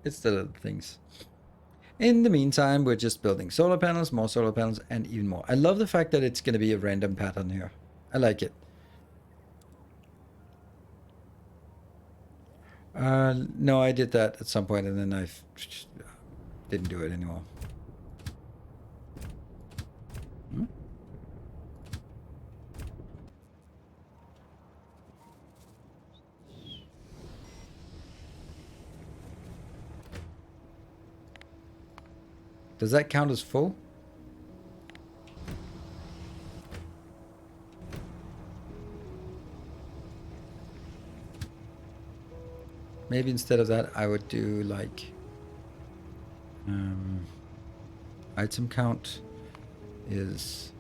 it's the little things. In the meantime, we're just building solar panels, more solar panels, and even more. I love the fact that it's going to be a random pattern here. I like it. No, I did that at some point, and then I didn't do it anymore. Hmm? Does that count as full? Maybe instead of that, I would do like item count is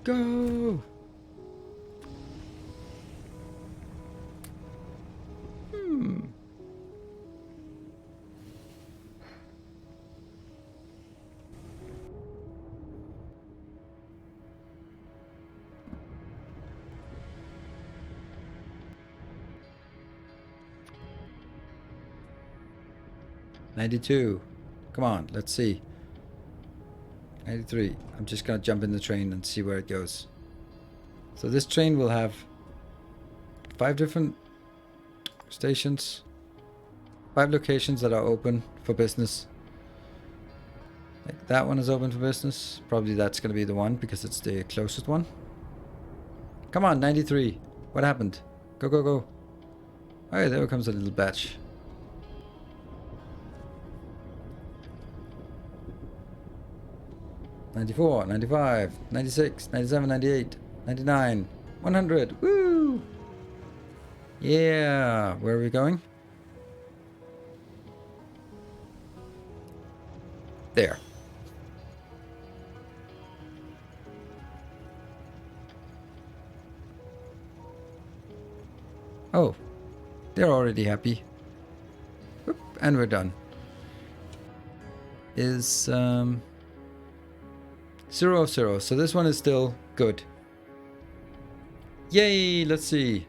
go. 92. Come on, let's see. 93. I'm just gonna jump in the train and see where it goes. So this train will have 5 different stations, 5 locations that are open for business. Like that one is open for business. Probably that's gonna be the one because it's the closest one. Come on, 93. What happened? Go, go, go. Alright, there comes a little batch. '94, '95, '96, '97, '98, '99, 100. Woo! Yeah. Where are we going? There. Oh, they're already happy. Whoop, and we're done. Is 0 of 0. So this one is still good. Yay! Let's see.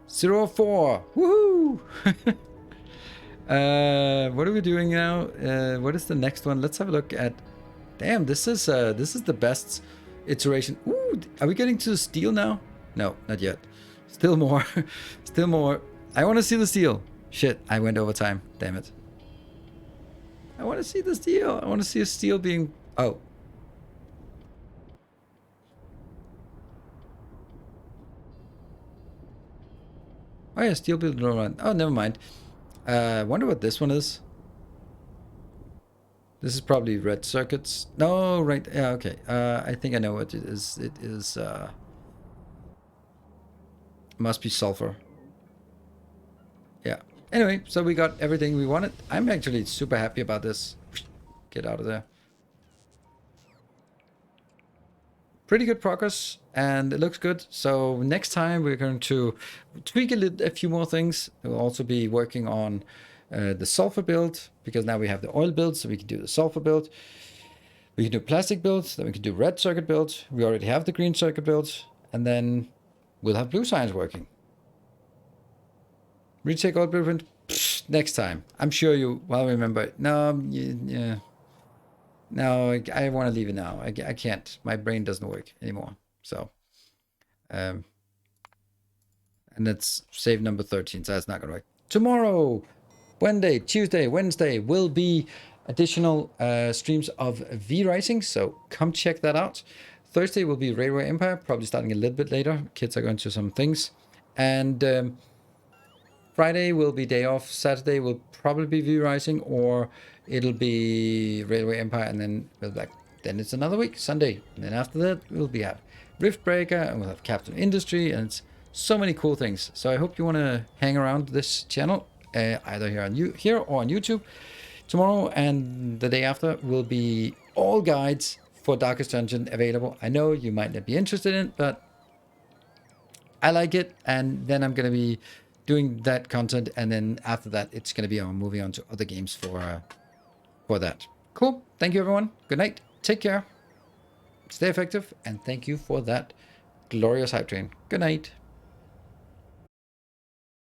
0 of 4. Woohoo! What are we doing now? What is the next one? Let's have a look at. Damn, this is the best iteration. Ooh, are we getting to the steel now? No, not yet. Still more. Still more. I want to see the steel. Shit, I went over time. Damn it. I want to see the steel. I want to see a steel being... Oh. Oh yeah, steel build around. Oh, never mind. Wonder what this one is. This is probably red circuits. No, right. Yeah, okay. I think I know what it is. It is... must be sulfur. Yeah. Anyway, so we got everything we wanted. I'm actually super happy about this. Get out of there. Pretty good progress, and it looks good. So next time we're going to tweak a few more things. We'll also be working on the sulfur build, because now we have the oil build, so we can do the sulfur build. We can do plastic build, then we can do red circuit build. We already have the green circuit build, and then we'll have blue science working. Retake oil blueprint. Pfft, next time. I'm sure you well remember. No, yeah. No, I want to leave it now. I can't. My brain doesn't work anymore. So, and that's save number 13. So that's not going to work. Tomorrow, Tuesday, Wednesday will be additional streams of V-Rising. So come check that out. Thursday will be Railway Empire, probably starting a little bit later. Kids are going to some things. And Friday will be day off. Saturday will probably be V-Rising, or it'll be Railway Empire, and then we'll be back. Then it's another week, Sunday. And then after that, we'll be have Riftbreaker, and we'll have Captain Industry, and it's so many cool things. So I hope you want to hang around this channel, either here or on YouTube. Tomorrow and the day after will be all guides for Darkest Dungeon available. I know you might not be interested in it, but I like it, and then I'm going to be doing that content, and then after that, it's going to be moving on to other games for that. Cool. Thank you, everyone. Good night. Take care. Stay effective, and thank you for that glorious hype train. Good night.